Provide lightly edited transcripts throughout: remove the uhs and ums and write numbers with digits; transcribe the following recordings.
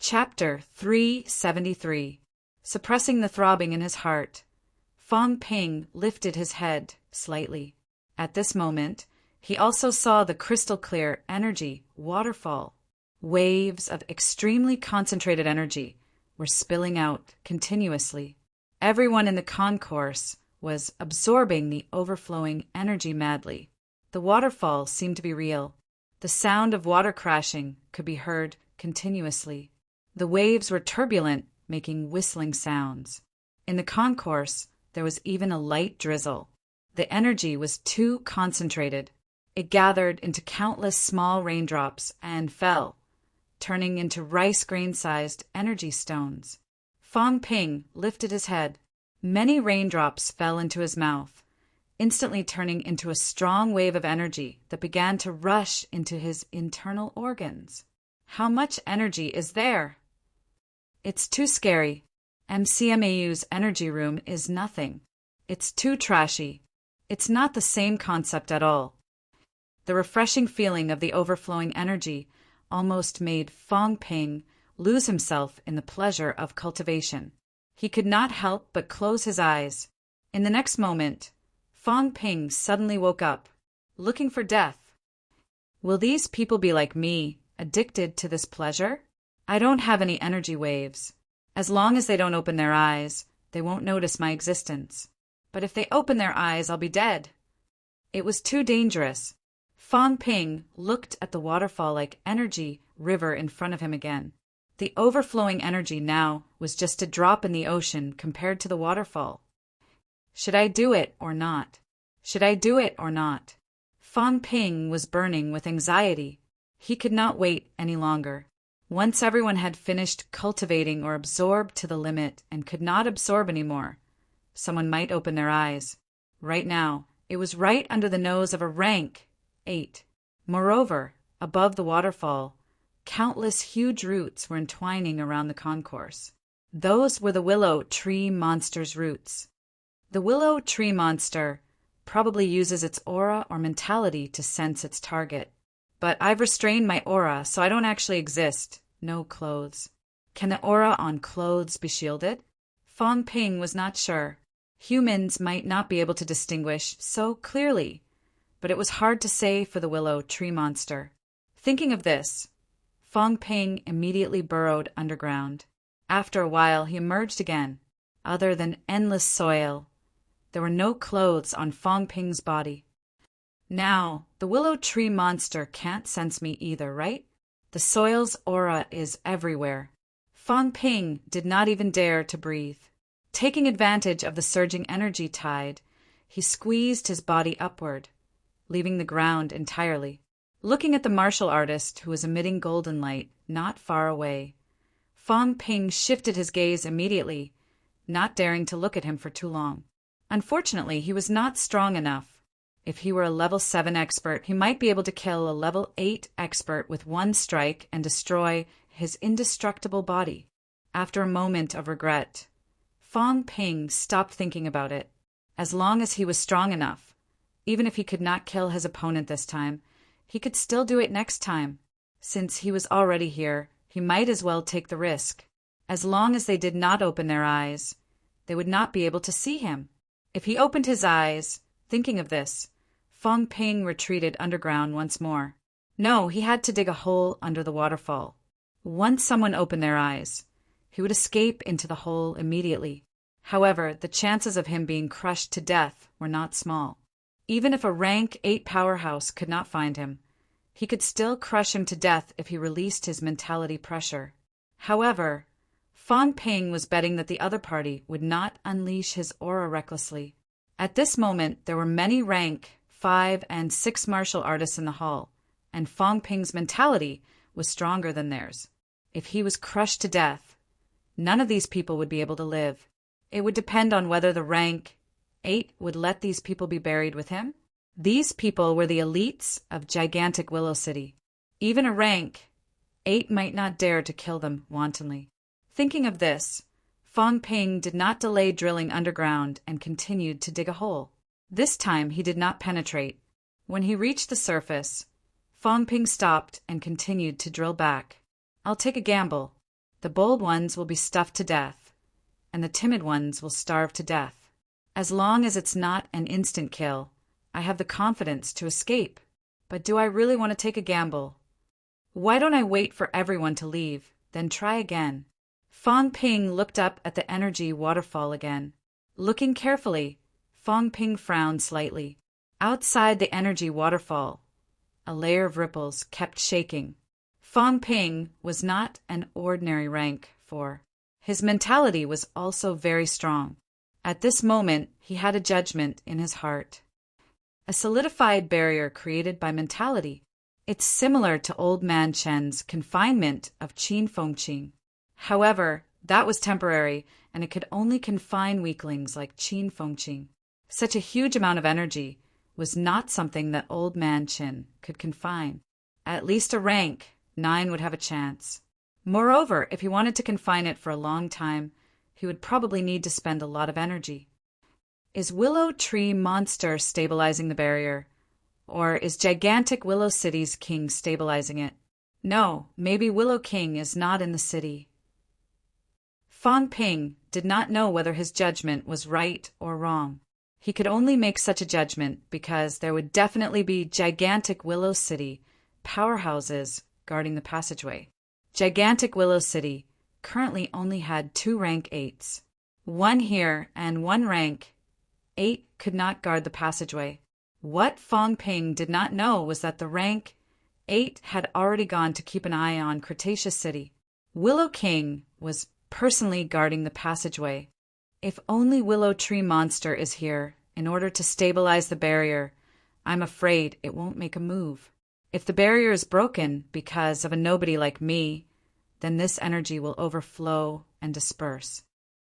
Chapter 373. Suppressing the throbbing in his heart, Fong Ping lifted his head slightly. At this moment, he also saw the crystal-clear energy waterfall. Waves of extremely concentrated energy were spilling out continuously. Everyone in the concourse was absorbing the overflowing energy madly. The waterfall seemed to be real. The sound of water crashing could be heard continuously. The waves were turbulent, making whistling sounds. In the concourse, there was even a light drizzle. The energy was too concentrated. It gathered into countless small raindrops and fell, turning into rice grain-sized energy stones. Fong Ping lifted his head. Many raindrops fell into his mouth, instantly turning into a strong wave of energy that began to rush into his internal organs. How much energy is there? It's too scary. MCMAU's energy room is nothing. It's too trashy. It's not the same concept at all. The refreshing feeling of the overflowing energy almost made Fong Ping lose himself in the pleasure of cultivation. He could not help but close his eyes. In the next moment, Fong Ping suddenly woke up, looking for death. Will these people be like me, addicted to this pleasure? I don't have any energy waves. As long as they don't open their eyes, they won't notice my existence. But if they open their eyes, I'll be dead. It was too dangerous. Fong Ping looked at the waterfall-like energy river in front of him again. The overflowing energy now was just a drop in the ocean compared to the waterfall. Should I do it or not? Should I do it or not? Fong Ping was burning with anxiety. He could not wait any longer. Once everyone had finished cultivating or absorbed to the limit and could not absorb anymore, someone might open their eyes. Right now, it was right under the nose of a rank 8. Moreover, above the waterfall, countless huge roots were entwining around the concourse. Those were the willow tree monster's roots. The willow tree monster probably uses its aura or mentality to sense its target. But I've restrained my aura, so I don't actually exist. No clothes. Can the aura on clothes be shielded? Fong Ping was not sure. Humans might not be able to distinguish so clearly, but it was hard to say for the willow tree monster. Thinking of this, Fong Ping immediately burrowed underground. After a while, he emerged again. Other than endless soil, there were no clothes on Fong Ping's body. Now, the willow tree monster can't sense me either, right? The soil's aura is everywhere. Fong Ping did not even dare to breathe. Taking advantage of the surging energy tide, he squeezed his body upward, leaving the ground entirely. Looking at the martial artist who was emitting golden light not far away, Fong Ping shifted his gaze immediately, not daring to look at him for too long. Unfortunately, he was not strong enough. If he were a level 7 expert, he might be able to kill a level 8 expert with one strike and destroy his indestructible body. After a moment of regret, Fong Ping stopped thinking about it. As long as he was strong enough, even if he could not kill his opponent this time, he could still do it next time. Since he was already here, he might as well take the risk. As long as they did not open their eyes, they would not be able to see him. If he opened his eyes, thinking of this, Fong Ping retreated underground once more. No, he had to dig a hole under the waterfall. Once someone opened their eyes, he would escape into the hole immediately. However, the chances of him being crushed to death were not small. Even if a rank 8 powerhouse could not find him, he could still crush him to death if he released his mentality pressure. However, Fong Ping was betting that the other party would not unleash his aura recklessly. At this moment, there were many rank 5 and 6 martial artists in the hall, and Fong Ping's mentality was stronger than theirs. If he was crushed to death, none of these people would be able to live. It would depend on whether the rank 8 would let these people be buried with him. These people were the elites of gigantic Willow City. Even a rank 8 might not dare to kill them wantonly. Thinking of this, Fong Ping did not delay drilling underground and continued to dig a hole. This time he did not penetrate. When he reached the surface, Fong Ping stopped and continued to drill back. I'll take a gamble. The bold ones will be stuffed to death, and the timid ones will starve to death. As long as it's not an instant kill, I have the confidence to escape. But do I really want to take a gamble? Why don't I wait for everyone to leave, then try again? Fong Ping looked up at the energy waterfall again. Looking carefully, Fong Ping frowned slightly. Outside the energy waterfall, a layer of ripples kept shaking. Fong Ping was not an ordinary rank 4. His mentality was also very strong. At this moment, he had a judgment in his heart. A solidified barrier created by mentality. It's similar to Old Man Chen's confinement of Qin Fengqing. However, that was temporary, and it could only confine weaklings like Qin Fengqing. Such a huge amount of energy was not something that Old Man Chen could confine. At least a rank 9 would have a chance. Moreover, if he wanted to confine it for a long time, he would probably need to spend a lot of energy. Is Willow Tree Monster stabilizing the barrier? Or is gigantic Willow City's king stabilizing it? No, maybe Willow King is not in the city. Fong Ping did not know whether his judgment was right or wrong. He could only make such a judgment because there would definitely be gigantic Willow City powerhouses guarding the passageway. Gigantic Willow City currently only had 2 rank 8s. 1 here and 1 rank 8 could not guard the passageway. What Fong Ping did not know was that the rank 8 had already gone to keep an eye on Cretaceous City. Willow King was personally guarding the passageway. If only Willow Tree Monster is here in order to stabilize the barrier, I'm afraid it won't make a move. If the barrier is broken because of a nobody like me, then this energy will overflow and disperse.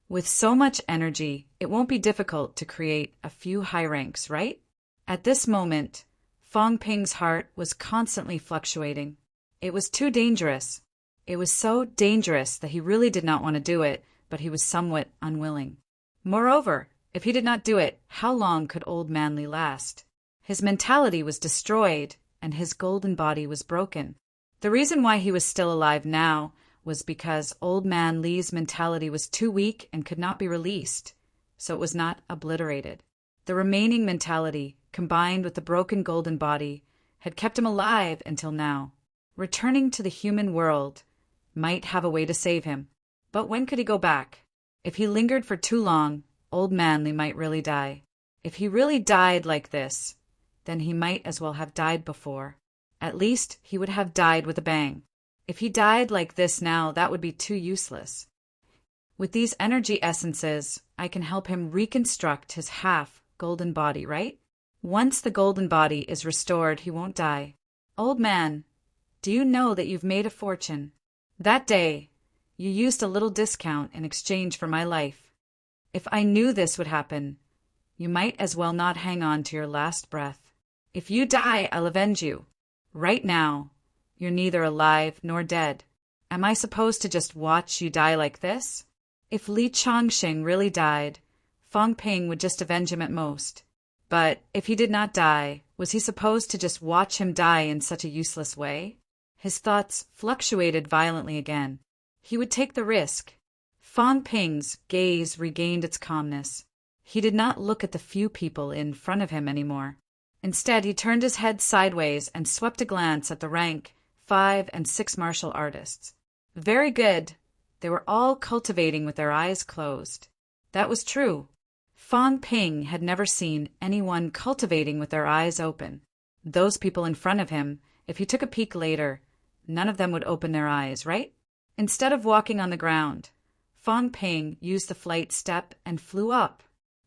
With so much energy, it won't be difficult to create a few high ranks, right? At this moment, Fong Ping's heart was constantly fluctuating. It was too dangerous. It was so dangerous that he really did not want to do it, but he was somewhat unwilling. Moreover, if he did not do it, how long could Old Manly last? His mentality was destroyed, and his golden body was broken. The reason why he was still alive now was because Old Man Li's mentality was too weak and could not be released, so it was not obliterated. The remaining mentality, combined with the broken golden body, had kept him alive until now. Returning to the human world might have a way to save him, but when could he go back? If he lingered for too long, Old Manly might really die. If he really died like this, then he might as well have died before. At least he would have died with a bang. If he died like this now, that would be too useless. With these energy essences, I can help him reconstruct his half-golden body, right? Once the golden body is restored, he won't die. Old man, do you know that you've made a fortune? That day, you used a little discount in exchange for my life. If I knew this would happen, you might as well not hang on to your last breath. If you die, I'll avenge you. Right now, you're neither alive nor dead. Am I supposed to just watch you die like this? If Li Changxing really died, Fong Ping would just avenge him at most. But if he did not die, was he supposed to just watch him die in such a useless way? His thoughts fluctuated violently again. He would take the risk. Fong Ping's gaze regained its calmness. He did not look at the few people in front of him anymore. Instead, he turned his head sideways and swept a glance at the rank 5 and 6 martial artists. Very good. They were all cultivating with their eyes closed. That was true. Fong Ping had never seen anyone cultivating with their eyes open. Those people in front of him, if he took a peek later, none of them would open their eyes, right? Instead of walking on the ground, Fong Ping used the flight step and flew up.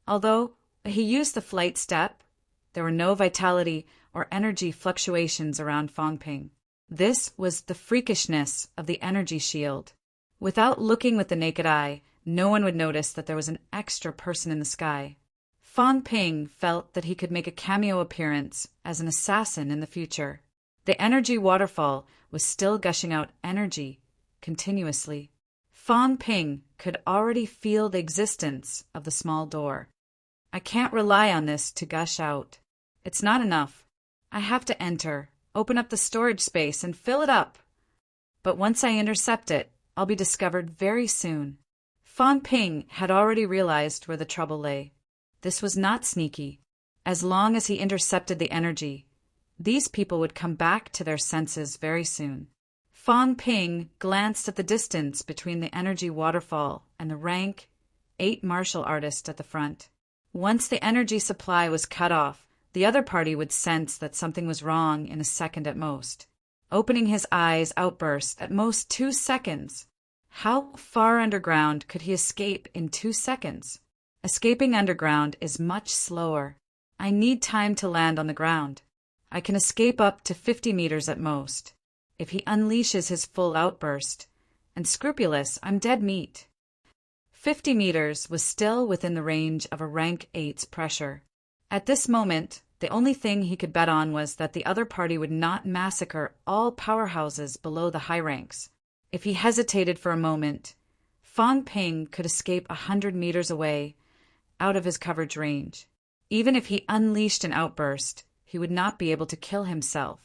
Although he used the flight step, there were no vitality or energy fluctuations around Fong Ping. This was the freakishness of the energy shield. Without looking with the naked eye, no one would notice that there was an extra person in the sky. Fong Ping felt that he could make a cameo appearance as an assassin in the future. The energy waterfall was still gushing out energy continuously. Fong Ping could already feel the existence of the small door. I can't rely on this to gush out. It's not enough. I have to enter, open up the storage space, and fill it up. But once I intercept it, I'll be discovered very soon. Fang Ping had already realized where the trouble lay. This was not sneaky. As long as he intercepted the energy, these people would come back to their senses very soon. Fang Ping glanced at the distance between the energy waterfall and the rank 8 martial artist at the front. Once the energy supply was cut off, the other party would sense that something was wrong in a second at most. Opening his eyes, outburst, at most 2 seconds. How far underground could he escape in 2 seconds? Escaping underground is much slower. I need time to land on the ground. I can escape up to 50 meters at most. If he unleashes his full outburst, and scrupulous, I'm dead meat. 50 meters was still within the range of a rank 8's pressure. At this moment, the only thing he could bet on was that the other party would not massacre all powerhouses below the high ranks. If he hesitated for a moment, Fang Ping could escape 100 meters away, out of his coverage range. Even if he unleashed an outburst, he would not be able to kill himself.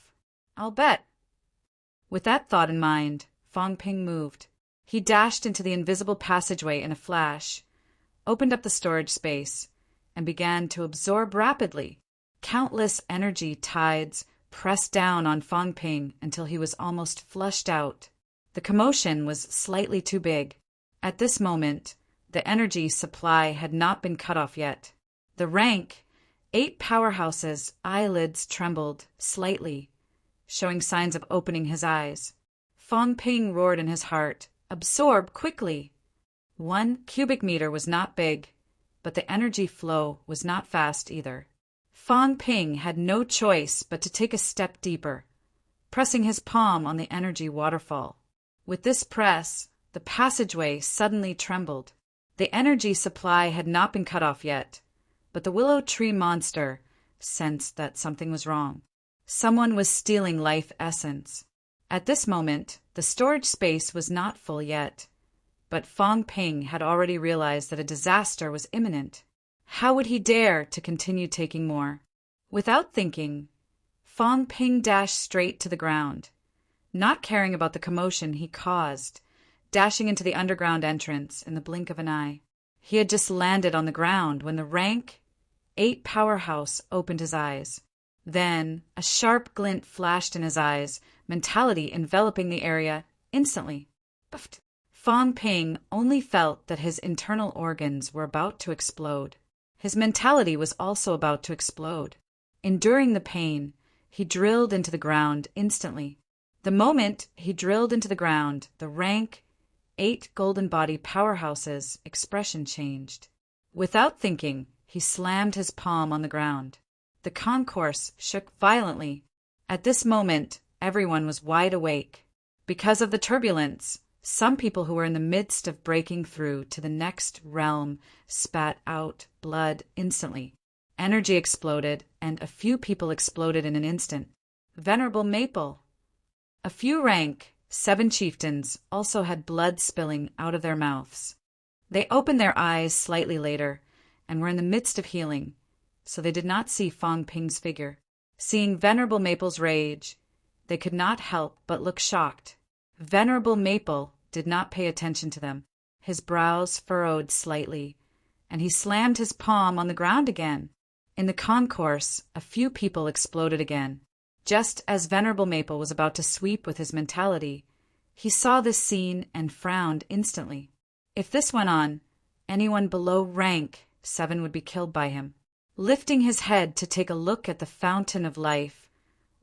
I'll bet. With that thought in mind, Fang Ping moved. He dashed into the invisible passageway in a flash, opened up the storage space, and began to absorb rapidly. Countless energy tides pressed down on Fang Ping until he was almost flushed out. The commotion was slightly too big. At this moment, the energy supply had not been cut off yet. The rank 8 powerhouses' eyelids trembled slightly, showing signs of opening his eyes. Fang Ping roared in his heart, "Absorb quickly!" 1 cubic meter was not big, but the energy flow was not fast either. Fang Ping had no choice but to take a step deeper, pressing his palm on the energy waterfall. With this press, the passageway suddenly trembled. The energy supply had not been cut off yet, but the willow tree monster sensed that something was wrong. Someone was stealing life essence. At this moment, the storage space was not full yet, but Fang Ping had already realized that a disaster was imminent. How would he dare to continue taking more? Without thinking, Fang Ping dashed straight to the ground, not caring about the commotion he caused, dashing into the underground entrance in the blink of an eye. He had just landed on the ground when the rank 8 powerhouse opened his eyes. Then a sharp glint flashed in his eyes, mentality enveloping the area instantly. Buffed. Fang Ping only felt that his internal organs were about to explode. His mentality was also about to explode. Enduring the pain, he drilled into the ground instantly. The moment he drilled into the ground, the rank 8 golden body powerhouses' expression changed. Without thinking, he slammed his palm on the ground. The concourse shook violently. At this moment, everyone was wide awake. Because of the turbulence, some people who were in the midst of breaking through to the next realm spat out blood instantly. Energy exploded, and a few people exploded in an instant. Venerable Maple. A few rank 7 chieftains also had blood spilling out of their mouths. They opened their eyes slightly later and were in the midst of healing, so they did not see Fang Ping's figure. Seeing Venerable Maple's rage, they could not help but look shocked. Venerable Maple did not pay attention to them. His brows furrowed slightly, and he slammed his palm on the ground again. In the concourse, a few people exploded again. Just as Venerable Maple was about to sweep with his mentality, he saw this scene and frowned instantly. If this went on, anyone below rank 7 would be killed by him. Lifting his head to take a look at the fountain of life,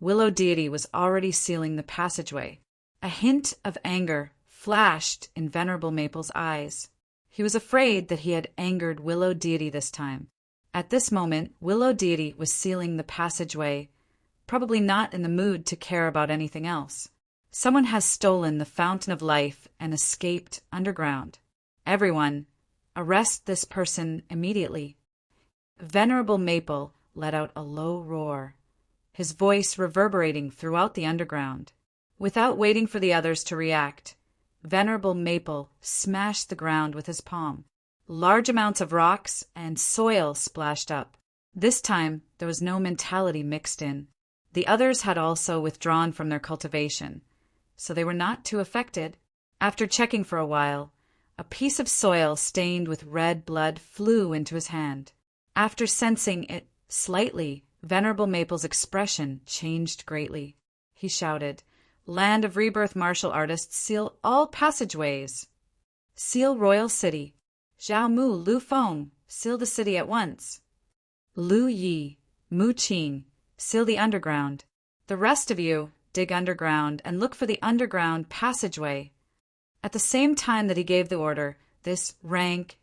Willow Deity was already sealing the passageway. A hint of anger flashed in Venerable Maple's eyes. He was afraid that he had angered Willow Deity this time. At this moment, Willow Deity was sealing the passageway, probably not in the mood to care about anything else. Someone has stolen the fountain of life and escaped underground. Everyone, arrest this person immediately. Venerable Maple let out a low roar, his voice reverberating throughout the underground. Without waiting for the others to react, Venerable Maple smashed the ground with his palm. Large amounts of rocks and soil splashed up. This time, there was no mentality mixed in. The others had also withdrawn from their cultivation, so they were not too affected. After checking for a while, a piece of soil stained with red blood flew into his hand. After sensing it slightly, Venerable Maple's expression changed greatly. He shouted, "Land of Rebirth martial artists, seal all passageways! Seal Royal City! Zhao Mu, Lu Feng, seal the city at once! Lu Yi, Mu Qing, seal the underground! The rest of you, dig underground and look for the underground passageway!" At the same time that he gave the order, this rank,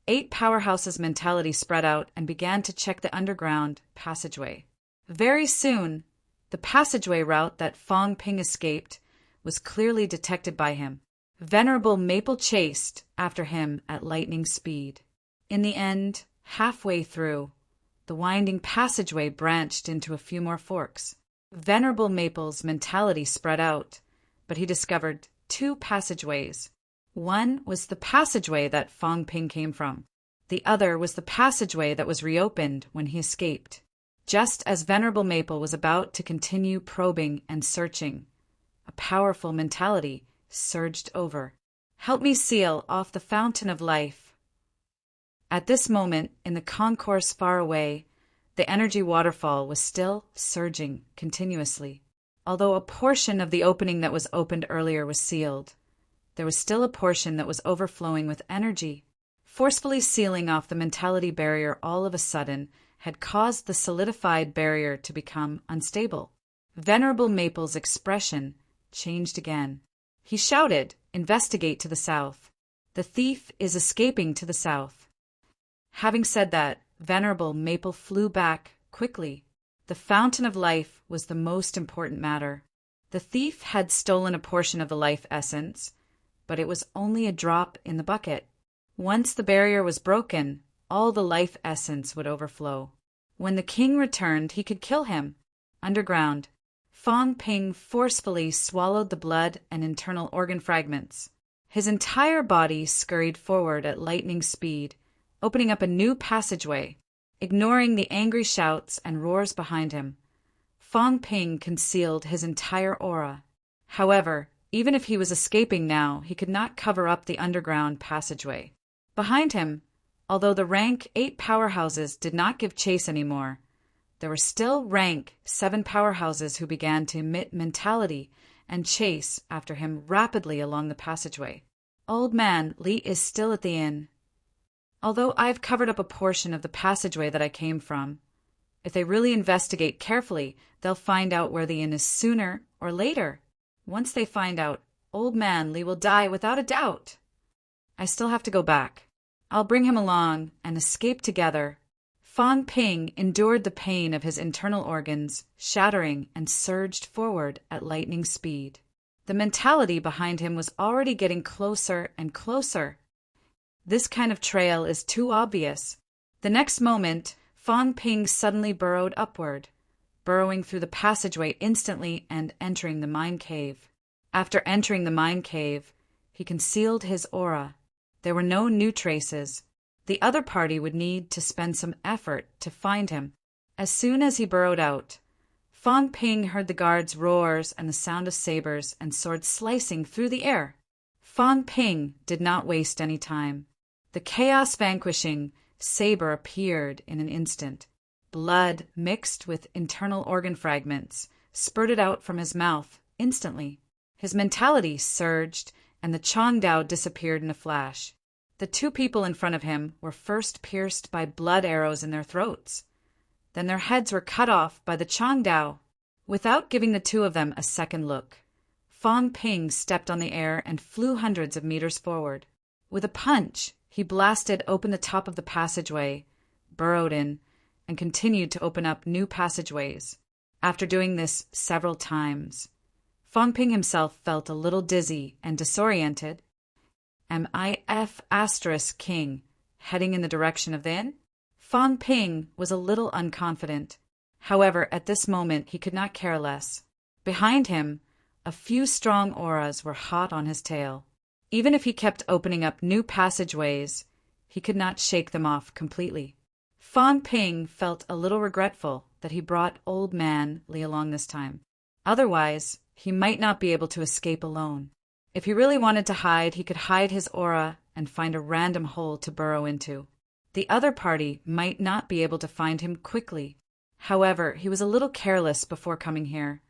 8 powerhouses mentality spread out and began to check the underground passageway. Very soon, the passageway route that Fong Ping escaped was clearly detected by him. Venerable Maple chased after him at lightning speed. In the end, halfway through, the winding passageway branched into a few more forks. Venerable Maple's mentality spread out, but he discovered 2 passageways. One was the passageway that Fong Ping came from. The other was the passageway that was reopened when he escaped. Just as Venerable Maple was about to continue probing and searching, a powerful mentality surged over. "Help me seal off the fountain of life." At this moment, in the concourse far away, the energy waterfall was still surging continuously. Although a portion of the opening that was opened earlier was sealed, there was still a portion that was overflowing with energy. Forcefully sealing off the mentality barrier all of a sudden had caused the solidified barrier to become unstable. Venerable Maple's expression changed again. He shouted, "Investigate to the south. The thief is escaping to the south." Having said that, Venerable Maple flew back quickly. The fountain of life was the most important matter. The thief had stolen a portion of the life essence, but it was only a drop in the bucket. Once the barrier was broken, all the life essence would overflow. When the king returned, he could kill him. Underground, Fong Ping forcefully swallowed the blood and internal organ fragments. His entire body scurried forward at lightning speed, opening up a new passageway. Ignoring the angry shouts and roars behind him, Fong Ping concealed his entire aura. However, even if he was escaping now, he could not cover up the underground passageway. Behind him, although the rank 8 powerhouses did not give chase anymore, there were still rank 7 powerhouses who began to emit mentality and chase after him rapidly along the passageway. "Old man, Li is still at the inn. Although I've covered up a portion of the passageway that I came from, if they really investigate carefully, they'll find out where the inn is sooner or later. Once they find out, Old man Li will die without a doubt. I still have to go back. I'll bring him along and escape together." Fong Ping endured the pain of his internal organs shattering and surged forward at lightning speed. The mentality behind him was already getting closer and closer. This kind of trail is too obvious. The next moment, Fong Ping suddenly burrowed upward, burrowing through the passageway instantly and entering the mine cave. After entering the mine cave, he concealed his aura. There were no new traces. The other party would need to spend some effort to find him. As soon as he burrowed out, Fong Ping heard the guards' roars and the sound of sabers and swords slicing through the air. Fong Ping did not waste any time. The chaos-vanquishing saber appeared in an instant. Blood mixed with internal organ fragments spurted out from his mouth instantly. His mentality surged, and the Chongdao disappeared in a flash. The 2 people in front of him were first pierced by blood arrows in their throats. Then their heads were cut off by the Chongdao. Without giving the 2 of them a second look, Fong Ping stepped on the air and flew hundreds of meters forward. With a punch, he blasted open the top of the passageway, burrowed in, and continued to open up new passageways. After doing this several times, Fong Ping himself felt a little dizzy and disoriented. Am I F** King, heading in the direction of the inn? Fong Ping was a little unconfident. However, at this moment he could not care less. Behind him, a few strong auras were hot on his tail. Even if he kept opening up new passageways, he could not shake them off completely. Fong Ping felt a little regretful that he brought Old Man Li along this time. Otherwise, he might not be able to escape alone. If he really wanted to hide, he could hide his aura and find a random hole to burrow into. The other party might not be able to find him quickly. However, he was a little careless before coming here,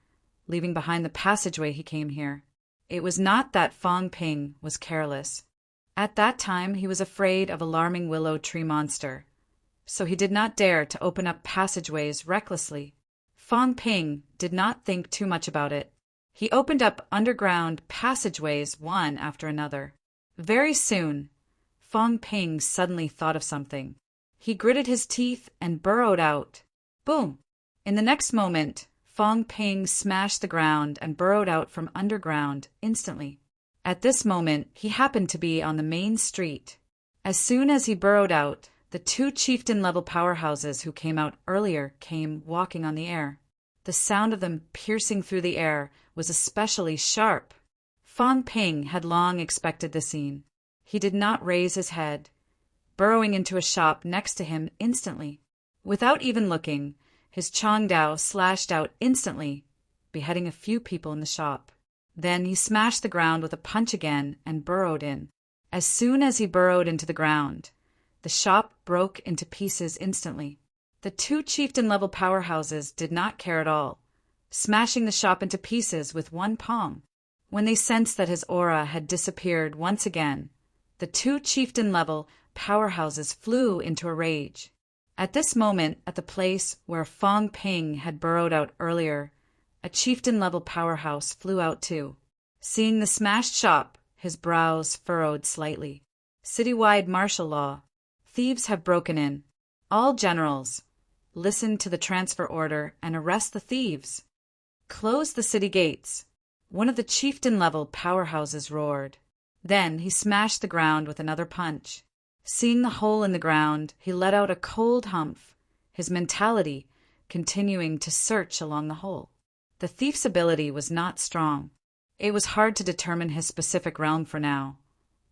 leaving behind the passageway he came here. It was not that Fong Ping was careless. At that time, he was afraid of alarming willow tree monster, so he did not dare to open up passageways recklessly. Fong Ping did not think too much about it. He opened up underground passageways one after another. Very soon, Fong Ping suddenly thought of something. He gritted his teeth and burrowed out. Boom! In the next moment, Fong Ping smashed the ground and burrowed out from underground instantly. At this moment, he happened to be on the main street. As soon as he burrowed out, the two chieftain-level powerhouses who came out earlier came walking on the air. The sound of them piercing through the air was especially sharp. Fong Ping had long expected the scene. He did not raise his head, burrowing into a shop next to him instantly. Without even looking, his Chongdao slashed out instantly, beheading a few people in the shop. Then he smashed the ground with a punch again and burrowed in. As soon as he burrowed into the ground, the shop broke into pieces instantly. The two chieftain-level powerhouses did not care at all, smashing the shop into pieces with one palm. When they sensed that his aura had disappeared once again, the two chieftain-level powerhouses flew into a rage. At this moment, at the place where Fong Ping had burrowed out earlier, a chieftain-level powerhouse flew out too. Seeing the smashed shop, his brows furrowed slightly. Citywide martial law. Thieves have broken in. All generals, listen to the transfer order and arrest the thieves. Close the city gates. One of the chieftain-level powerhouses roared. Then he smashed the ground with another punch. Seeing the hole in the ground, he let out a cold humph, his mentality continuing to search along the hole. The thief's ability was not strong. It was hard to determine his specific realm for now,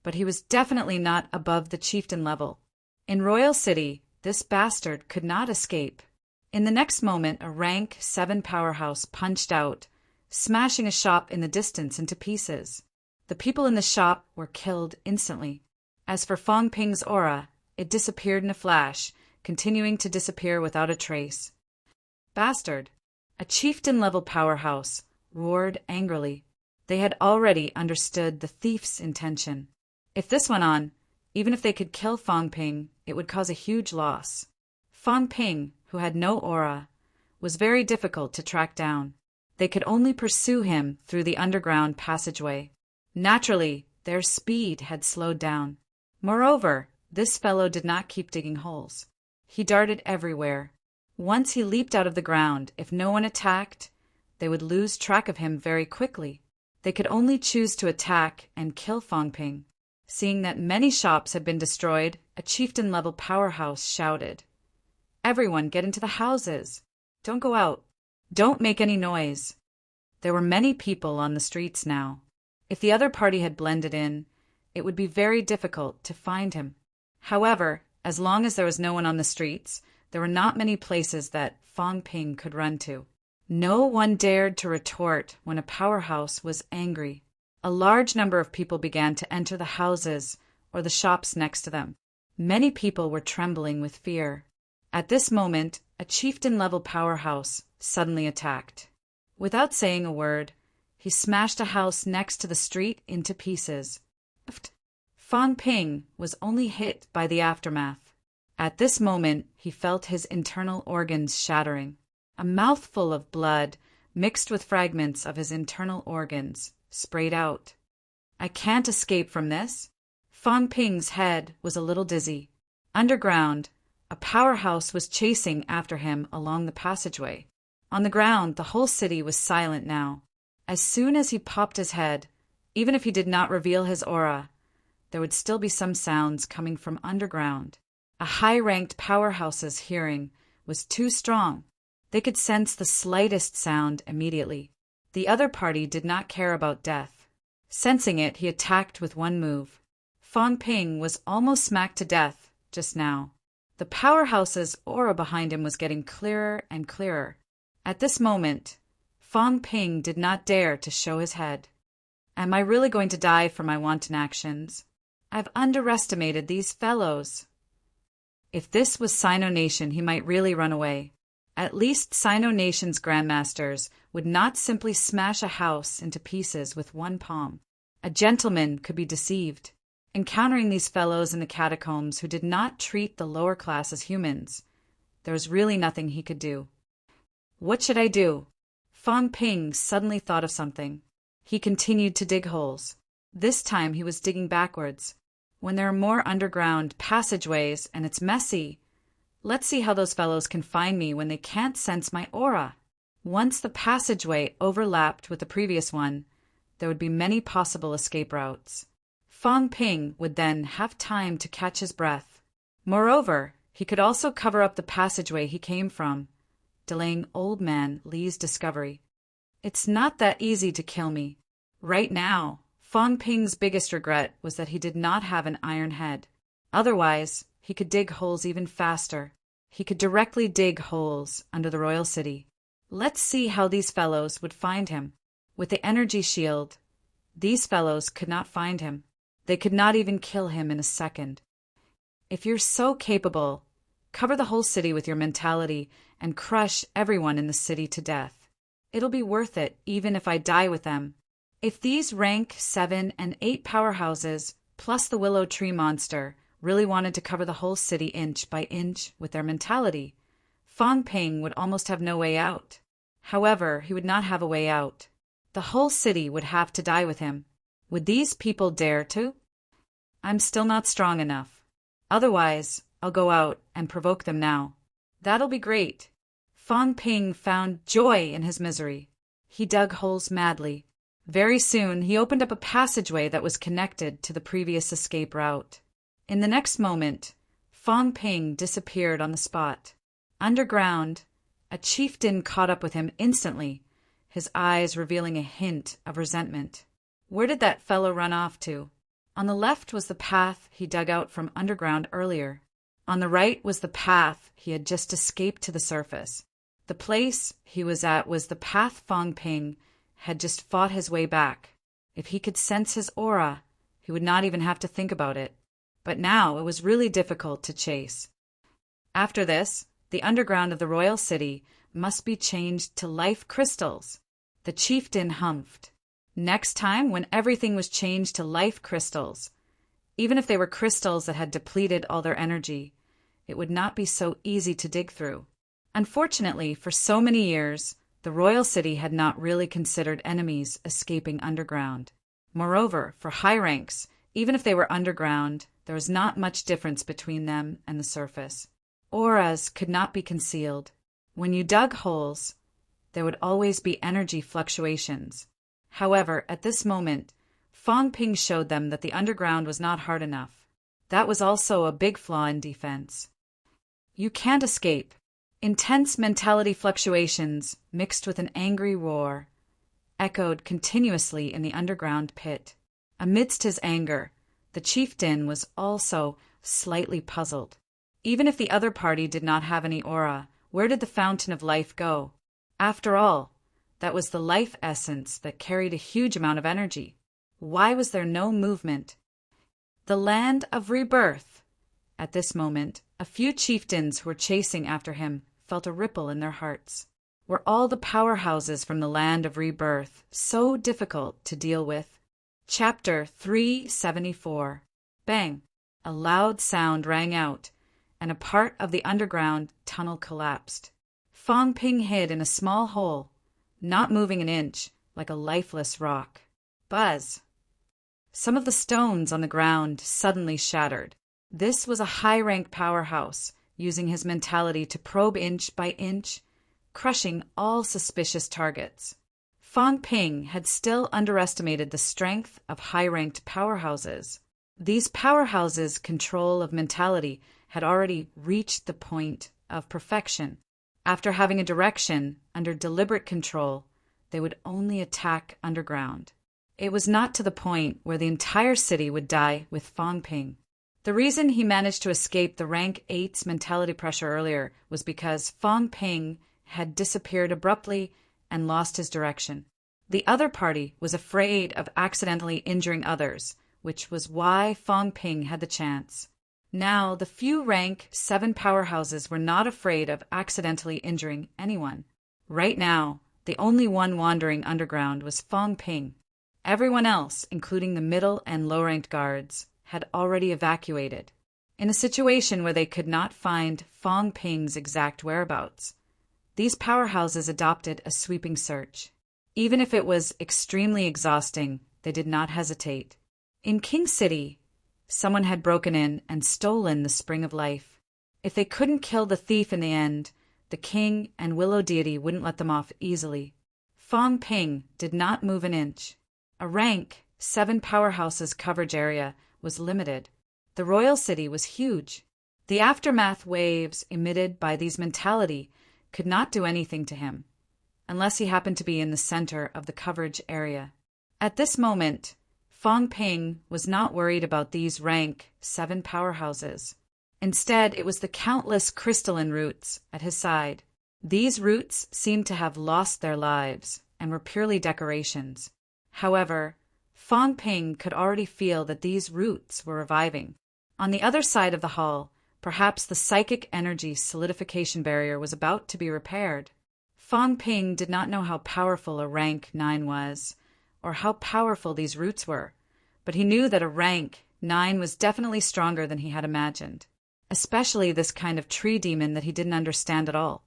but he was definitely not above the chieftain level. In Royal City, this bastard could not escape. In the next moment, a rank 7 powerhouse punched out, smashing a shop in the distance into pieces. The people in the shop were killed instantly. As for Fong Ping's aura, it disappeared in a flash, continuing to disappear without a trace. Bastard! A chieftain-level powerhouse roared angrily. They had already understood the thief's intention. If this went on, even if they could kill Fong Ping, it would cause a huge loss. Fong Ping, who had no aura, was very difficult to track down. They could only pursue him through the underground passageway. Naturally, their speed had slowed down. Moreover, this fellow did not keep digging holes. He darted everywhere. Once he leaped out of the ground, if no one attacked, they would lose track of him very quickly. They could only choose to attack and kill Fong Ping. Seeing that many shops had been destroyed, a chieftain-level powerhouse shouted, "Everyone get into the houses! Don't go out! Don't make any noise!" There were many people on the streets now. If the other party had blended in, it would be very difficult to find him. However, as long as there was no one on the streets, there were not many places that Fong Ping could run to. No one dared to retort when a powerhouse was angry. A large number of people began to enter the houses or the shops next to them. Many people were trembling with fear. At this moment, a chieftain-level powerhouse suddenly attacked. Without saying a word, he smashed a house next to the street into pieces. Fong Ping was only hit by the aftermath. At this moment, he felt his internal organs shattering. A mouthful of blood, mixed with fragments of his internal organs, sprayed out. I can't escape from this. Fong Ping's head was a little dizzy. Underground, a powerhouse was chasing after him along the passageway. On the ground, the whole city was silent now. As soon as he popped his head, even if he did not reveal his aura, there would still be some sounds coming from underground. A high-ranked powerhouse's hearing was too strong. They could sense the slightest sound immediately. The other party did not care about death. Sensing it, he attacked with one move. Fong Ping was almost smacked to death just now. The powerhouse's aura behind him was getting clearer and clearer. At this moment, Fong Ping did not dare to show his head. Am I really going to die for my wanton actions? I've underestimated these fellows. If this was Sino Nation, he might really run away. At least Sino Nation's grandmasters would not simply smash a house into pieces with one palm. A gentleman could be deceived. Encountering these fellows in the catacombs who did not treat the lower class as humans, there was really nothing he could do. What should I do? Fong Ping suddenly thought of something. He continued to dig holes. This time he was digging backwards. When there are more underground passageways and it's messy, let's see how those fellows can find me when they can't sense my aura. Once the passageway overlapped with the previous one, there would be many possible escape routes. Fong Ping would then have time to catch his breath. Moreover, he could also cover up the passageway he came from, delaying Old Man Li's discovery. It's not that easy to kill me. Right now, Fong Ping's biggest regret was that he did not have an iron head. Otherwise, he could dig holes even faster. He could directly dig holes under the royal city. Let's see how these fellows would find him. With the energy shield, these fellows could not find him. They could not even kill him in a second. If you're so capable, cover the whole city with your mentality and crush everyone in the city to death. It'll be worth it even if I die with them. If these rank 7 and 8 powerhouses, plus the willow tree monster, really wanted to cover the whole city inch by inch with their mentality, Fong Ping would almost have no way out. However, he would not have a way out. The whole city would have to die with him. Would these people dare to? I'm still not strong enough. Otherwise, I'll go out and provoke them now. That'll be great. Fong Ping found joy in his misery. He dug holes madly. Very soon, he opened up a passageway that was connected to the previous escape route. In the next moment, Fong Ping disappeared on the spot. Underground, a chieftain caught up with him instantly, his eyes revealing a hint of resentment. Where did that fellow run off to? On the left was the path he dug out from underground earlier. On the right was the path he had just escaped to the surface. The place he was at was the path Fong Ping had just fought his way back. If he could sense his aura, he would not even have to think about it. But now it was really difficult to chase. After this, the underground of the royal city must be changed to life crystals. The chieftain humphed. Next time, when everything was changed to life crystals, even if they were crystals that had depleted all their energy, it would not be so easy to dig through. Unfortunately, for so many years, the royal city had not really considered enemies escaping underground. Moreover, for high ranks, even if they were underground, there was not much difference between them and the surface. Auras could not be concealed. When you dug holes, there would always be energy fluctuations. However, at this moment, Fong Ping showed them that the underground was not hard enough. That was also a big flaw in defense. You can't escape. Intense mentality fluctuations, mixed with an angry roar, echoed continuously in the underground pit. Amidst his anger, the chieftain was also slightly puzzled. Even if the other party did not have any aura, where did the fountain of life go? After all, that was the life essence that carried a huge amount of energy. Why was there no movement? The land of rebirth. At this moment, a few chieftains who were chasing after him felt a ripple in their hearts. Were all the powerhouses from the land of rebirth so difficult to deal with? Chapter 374. Bang! A loud sound rang out, and a part of the underground tunnel collapsed. Fong Ping hid in a small hole, not moving an inch, like a lifeless rock. Buzz! Some of the stones on the ground suddenly shattered. This was a high-rank powerhouse, using his mentality to probe inch by inch, crushing all suspicious targets. Fong Ping had still underestimated the strength of high-ranked powerhouses. These powerhouses' control of mentality had already reached the point of perfection. After having a direction under deliberate control, they would only attack underground. It was not to the point where the entire city would die with Fong Ping. The reason he managed to escape the rank 8's mentality pressure earlier was because Fong Ping had disappeared abruptly and lost his direction. The other party was afraid of accidentally injuring others, which was why Fong Ping had the chance. Now, the few rank 7 powerhouses were not afraid of accidentally injuring anyone. Right now, the only one wandering underground was Fong Ping. Everyone else, including the middle and low-ranked guards, had already evacuated. In a situation where they could not find Fong Ping's exact whereabouts, these powerhouses adopted a sweeping search. Even if it was extremely exhausting, they did not hesitate. In King City, someone had broken in and stolen the Spring of Life. If they couldn't kill the thief in the end, the king and Willow Deity wouldn't let them off easily. Fong Ping did not move an inch. A rank 7 powerhouses coverage area was limited. The royal city was huge. The aftermath waves emitted by these mentality could not do anything to him, unless he happened to be in the center of the coverage area. At this moment, Fong Ping was not worried about these rank 7 powerhouses. Instead, it was the countless crystalline roots at his side. These roots seemed to have lost their lives and were purely decorations. However, Fong Ping could already feel that these roots were reviving. On the other side of the hall, perhaps the psychic energy solidification barrier was about to be repaired. Fong Ping did not know how powerful a rank 9 was, or how powerful these roots were, but he knew that a rank 9 was definitely stronger than he had imagined, especially this kind of tree demon that he didn't understand at all.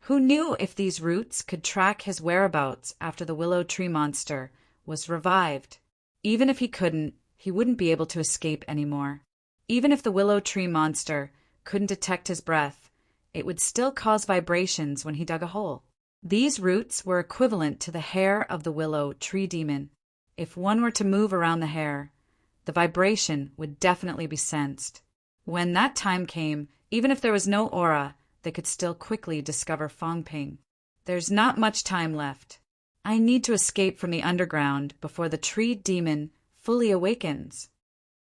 Who knew if these roots could track his whereabouts after the willow tree monster was revived? Even if he couldn't, he wouldn't be able to escape anymore. Even if the willow tree monster couldn't detect his breath, it would still cause vibrations when he dug a hole. These roots were equivalent to the hair of the willow tree demon. If one were to move around the hair, the vibration would definitely be sensed. When that time came, even if there was no aura, they could still quickly discover Fong Ping. There's not much time left. I need to escape from the underground before the tree demon fully awakens.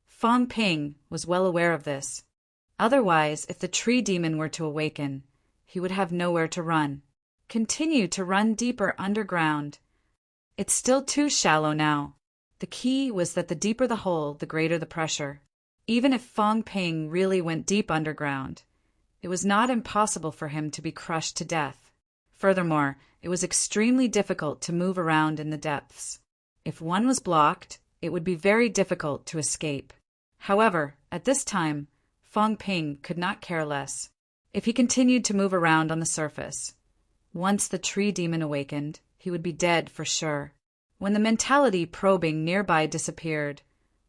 Fong Ping was well aware of this. Otherwise, if the tree demon were to awaken, he would have nowhere to run. Continue to run deeper underground. It's still too shallow now. The key was that the deeper the hole, the greater the pressure. Even if Fong Ping really went deep underground, it was not impossible for him to be crushed to death. Furthermore, it was extremely difficult to move around in the depths. If one was blocked, it would be very difficult to escape. However, at this time, Fong Ping could not care less. If he continued to move around on the surface, once the tree demon awakened, he would be dead for sure. When the mentality probing nearby disappeared,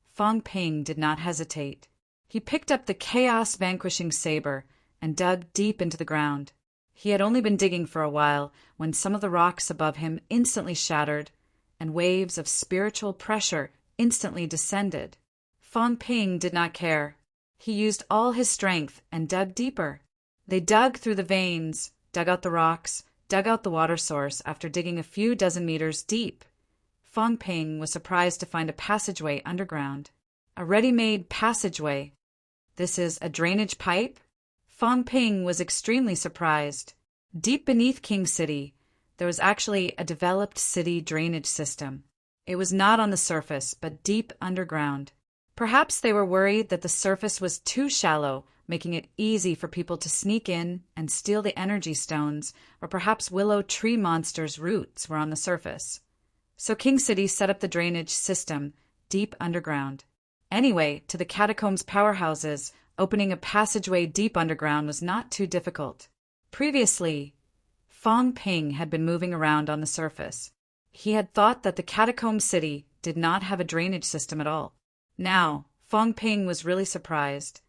Fong Ping did not hesitate. He picked up the chaos-vanquishing saber and dug deep into the ground. He had only been digging for a while when some of the rocks above him instantly shattered, and waves of spiritual pressure instantly descended. Fong Ping did not care. He used all his strength and dug deeper. They dug through the veins, dug out the rocks, dug out the water source after digging a few dozen meters deep. Fong Ping was surprised to find a passageway underground. A ready-made passageway. This is a drainage pipe? Fong Ping was extremely surprised. Deep beneath King City, there was actually a developed city drainage system. It was not on the surface, but deep underground. Perhaps they were worried that the surface was too shallow, making it easy for people to sneak in and steal the energy stones, or perhaps willow tree monsters' roots were on the surface. So King City set up the drainage system deep underground. Anyway, to the catacombs powerhouses, opening a passageway deep underground was not too difficult. Previously, Fong Ping had been moving around on the surface. He had thought that the catacomb city did not have a drainage system at all. Now, Fong Ping was really surprised.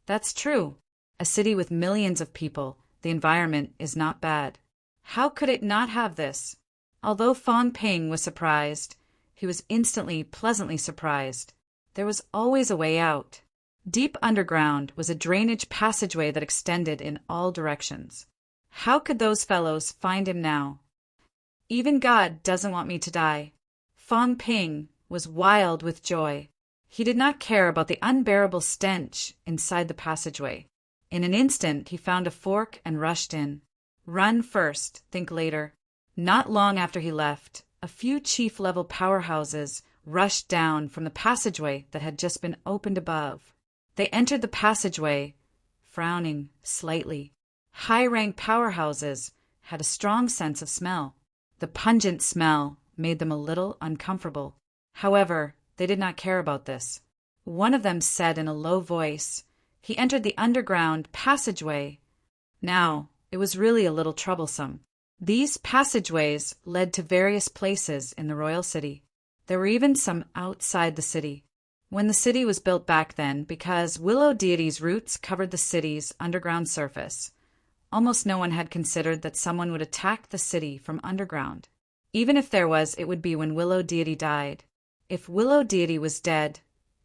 That's true. A city with millions of people, the environment is not bad. How could it not have this? Although Fong Ping was surprised, he was instantly pleasantly surprised. There was always a way out. Deep underground was a drainage passageway that extended in all directions. How could those fellows find him now? Even God doesn't want me to die. Fong Ping was wild with joy. He did not care about the unbearable stench inside the passageway. In an instant, he found a fork and rushed in. Run first, think later. Not long after he left, a few chief-level powerhouses rushed down from the passageway that had just been opened above. They entered the passageway, frowning slightly. High-rank powerhouses had a strong sense of smell. The pungent smell made them a little uncomfortable. However, they did not care about this. One of them said in a low voice, he entered the underground passageway. Now, it was really a little troublesome. These passageways led to various places in the royal city. There were even some outside the city. When the city was built back then, because Willow Deity's roots covered the city's underground surface, almost no one had considered that someone would attack the city from underground. Even if there was, it would be when Willow Deity died. If Willow Deity was dead,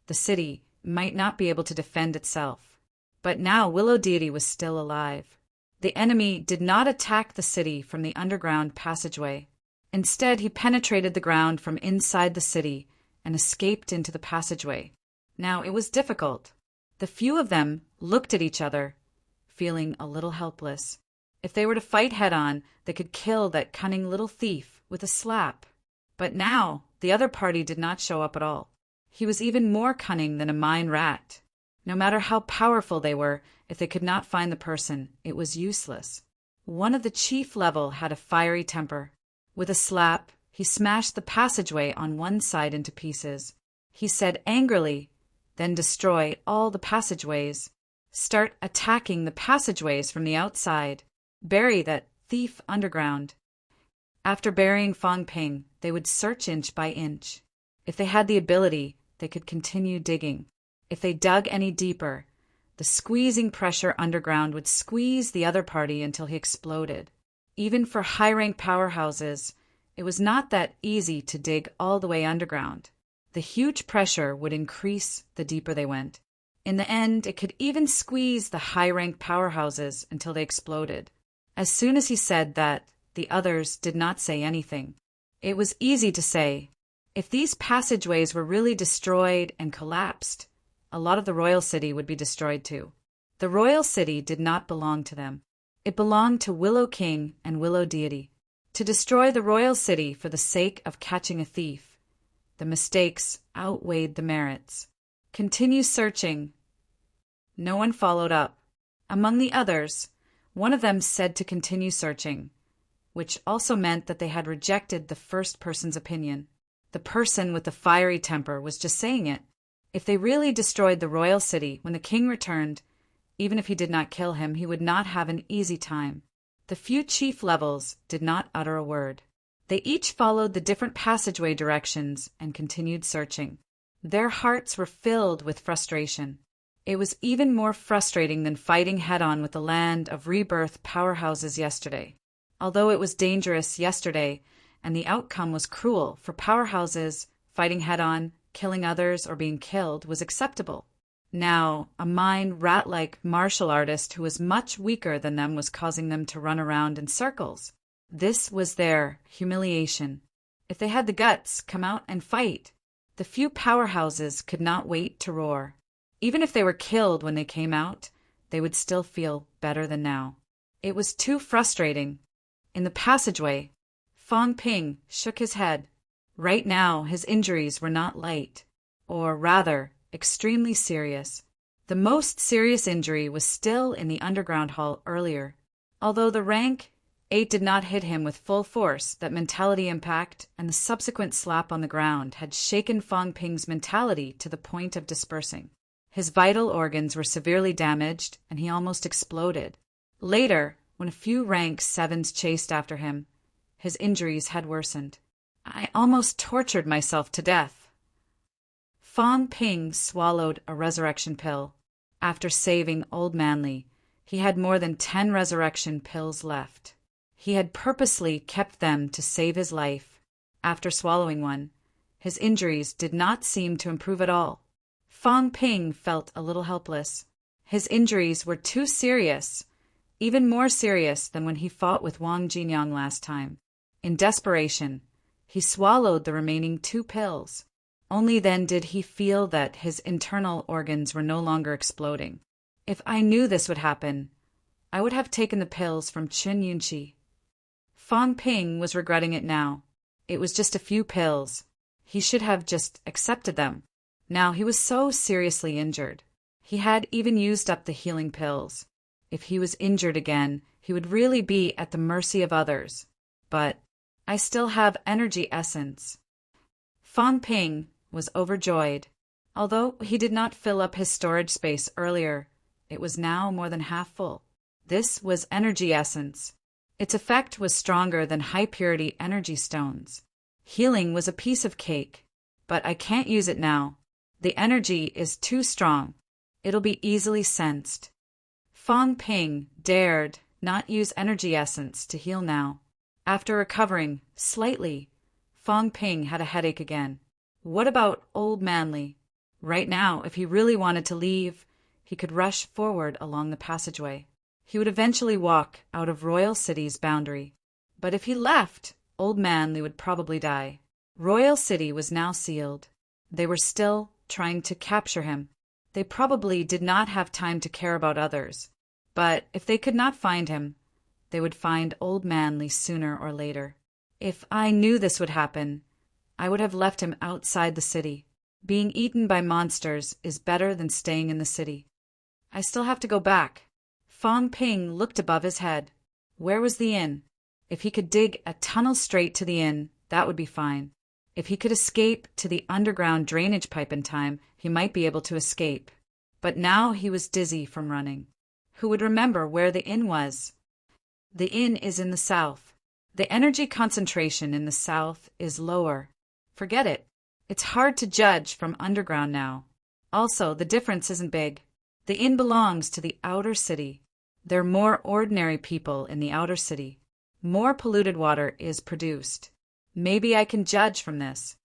the city might not be able to defend itself. But now Willow Deity was still alive. The enemy did not attack the city from the underground passageway. Instead, he penetrated the ground from inside the city and escaped into the passageway. Now, it was difficult. The few of them looked at each other, feeling a little helpless. If they were to fight head-on, they could kill that cunning little thief with a slap. But now, the other party did not show up at all. He was even more cunning than a mine rat. No matter how powerful they were, if they could not find the person, it was useless. One of the chief level had a fiery temper. With a slap, he smashed the passageway on one side into pieces. He said angrily, "Then destroy all the passageways. Start attacking the passageways from the outside. Bury that thief underground." After burying Fong Ping, they would search inch by inch. If they had the ability, they could continue digging. If they dug any deeper, the squeezing pressure underground would squeeze the other party until he exploded. Even for high-rank powerhouses, it was not that easy to dig all the way underground. The huge pressure would increase the deeper they went. In the end, it could even squeeze the high-rank powerhouses until they exploded. As soon as he said that, the others did not say anything. It was easy to say, if these passageways were really destroyed and collapsed, a lot of the royal city would be destroyed too. The royal city did not belong to them. It belonged to Willow King and Willow Deity. To destroy the royal city for the sake of catching a thief, the mistakes outweighed the merits. Continue searching. No one followed up. Among the others, one of them said to continue searching, which also meant that they had rejected the first person's opinion. The person with the fiery temper was just saying it. If they really destroyed the royal city when the king returned, even if he did not kill him, he would not have an easy time. The few chief levels did not utter a word. They each followed the different passageway directions and continued searching. Their hearts were filled with frustration. It was even more frustrating than fighting head-on with the land of rebirth powerhouses yesterday. Although it was dangerous yesterday, and the outcome was cruel for powerhouses, fighting head-on, killing others, or being killed was acceptable. Now, a mine rat-like martial artist who was much weaker than them was causing them to run around in circles. This was their humiliation. If they had the guts, come out and fight. The few powerhouses could not wait to roar. Even if they were killed when they came out, they would still feel better than now. It was too frustrating. In the passageway, Fong Ping shook his head. Right now, his injuries were not light, or rather, extremely serious. The most serious injury was still in the underground hall earlier. Although the rank 8 did not hit him with full force, that mentality impact and the subsequent slap on the ground had shaken Fong Ping's mentality to the point of dispersing. His vital organs were severely damaged, and he almost exploded. Later, when a few rank 7s chased after him, his injuries had worsened. I almost tortured myself to death. Fong Ping swallowed a resurrection pill. After saving Old Manly, he had more than 10 resurrection pills left. He had purposely kept them to save his life. After swallowing one, his injuries did not seem to improve at all. Fong Ping felt a little helpless. His injuries were too serious, even more serious than when he fought with Wang Jinyang last time. In desperation, he swallowed the remaining 2 pills. Only then did he feel that his internal organs were no longer exploding. If I knew this would happen, I would have taken the pills from Chen Yunqi. Fong Ping was regretting it now. It was just a few pills. He should have just accepted them. Now he was so seriously injured. He had even used up the healing pills. If he was injured again, he would really be at the mercy of others. But I still have energy essence. Fang Ping was overjoyed. Although he did not fill up his storage space earlier, it was now more than half full. This was energy essence. Its effect was stronger than high-purity energy stones. Healing was a piece of cake, but I can't use it now. The energy is too strong. It'll be easily sensed. Fang Ping dared not use energy essence to heal now. After recovering slightly, Fang Ping had a headache again. What about Old Manly? Right now, if he really wanted to leave, he could rush forward along the passageway. He would eventually walk out of Royal City's boundary. But if he left, Old Manly would probably die. Royal City was now sealed. They were still trying to capture him. They probably did not have time to care about others. But if they could not find him, they would find Old Manly sooner or later. If I knew this would happen, I would have left him outside the city. Being eaten by monsters is better than staying in the city. I still have to go back. Fang Ping looked above his head. Where was the inn? If he could dig a tunnel straight to the inn, that would be fine. If he could escape to the underground drainage pipe in time, he might be able to escape. But now he was dizzy from running. Who would remember where the inn was? The inn is in the south. The energy concentration in the south is lower. Forget it. It's hard to judge from underground now. Also, the difference isn't big. The inn belongs to the outer city. There are more ordinary people in the outer city. More polluted water is produced. Maybe I can judge from this.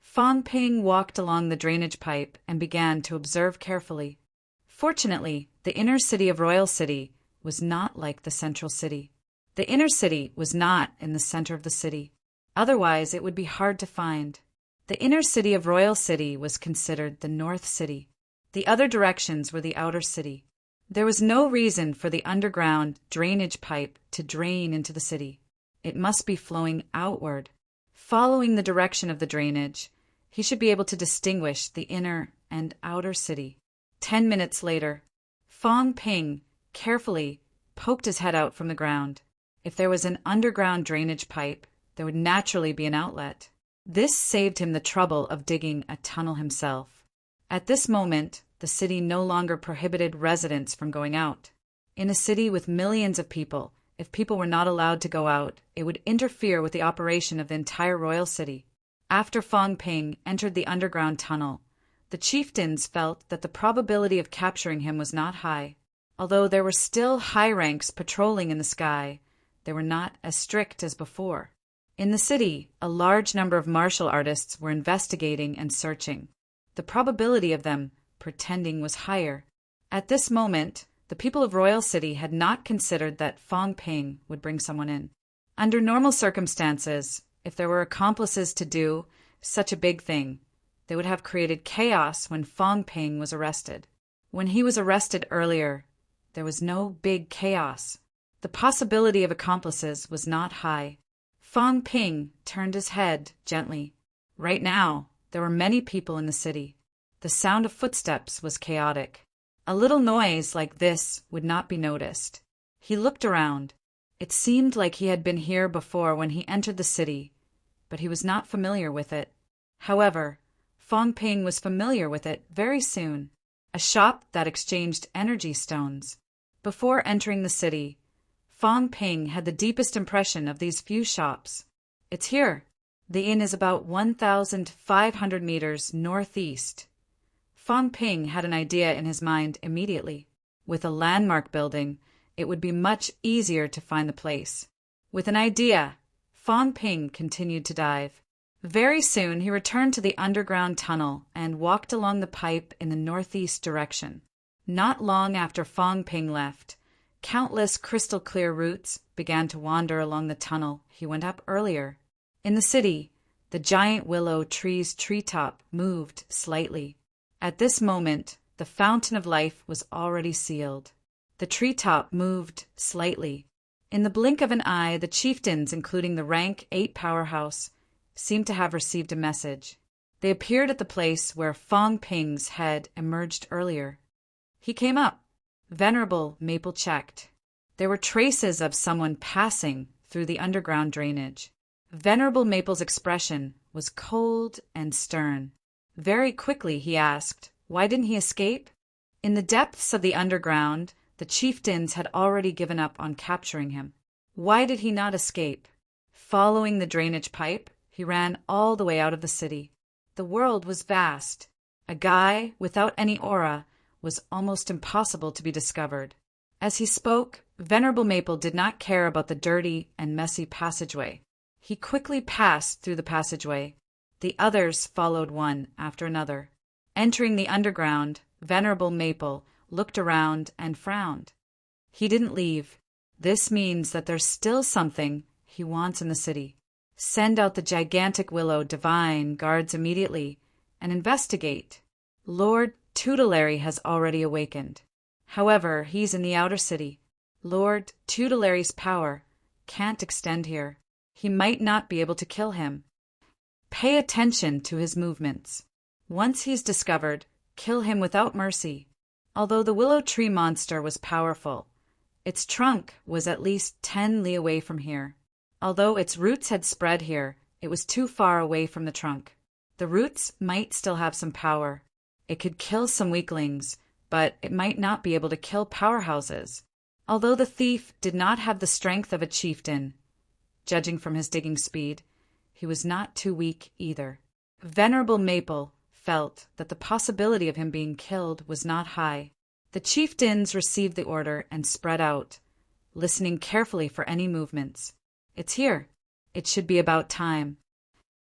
Fang Ping walked along the drainage pipe and began to observe carefully. Fortunately, the inner city of Royal City was not like the central city. The inner city was not in the center of the city. Otherwise, it would be hard to find. The inner city of Royal City was considered the North City. The other directions were the outer city. There was no reason for the underground drainage pipe to drain into the city. It must be flowing outward. Following the direction of the drainage, he should be able to distinguish the inner and outer city. 10 minutes later, Fang Ping carefully poked his head out from the ground. If there was an underground drainage pipe, there would naturally be an outlet. This saved him the trouble of digging a tunnel himself. At this moment, the city no longer prohibited residents from going out. In a city with millions of people, if people were not allowed to go out, it would interfere with the operation of the entire royal city. After Fang Ping entered the underground tunnel, the chieftains felt that the probability of capturing him was not high. Although there were still high ranks patrolling in the sky, they were not as strict as before. In the city, a large number of martial artists were investigating and searching. The probability of them pretending was higher. At this moment, the people of Royal City had not considered that Fang Ping would bring someone in. Under normal circumstances, if there were accomplices to do such a big thing, they would have created chaos when Fang Ping was arrested. When he was arrested earlier, there was no big chaos. The possibility of accomplices was not high. Fang Ping turned his head gently. Right now, there were many people in the city. The sound of footsteps was chaotic. A little noise like this would not be noticed. He looked around. It seemed like he had been here before when he entered the city, but he was not familiar with it. However, Fang Ping was familiar with it very soon. A shop that exchanged energy stones. Before entering the city, Fang Ping had the deepest impression of these few shops. It's here. The inn is about 1,500 meters northeast. Fang Ping had an idea in his mind immediately. With a landmark building, it would be much easier to find the place. With an idea, Fang Ping continued to dive. Very soon he returned to the underground tunnel and walked along the pipe in the northeast direction. Not long after Fang Ping left, countless crystal-clear roots began to wander along the tunnel he went up earlier. In the city, the giant willow tree's treetop moved slightly. At this moment, the fountain of life was already sealed. The treetop moved slightly. In the blink of an eye, the chieftains, including the rank 8 powerhouse, seemed to have received a message. They appeared at the place where Fong Ping's head emerged earlier. He came up. Venerable Maple checked. There were traces of someone passing through the underground drainage. Venerable Maple's expression was cold and stern. Very quickly he asked, why didn't he escape? In the depths of the underground, the chieftains had already given up on capturing him. Why did he not escape? Following the drainage pipe, he ran all the way out of the city. The world was vast. A guy without any aura was almost impossible to be discovered. As he spoke, Venerable Maple did not care about the dirty and messy passageway. He quickly passed through the passageway. The others followed one after another. Entering the underground, Venerable Maple looked around and frowned. He didn't leave. This means that there's still something he wants in the city. Send out the gigantic willow divine guards immediately and investigate. Lord Tutelary has already awakened. However, he's in the outer city. Lord Tutelary's power can't extend here. He might not be able to kill him. Pay attention to his movements. Once he's discovered, kill him without mercy. Although the willow tree monster was powerful, its trunk was at least 10 li away from here. Although its roots had spread here, it was too far away from the trunk. The roots might still have some power. It could kill some weaklings, but it might not be able to kill powerhouses. Although the thief did not have the strength of a chieftain, judging from his digging speed, he was not too weak either. Venerable Maple felt that the possibility of him being killed was not high. The chieftains received the order and spread out, listening carefully for any movements. It's here. It should be about time.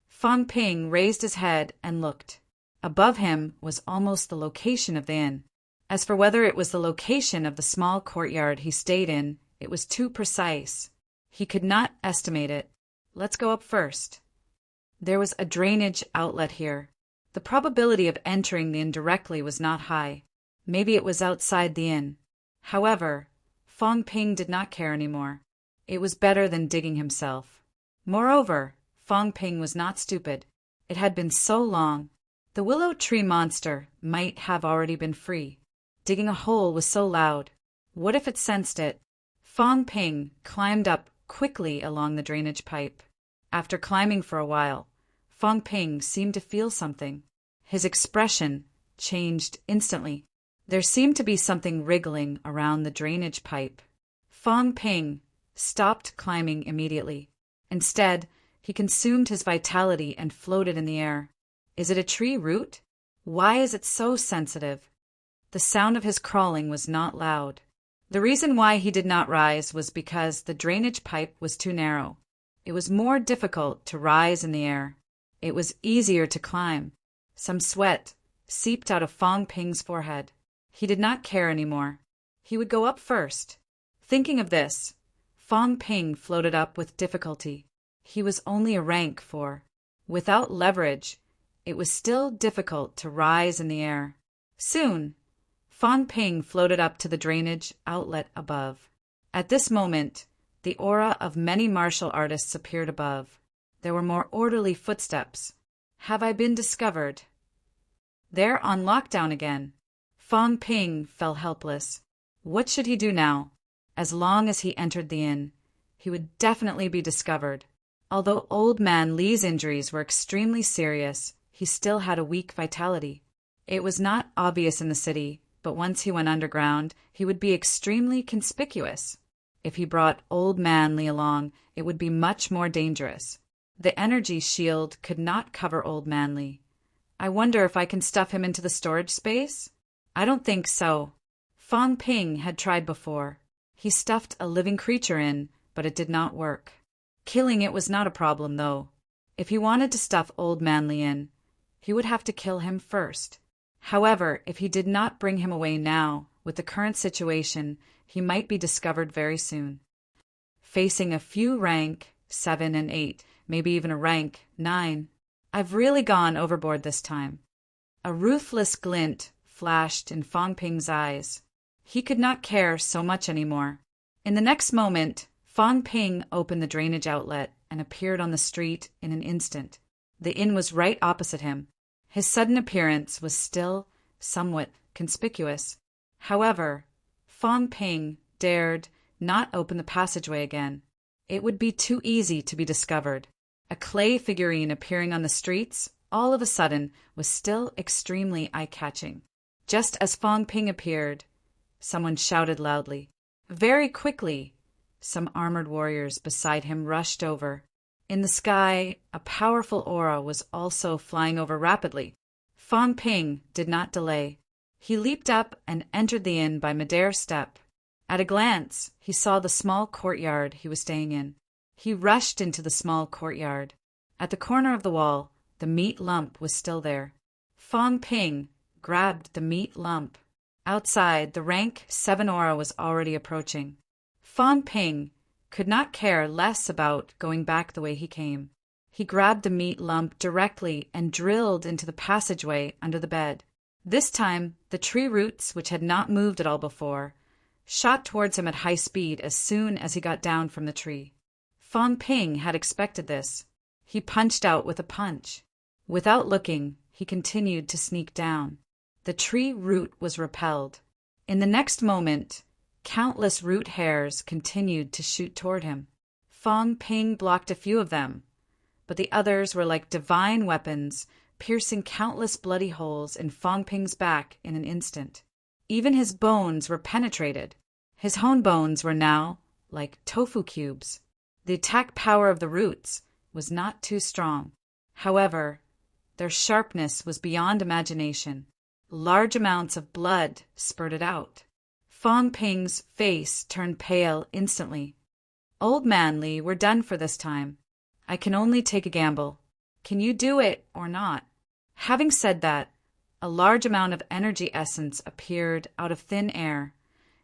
Fong Ping raised his head and looked. Above him was almost the location of the inn. As for whether it was the location of the small courtyard he stayed in, it was too precise. He could not estimate it. Let's go up first. There was a drainage outlet here. The probability of entering the inn directly was not high. Maybe it was outside the inn. However, Fong Ping did not care anymore. It was better than digging himself. Moreover, Fong Ping was not stupid. It had been so long. The willow tree monster might have already been free. Digging a hole was so loud. What if it sensed it? Fong Ping climbed up quickly along the drainage pipe. After climbing for a while, Fong Ping seemed to feel something. His expression changed instantly. There seemed to be something wriggling around the drainage pipe. Fong Ping stopped climbing immediately. Instead, he consumed his vitality and floated in the air. Is it a tree root? Why is it so sensitive? The sound of his crawling was not loud. The reason why he did not rise was because the drainage pipe was too narrow. It was more difficult to rise in the air. It was easier to climb. Some sweat seeped out of Fong Ping's forehead. He did not care anymore. He would go up first. Thinking of this, Fong Ping floated up with difficulty. He was only a rank 4. Without leverage, it was still difficult to rise in the air. Soon, Fong Ping floated up to the drainage outlet above. At this moment, the aura of many martial artists appeared above. There were more orderly footsteps. Have I been discovered? They're on lockdown again. Fong Ping fell helpless. What should he do now? As long as he entered the inn, he would definitely be discovered. Although Old Man Li's injuries were extremely serious, he still had a weak vitality. It was not obvious in the city, but once he went underground, he would be extremely conspicuous. If he brought Old Man Li along, it would be much more dangerous. The energy shield could not cover Old Man Li. I wonder if I can stuff him into the storage space? I don't think so. Fong Ping had tried before. He stuffed a living creature in, but it did not work. Killing it was not a problem, though. If he wanted to stuff Old Man Li in, he would have to kill him first. However, if he did not bring him away now, with the current situation, he might be discovered very soon. Facing a few rank 7 and 8, maybe even a rank 9, I've really gone overboard this time. A ruthless glint flashed in Fong Ping's eyes. He could not care so much anymore. In the next moment, Fong Ping opened the drainage outlet and appeared on the street in an instant. The inn was right opposite him. His sudden appearance was still somewhat conspicuous. However, Fong Ping dared not open the passageway again. It would be too easy to be discovered. A clay figurine appearing on the streets, all of a sudden, was still extremely eye-catching. Just as Fong Ping appeared, someone shouted loudly. Very quickly, some armored warriors beside him rushed over. In the sky, a powerful aura was also flying over rapidly. Fong Ping did not delay. He leaped up and entered the inn by midair step. At a glance, he saw the small courtyard he was staying in. He rushed into the small courtyard. At the corner of the wall, the meat lump was still there. Fong Ping grabbed the meat lump. Outside, the rank 7 aura was already approaching. Fong Ping could not care less about going back the way he came. He grabbed the meat lump directly and drilled into the passageway under the bed. This time, the tree roots, which had not moved at all before, shot towards him at high speed as soon as he got down from the tree. Fong Ping had expected this. He punched out with a punch. Without looking, he continued to sneak down. The tree root was repelled. In the next moment, countless root hairs continued to shoot toward him. Fong Ping blocked a few of them, but the others were like divine weapons, piercing countless bloody holes in Fong Ping's back in an instant. Even his bones were penetrated. His hone bones were now like tofu cubes. The attack power of the roots was not too strong. However, their sharpness was beyond imagination. Large amounts of blood spurted out. Fong Ping's face turned pale instantly. Old man Li, we're done for this time. I can only take a gamble. Can you do it or not? Having said that, a large amount of energy essence appeared out of thin air,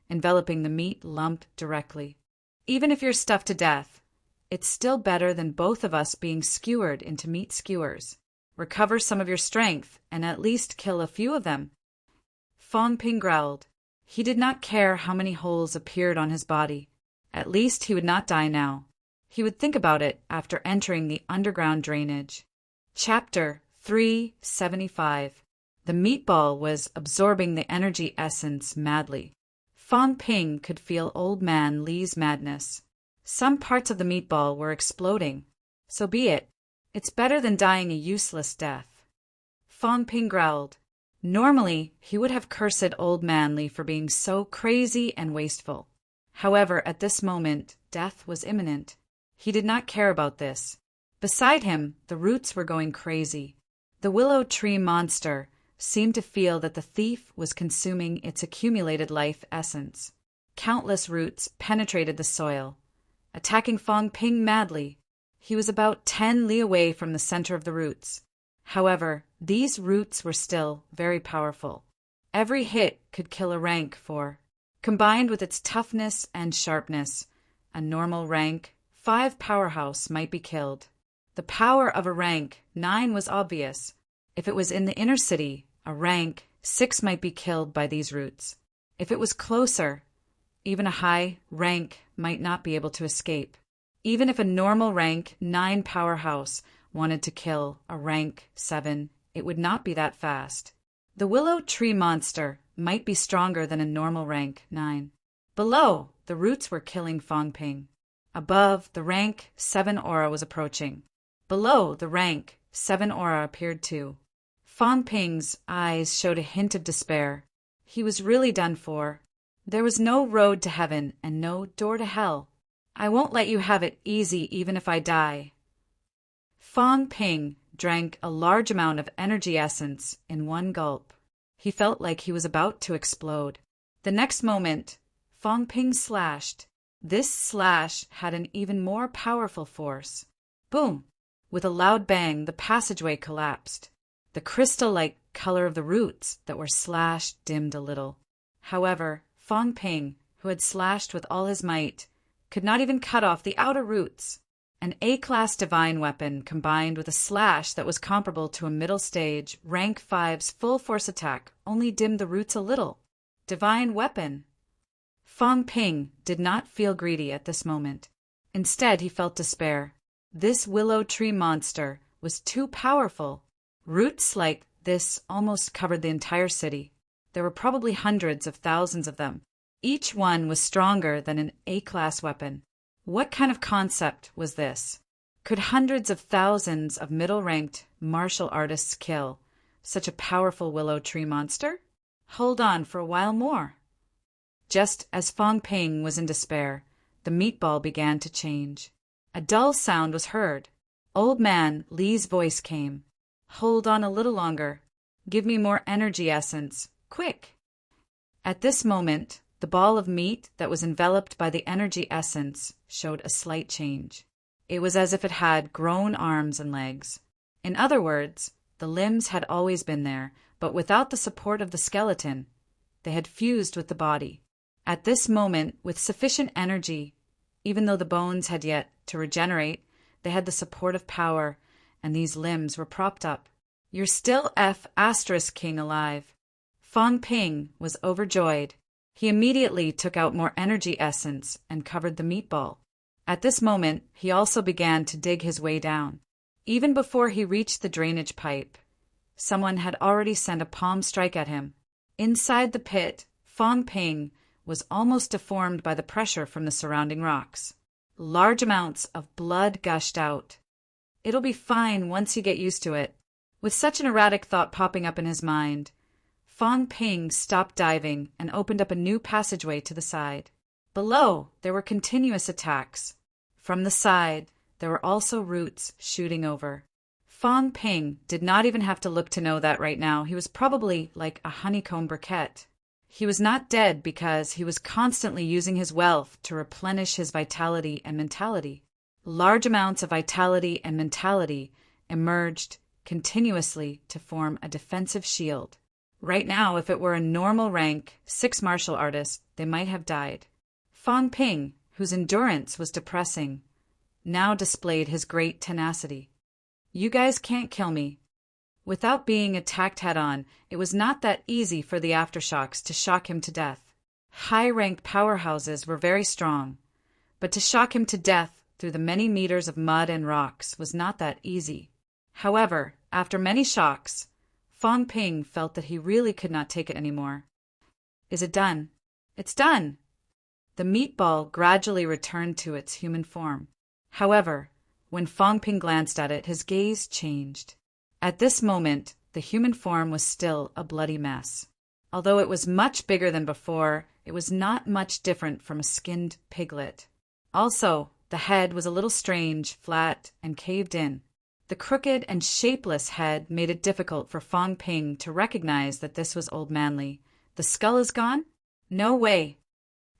enveloping the meat lump directly. Even if you're stuffed to death, it's still better than both of us being skewered into meat skewers. Recover some of your strength and at least kill a few of them. Fong Ping growled. He did not care how many holes appeared on his body. At least he would not die now. He would think about it after entering the underground drainage. Chapter 375. The meatball was absorbing the energy essence madly. Fong Ping could feel old man Li's madness. Some parts of the meatball were exploding. So be it. It's better than dying a useless death. Fong Ping growled. Normally, he would have cursed old man Li for being so crazy and wasteful. However, at this moment, death was imminent. He did not care about this. Beside him, the roots were going crazy. The willow tree monster seemed to feel that the thief was consuming its accumulated life essence. Countless roots penetrated the soil, attacking Fong Ping madly. He was about 10 li away from the center of the roots. However, these roots were still very powerful. Every hit could kill a rank 4. Combined with its toughness and sharpness, a normal rank 5 powerhouse might be killed. The power of a rank 9 was obvious. If it was in the inner city, a rank 6 might be killed by these roots. If it was closer, even a high rank might not be able to escape. Even if a normal rank 9 powerhouse wanted to kill a rank 7, it would not be that fast. The willow tree monster might be stronger than a normal rank 9. Below, the roots were killing Fong Ping. Above, the rank 7 aura was approaching. Below, the rank 7 aura appeared too. Fong Ping's eyes showed a hint of despair. He was really done for. There was no road to heaven and no door to hell. I won't let you have it easy even if I die. Fong Ping drank a large amount of energy essence in one gulp. He felt like he was about to explode. The next moment, Fong Ping slashed. This slash had an even more powerful force. Boom! With a loud bang, the passageway collapsed. The crystal-like color of the roots that were slashed dimmed a little. However, Fong Ping, who had slashed with all his might, could not even cut off the outer roots. An A-class divine weapon combined with a slash that was comparable to a middle stage, rank 5's full force attack only dimmed the roots a little. Divine weapon. Fong Ping did not feel greedy at this moment. Instead, he felt despair. This willow tree monster was too powerful. Roots like this almost covered the entire city. There were probably hundreds of thousands of them. Each one was stronger than an A-class weapon. What kind of concept was this? Could hundreds of thousands of middle-ranked martial artists kill such a powerful willow tree monster? Hold on for a while more. Just as Fong Ping was in despair, the meatball began to change. A dull sound was heard. Old Man Li's voice came. Hold on a little longer. Give me more energy essence. Quick! At this moment, the ball of meat that was enveloped by the energy essence showed a slight change. It was as if it had grown arms and legs. In other words, the limbs had always been there, but without the support of the skeleton. They had fused with the body. At this moment, with sufficient energy, even though the bones had yet to regenerate, they had the support of power, and these limbs were propped up. You're still King alive. Fong Ping was overjoyed. He immediately took out more energy essence and covered the meatball. At this moment, he also began to dig his way down. Even before he reached the drainage pipe, someone had already sent a palm strike at him. Inside the pit, Fong Ping was almost deformed by the pressure from the surrounding rocks. Large amounts of blood gushed out. It'll be fine once you get used to it. With such an erratic thought popping up in his mind, Fong Ping stopped diving and opened up a new passageway to the side. Below, there were continuous attacks. From the side, there were also roots shooting over. Fong Ping did not even have to look to know that right now he was probably like a honeycomb briquette. He was not dead because he was constantly using his wealth to replenish his vitality and mentality. Large amounts of vitality and mentality emerged continuously to form a defensive shield. Right now, if it were a normal rank 6 martial artist, they might have died. Fong Ping, whose endurance was depressing, now displayed his great tenacity. You guys can't kill me. Without being attacked head-on, it was not that easy for the aftershocks to shock him to death. High-ranked powerhouses were very strong, but to shock him to death through the many meters of mud and rocks was not that easy. However, after many shocks, Fong Ping felt that he really could not take it anymore. Is it done? It's done! The meatball gradually returned to its human form. However, when Fong Ping glanced at it, his gaze changed. At this moment, the human form was still a bloody mess. Although it was much bigger than before, it was not much different from a skinned piglet. Also, the head was a little strange, flat, and caved in. The crooked and shapeless head made it difficult for Fong Ping to recognize that this was Old Manly. The skull is gone? No way.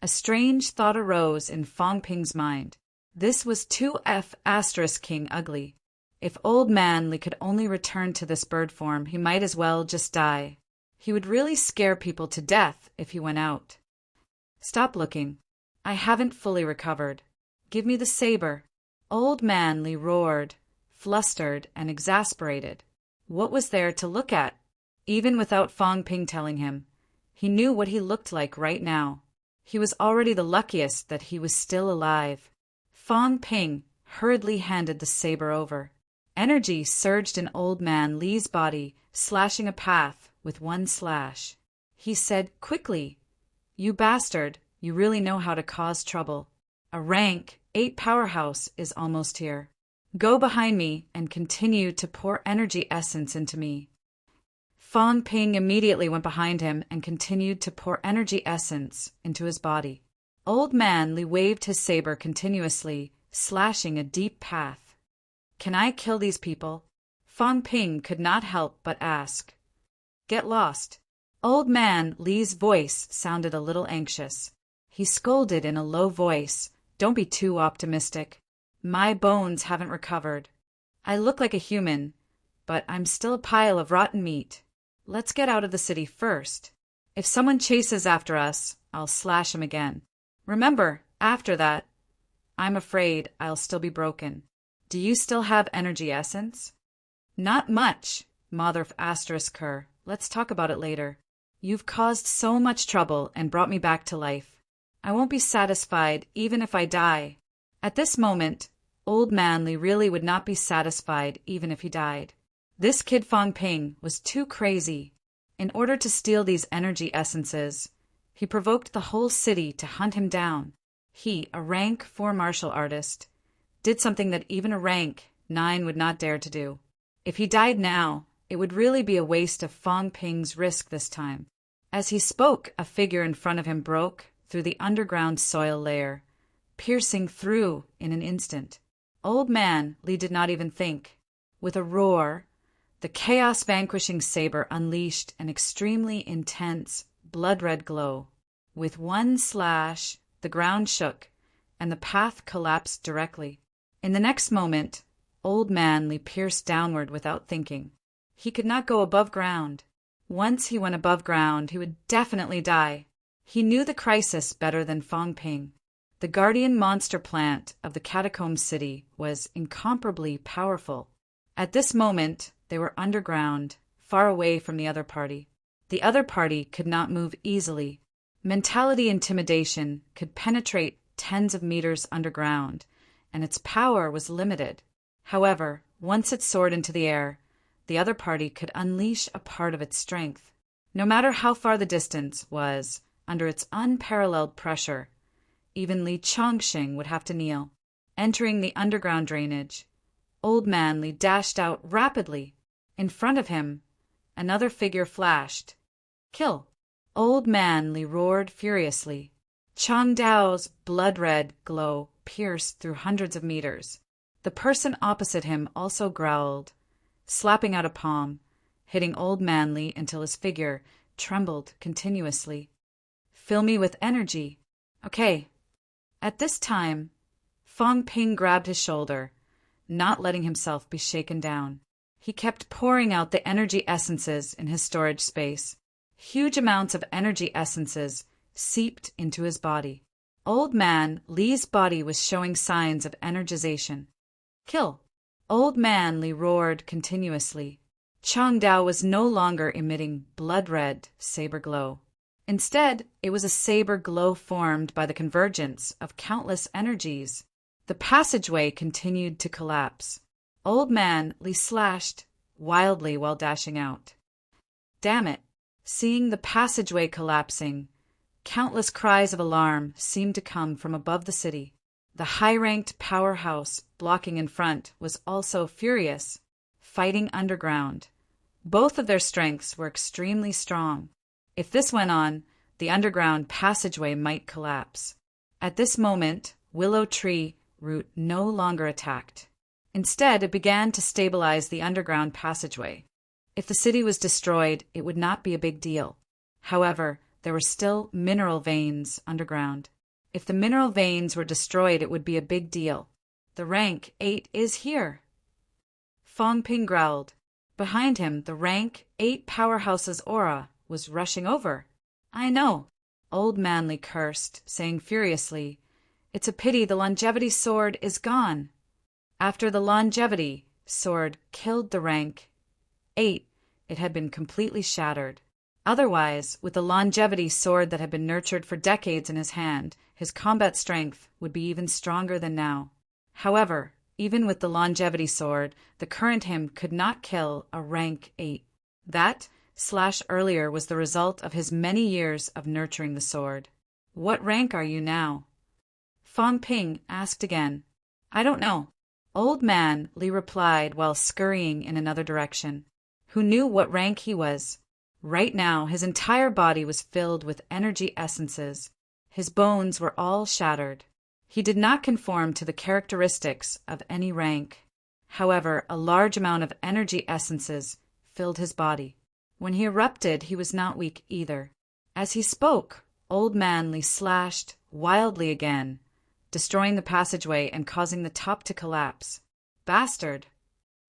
A strange thought arose in Fong Ping's mind. This was too King ugly. If Old Manly could only return to this bird form, he might as well just die. He would really scare people to death if he went out. Stop looking. I haven't fully recovered. Give me the saber. Old Manly roared, flustered and exasperated. What was there to look at? Even without Fong Ping telling him, he knew what he looked like right now. He was already the luckiest that he was still alive. Fong Ping hurriedly handed the saber over. Energy surged in Old Man Li's body, slashing a path with one slash. He said quickly, "You bastard, you really know how to cause trouble. A rank 8 powerhouse is almost here. Go behind me and continue to pour energy essence into me." Fong Ping immediately went behind him and continued to pour energy essence into his body. Old Man Li waved his saber continuously, slashing a deep path. "Can I kill these people?" Fong Ping could not help but ask. "Get lost." Old Man Li's voice sounded a little anxious. He scolded in a low voice, "Don't be too optimistic. My bones haven't recovered. I look like a human, but I'm still a pile of rotten meat. Let's get out of the city first. If someone chases after us, I'll slash him again. Remember, after that, I'm afraid I'll still be broken. Do you still have energy essence?" "Not much, Mother Kerr. Let's talk about it later. You've caused so much trouble and brought me back to life. I won't be satisfied even if I die." At this moment, Old Man Li really would not be satisfied even if he died. This kid Fong Ping was too crazy. In order to steal these energy essences, he provoked the whole city to hunt him down. He, a rank 4 martial artist, did something that even a rank 9 would not dare to do. If he died now, it would really be a waste of Fong Ping's risk this time. As he spoke, a figure in front of him broke through the underground soil layer, piercing through in an instant. Old Man Li did not even think. With a roar, the chaos-vanquishing saber unleashed an extremely intense, blood-red glow. With one slash, the ground shook, and the path collapsed directly. In the next moment, Old Man Li pierced downward without thinking. He could not go above ground. Once he went above ground, he would definitely die. He knew the crisis better than Fong Ping. The guardian monster plant of the catacomb city was incomparably powerful. At this moment, they were underground, far away from the other party. The other party could not move easily. Mentality intimidation could penetrate tens of meters underground, and its power was limited. However, once it soared into the air, the other party could unleash a part of its strength. No matter how far the distance was, under its unparalleled pressure, even Li Chongqing would have to kneel. Entering the underground drainage, Old Man Li dashed out rapidly. In front of him, another figure flashed. Kill! Old Man Li roared furiously. Chang Dao's blood-red glow pierced through hundreds of meters. The person opposite him also growled, slapping out a palm, hitting Old Man Li until his figure trembled continuously. Fill me with energy. Okay. At this time, Fong Ping grabbed his shoulder, not letting himself be shaken down. He kept pouring out the energy essences in his storage space. Huge amounts of energy essences seeped into his body. Old Man Li's body was showing signs of energization. Kill! Old Man Li roared continuously. Chang Dao was no longer emitting blood-red saber glow. Instead, it was a saber glow formed by the convergence of countless energies. The passageway continued to collapse. Old Man Li slashed wildly while dashing out. Damn it! Seeing the passageway collapsing, countless cries of alarm seemed to come from above the city. The high-ranked powerhouse blocking in front was also furious, fighting underground. Both of their strengths were extremely strong. If this went on, the underground passageway might collapse. At this moment, Willow Tree Root no longer attacked. Instead, it began to stabilize the underground passageway. If the city was destroyed, it would not be a big deal. However, there were still mineral veins underground. If the mineral veins were destroyed, it would be a big deal. The rank 8 is here. Fong Ping growled. Behind him, the rank 8 powerhouse's aura was rushing over. I know. Old Man Li cursed, saying furiously, It's a pity the longevity sword is gone. After the longevity sword killed the rank 8, it had been completely shattered. Otherwise, with the longevity sword that had been nurtured for decades in his hand, his combat strength would be even stronger than now. However, even with the longevity sword, the current him could not kill a rank 8. That slash earlier was the result of his many years of nurturing the sword. What rank are you now? Fong Ping asked again. I don't know. Old Man Li replied while scurrying in another direction. Who knew what rank he was? Right now, his entire body was filled with energy essences. His bones were all shattered. He did not conform to the characteristics of any rank. However, a large amount of energy essences filled his body. When he erupted, he was not weak either. As he spoke, Old Man Li slashed wildly again, destroying the passageway and causing the top to collapse. Bastard!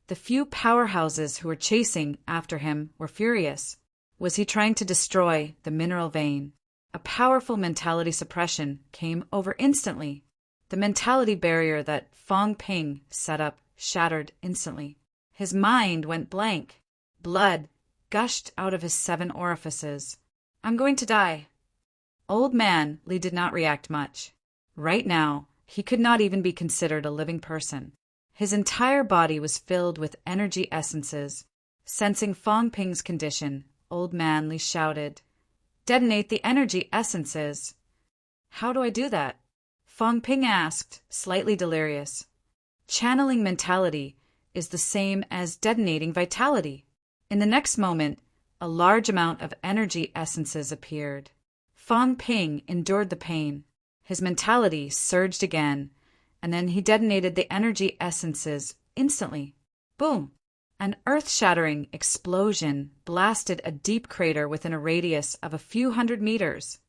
The few powerhouses who were chasing after him were furious. Was he trying to destroy the mineral vein? A powerful mentality suppression came over instantly. The mentality barrier that Fong Ping set up shattered instantly. His mind went blank. Blood gushed out of his 7 orifices. I'm going to die. Old Man Li did not react much. Right now, He could not even be considered a living person. His entire body was filled with energy essences. Sensing Fong Ping's condition, Old Man Li shouted, "Detonate the energy essences." "How do I do that?" Fong Ping asked, slightly delirious. Channeling mentality is the same as detonating vitality. In the next moment, a large amount of energy essences appeared. Fong Ping endured the pain. His mentality surged again, and then he detonated the energy essences instantly. Boom! An earth-shattering explosion blasted a deep crater within a radius of a few hundred meters.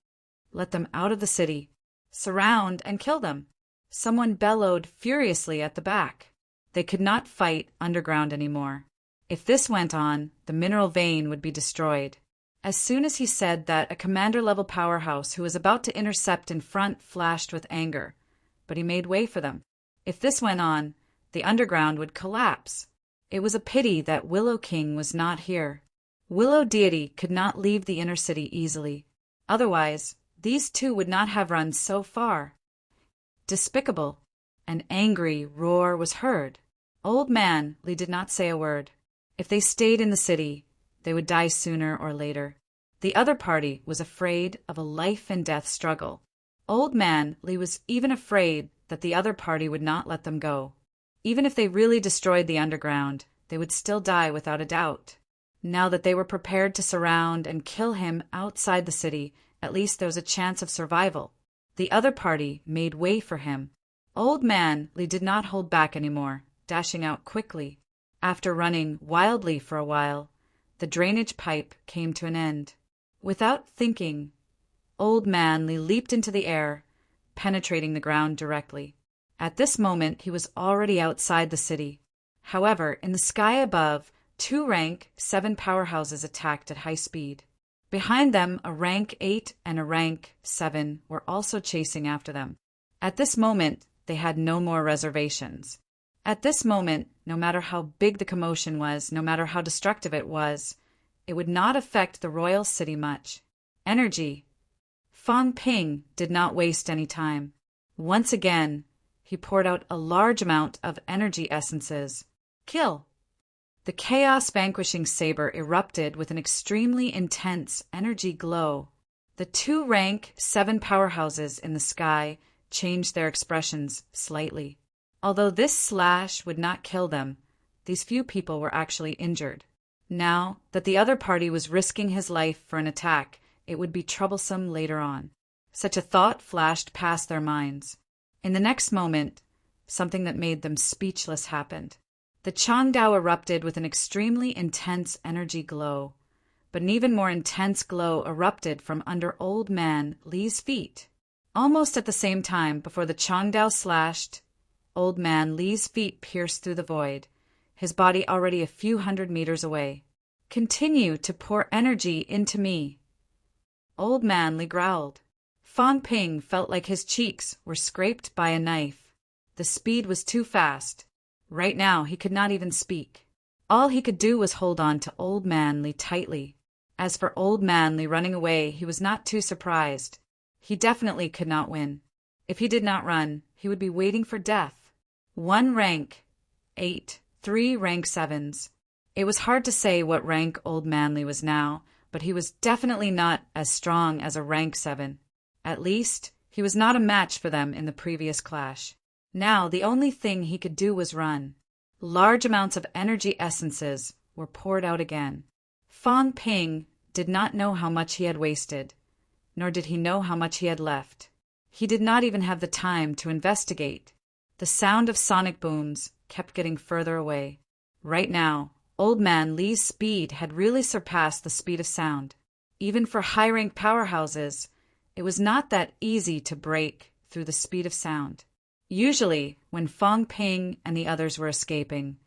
"Let them out of the city. Surround and kill them." Someone bellowed furiously at the back. They could not fight underground anymore. If this went on, the mineral vein would be destroyed. As soon as he said that, a commander-level powerhouse who was about to intercept in front flashed with anger, but he made way for them. If this went on, the underground would collapse. It was a pity that Willow King was not here. Willow Deity could not leave the inner city easily. Otherwise, these two would not have run so far. Despicable. An angry roar was heard. Old Man Li did not say a word. If they stayed in the city, they would die sooner or later. The other party was afraid of a life-and-death struggle. Old Man Li was even afraid that the other party would not let them go. Even if they really destroyed the underground, they would still die without a doubt. Now that they were prepared to surround and kill him outside the city, at least there was a chance of survival. The other party made way for him. Old Man Li did not hold back anymore, dashing out quickly. After running wildly for a while, the drainage pipe came to an end. Without thinking, Old Man Li leaped into the air, penetrating the ground directly. At this moment, he was already outside the city. However, in the sky above, 2 rank 7 powerhouses attacked at high speed. Behind them, a rank 8 and a rank 7 were also chasing after them. At this moment, they had no more reservations. At this moment, no matter how big the commotion was, no matter how destructive it was, it would not affect the royal city much. Energy. Fong Ping did not waste any time. Once again, he poured out a large amount of energy essences. Kill! The chaos-vanquishing saber erupted with an extremely intense energy glow. The 2 rank 7 powerhouses in the sky changed their expressions slightly. Although this slash would not kill them, these few people were actually injured. Now that the other party was risking his life for an attack, it would be troublesome later on. Such a thought flashed past their minds. In the next moment, something that made them speechless happened. The Changdao erupted with an extremely intense energy glow, but an even more intense glow erupted from under Old Man Li's feet. Almost at the same time, before the Changdao slashed, Old Man Li's feet pierced through the void, his body already a few hundred meters away. "Continue to pour energy into me." Old Man Li growled. Fong Ping felt like his cheeks were scraped by a knife. The speed was too fast. Right now, he could not even speak. All he could do was hold on to Old Man Li tightly. As for Old Man Li running away, he was not too surprised. He definitely could not win. If he did not run, he would be waiting for death. 1 rank 8, 3 rank 7s. It was hard to say what rank Old Man Li was now, but he was definitely not as strong as a rank 7. At least, he was not a match for them in the previous clash. Now, the only thing he could do was run. Large amounts of energy essences were poured out again. Fong Ping did not know how much he had wasted, nor did he know how much he had left. He did not even have the time to investigate. The sound of sonic booms kept getting further away. Right now, Old Man Li's speed had really surpassed the speed of sound. Even for high-rank powerhouses, it was not that easy to break through the speed of sound. Usually, when Fong Ping and the others were escaping,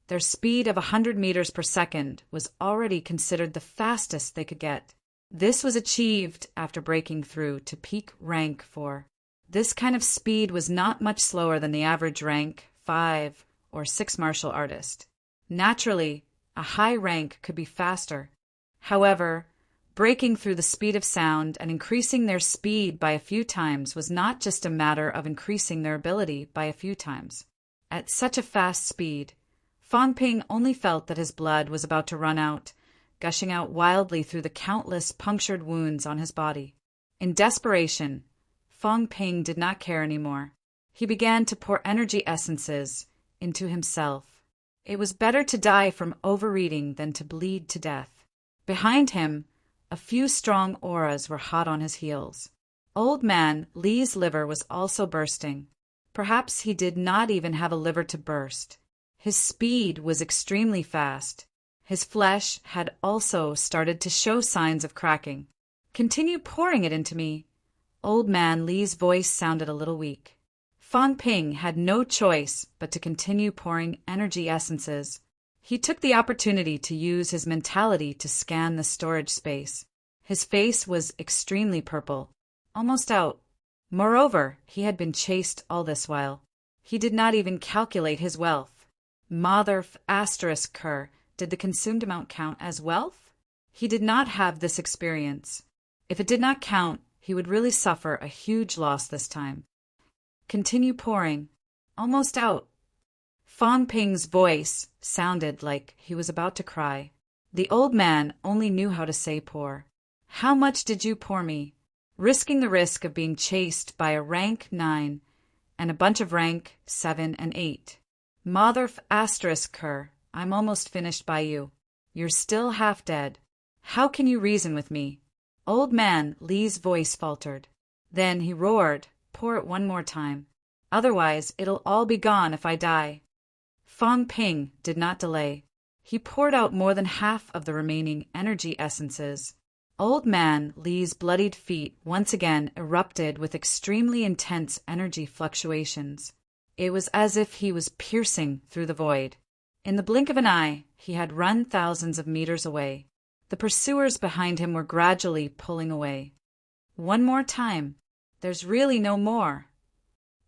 their speed of 100 meters per second was already considered the fastest they could get. This was achieved after breaking through to peak rank 4. This kind of speed was not much slower than the average rank 5 or 6 martial artist. Naturally, a high rank could be faster. However, breaking through the speed of sound, and increasing their speed by a few times was not just a matter of increasing their ability by a few times. At such a fast speed, Fang Ping only felt that his blood was about to run out, gushing out wildly through the countless punctured wounds on his body. In desperation, Fang Ping did not care anymore. He began to pour energy essences into himself. It was better to die from overeating than to bleed to death. Behind him, a few strong auras were hot on his heels. Old man Li's liver was also bursting. Perhaps he did not even have a liver to burst. His speed was extremely fast. His flesh had also started to show signs of cracking. "Continue pouring it into me." Old man Li's voice sounded a little weak. Fang Ping had no choice but to continue pouring energy essences. He took the opportunity to use his mentality to scan the storage space. His face was extremely purple, almost out. Moreover, he had been chased all this while. He did not even calculate his wealth. Mother****, did the consumed amount count as wealth? He did not have this experience. If it did not count, he would really suffer a huge loss this time. "Continue pouring. Almost out." Fang Ping's voice sounded like he was about to cry. The old man only knew how to say pour. "How much did you pour me?" Risking the risk of being chased by a rank 9 and a bunch of rank 7 and 8. "Mother****, I'm almost finished by you. You're still half dead. How can you reason with me?" Old man Li's voice faltered. Then he roared, "Pour it one more time. Otherwise, it'll all be gone if I die." Fang Ping did not delay. He poured out more than half of the remaining energy essences. Old man Li's bloodied feet once again erupted with extremely intense energy fluctuations. It was as if he was piercing through the void. In the blink of an eye, he had run thousands of meters away. The pursuers behind him were gradually pulling away. "One more time. There's really no more."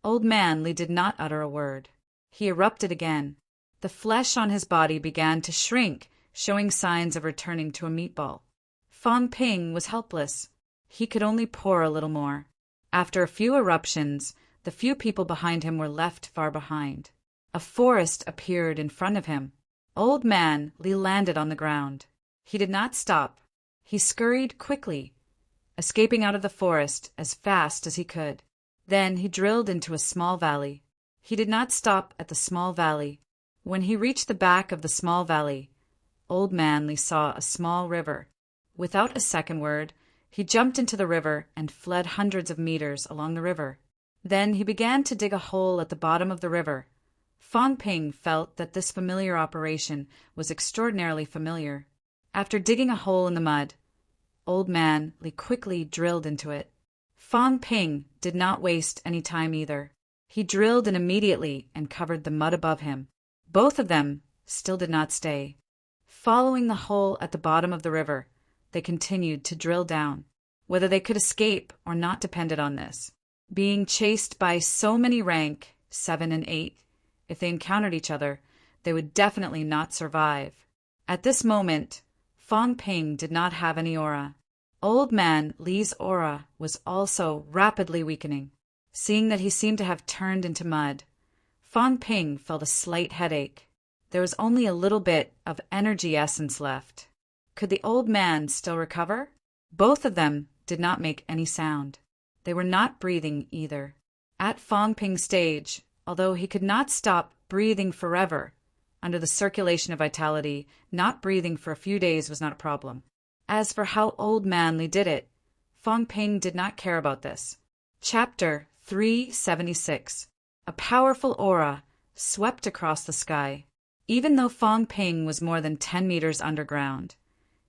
Old man Li did not utter a word. He erupted again. The flesh on his body began to shrink, showing signs of returning to a meatball. Fang Ping was helpless. He could only pour a little more. After a few eruptions, the few people behind him were left far behind. A forest appeared in front of him. Old man Li landed on the ground. He did not stop. He scurried quickly, escaping out of the forest as fast as he could. Then he drilled into a small valley. He did not stop at the small valley. When he reached the back of the small valley, Old man Li saw a small river. Without a second word, he jumped into the river and fled hundreds of meters along the river. Then he began to dig a hole at the bottom of the river. Fang Ping felt that this familiar operation was extraordinarily familiar. After digging a hole in the mud, Old man Li quickly drilled into it. Fang Ping did not waste any time either. He drilled in immediately and covered the mud above him. Both of them still did not stay. Following the hole at the bottom of the river, they continued to drill down. Whether they could escape or not depended on this. Being chased by so many rank 7 and 8, if they encountered each other, they would definitely not survive. At this moment, Fang Ping did not have any aura. Old man Li's aura was also rapidly weakening. Seeing that he seemed to have turned into mud, Fang Ping felt a slight headache. There was only a little bit of energy essence left. Could the old man still recover? Both of them did not make any sound. They were not breathing either. At Fang Ping's stage, although he could not stop breathing forever, under the circulation of vitality, not breathing for a few days was not a problem. As for how Old man Li did it, Fang Ping did not care about this. Chapter 376. A powerful aura swept across the sky. Even though Fang Ping was more than 10 meters underground,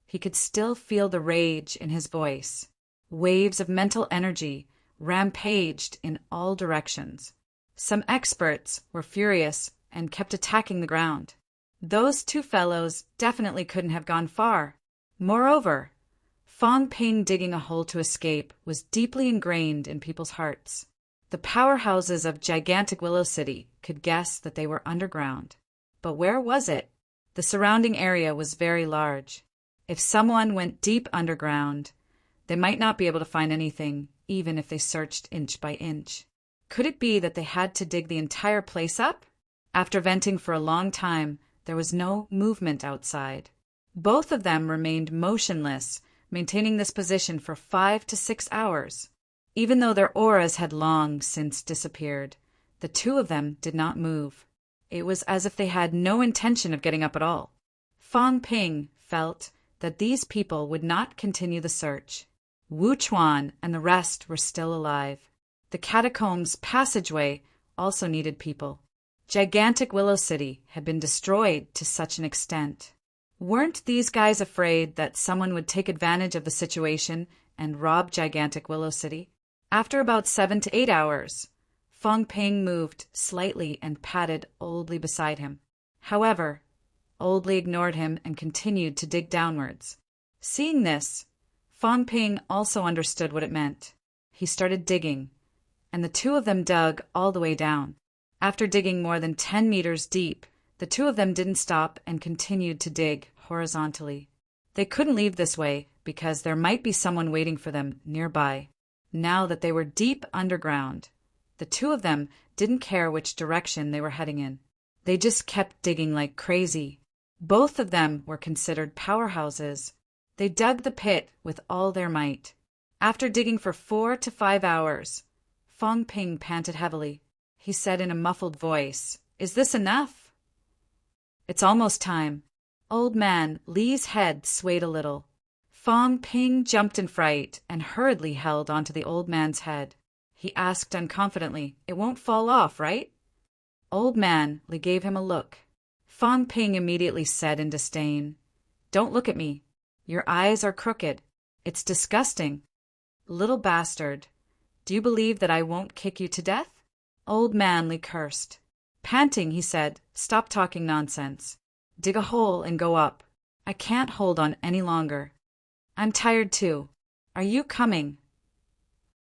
he could still feel the rage in his voice. Waves of mental energy rampaged in all directions. Some experts were furious and kept attacking the ground. Those two fellows definitely couldn't have gone far. Moreover, Fang Ping digging a hole to escape was deeply ingrained in people's hearts. The powerhouses of gigantic Willow City could guess that they were underground. But where was it? The surrounding area was very large. If someone went deep underground, they might not be able to find anything, even if they searched inch by inch. Could it be that they had to dig the entire place up? After venting for a long time, there was no movement outside. Both of them remained motionless, maintaining this position for 5 to 6 hours. Even though their auras had long since disappeared, the two of them did not move. It was as if they had no intention of getting up at all. Fang Ping felt that these people would not continue the search. Wu Chuan and the rest were still alive. The catacombs passageway also needed people. Gigantic Willow City had been destroyed to such an extent. Weren't these guys afraid that someone would take advantage of the situation and rob Gigantic Willow City? After about 7 to 8 hours, Fang Ping moved slightly and patted Oldly beside him. However, Oldly ignored him and continued to dig downwards. Seeing this, Fang Ping also understood what it meant. He started digging, and the two of them dug all the way down. After digging more than 10 meters deep, the two of them didn't stop and continued to dig horizontally. They couldn't leave this way because there might be someone waiting for them nearby. Now that they were deep underground, the two of them didn't care which direction they were heading in. They just kept digging like crazy. Both of them were considered powerhouses. They dug the pit with all their might. After digging for 4 to 5 hours, Fang Ping panted heavily. He said in a muffled voice, "Is this enough?" "It's almost time." Old man Li's head swayed a little. Fang Ping jumped in fright and hurriedly held onto the old man's head. He asked unconfidently, "It won't fall off, right?" Old man Li gave him a look. Fang Ping immediately said in disdain, "Don't look at me. Your eyes are crooked. It's disgusting." "Little bastard, do you believe that I won't kick you to death?" Old man Li cursed. Panting, he said, "Stop talking nonsense. Dig a hole and go up. I can't hold on any longer. I'm tired too. Are you coming?"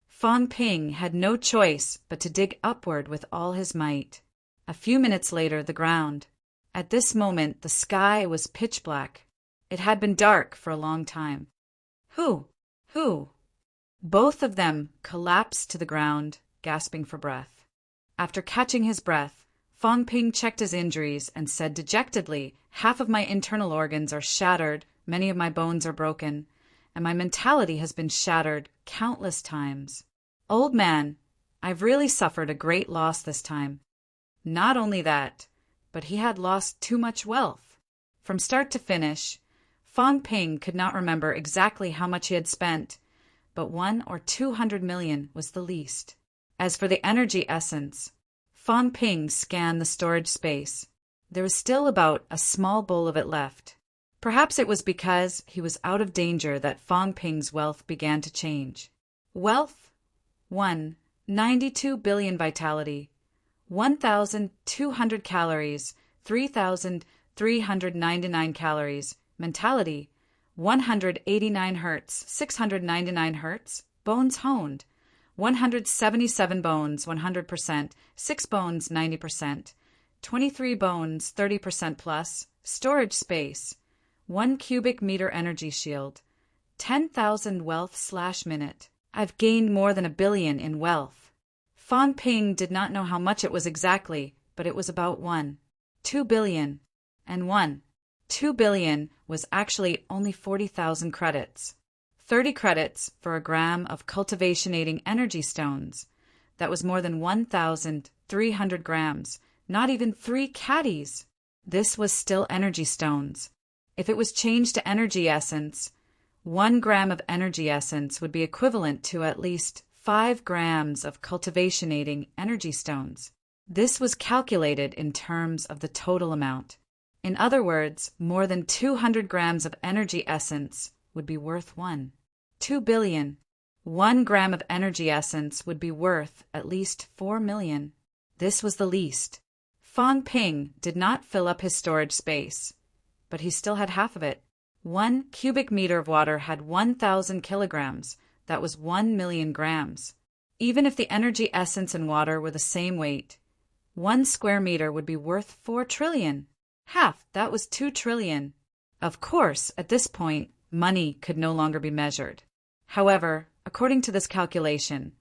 Fang Ping had no choice but to dig upward with all his might. A few minutes later, the ground. At this moment, the sky was pitch black. It had been dark for a long time. Who? Both of them collapsed to the ground, gasping for breath. After catching his breath, Fang Ping checked his injuries and said dejectedly, "Half of my internal organs are shattered, many of my bones are broken, and my mentality has been shattered countless times. Old man, I've really suffered a great loss this time." Not only that, but he had lost too much wealth. From start to finish, Fang Ping could not remember exactly how much he had spent, but 100 or 200 million was the least. As for the energy essence, Fang Ping scanned the storage space. There was still about a small bowl of it left. Perhaps it was because he was out of danger that Fang Ping's wealth began to change. Wealth 1. 92 billion vitality, 1,200 calories, 3,399 calories. Mentality 189 hertz, 699 hertz. Bones honed 177 bones, 100%, 6 bones, 90%, 23 bones, 30% plus. Storage space 1 cubic meter energy shield, 10,000 wealth/minute. I've gained more than 1 billion in wealth. Fang Ping did not know how much it was exactly, but it was about 2 billion. And 2 billion was actually only 40,000 credits. 30 credits for a gram of cultivationating energy stones. That was more than 1,300 grams, not even 3 caddies. This was still energy stones. If it was changed to energy essence, 1 gram of energy essence would be equivalent to at least 5 grams of cultivationating energy stones. This was calculated in terms of the total amount. In other words, more than 200 grams of energy essence would be worth 2 billion. 1 gram of energy essence would be worth at least 4 million. This was the least. Fang Ping did not fill up his storage space, but he still had half of it. 1 cubic meter of water had 1,000 kilograms. That was 1 million grams. Even if the energy essence and water were the same weight, 1 square meter would be worth 4 trillion. Half, that was 2 trillion. Of course, at this point, money could no longer be measured. However, according to this calculation,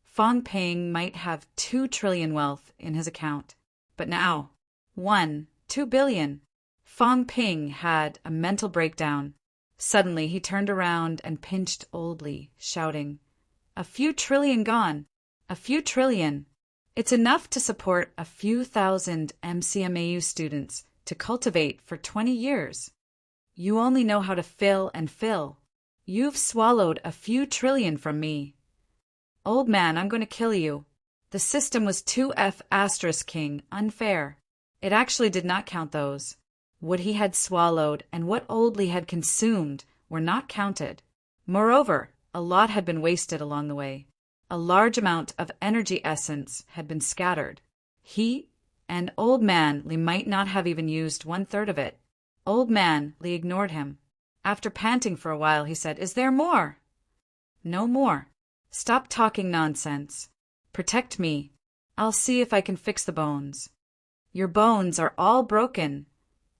Fong Ping might have 2 trillion wealth in his account. But now, 2 billion. Fong Ping had a mental breakdown. Suddenly, he turned around and pinched Old Li, shouting, "A few trillion gone! A few trillion! It's enough to support a few thousand MCMAU students to cultivate for 20 years. You only know how to fill and fill. You've swallowed a few trillion from me. Old man, I'm going to kill you. The system was 2F** king, unfair. It actually did not count those. What he had swallowed and what Old Li had consumed were not counted. Moreover, a lot had been wasted along the way. A large amount of energy essence had been scattered. He and Old Man Li might not have even used 1/3 of it. Old Man Li ignored him. After panting for a while, he said, "Is there more?" "No more. Stop talking nonsense. Protect me. I'll see if I can fix the bones." "Your bones are all broken."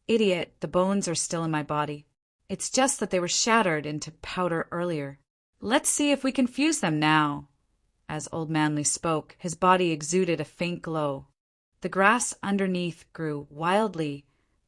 "Idiot, the bones are still in my body. It's just that they were shattered into powder earlier. Let's see if we can fuse them now." As Old Man Li spoke, his body exuded a faint glow. The grass underneath grew wildly,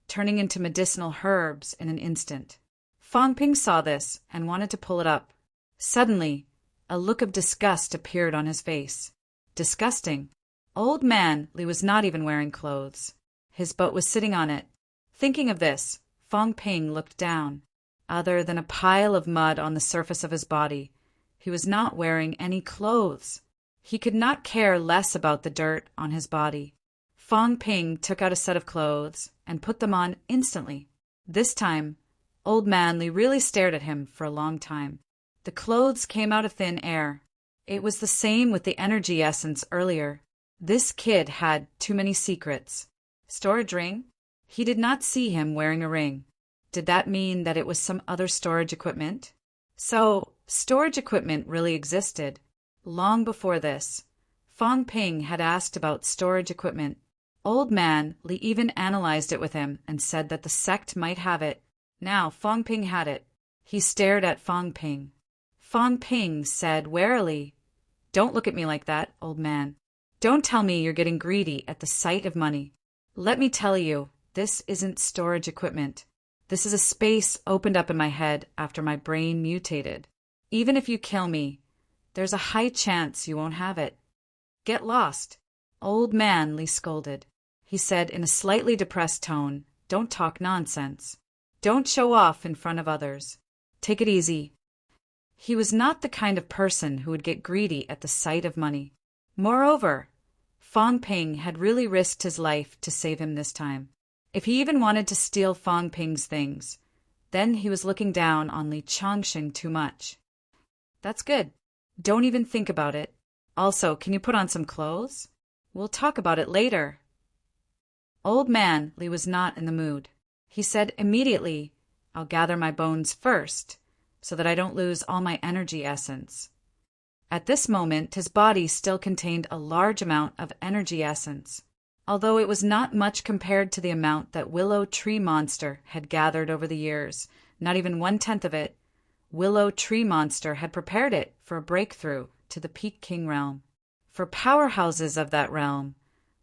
turning into medicinal herbs in an instant. Fong Ping saw this and wanted to pull it up. Suddenly, a look of disgust appeared on his face. Disgusting. Old Man Li was not even wearing clothes. His boat was sitting on it. Thinking of this, Fong Ping looked down. Other than a pile of mud on the surface of his body, he was not wearing any clothes. He could not care less about the dirt on his body. Fong Ping took out a set of clothes and put them on instantly. This time, Old Man Li really stared at him for a long time. The clothes came out of thin air. It was the same with the energy essence earlier. This kid had too many secrets. Storage ring? He did not see him wearing a ring. Did that mean that it was some other storage equipment? So, storage equipment really existed. Long before this, Fong Ping had asked about storage equipment. Old Man Li even analyzed it with him and said that the sect might have it. Now Fong Ping had it. He stared at Fong Ping. Fong Ping said warily, "Don't look at me like that, old man. Don't tell me you're getting greedy at the sight of money. Let me tell you, this isn't storage equipment. This is a space opened up in my head after my brain mutated. Even if you kill me, there's a high chance you won't have it. Get lost." Old Man Li scolded. He said in a slightly depressed tone, "Don't talk nonsense. Don't show off in front of others. Take it easy." He was not the kind of person who would get greedy at the sight of money. Moreover, Fong Ping had really risked his life to save him this time. If he even wanted to steal Fong Ping's things, then he was looking down on Li Chongqing too much. "That's good. Don't even think about it. Also, can you put on some clothes? We'll talk about it later." Old Man Li was not in the mood. He said immediately, "I'll gather my bones first, so that I don't lose all my energy essence." At this moment, his body still contained a large amount of energy essence, although it was not much compared to the amount that Willow Tree Monster had gathered over the years, not even 1/10 of it. Willow Tree Monster had prepared it for a breakthrough to the Peak King realm. For powerhouses of that realm,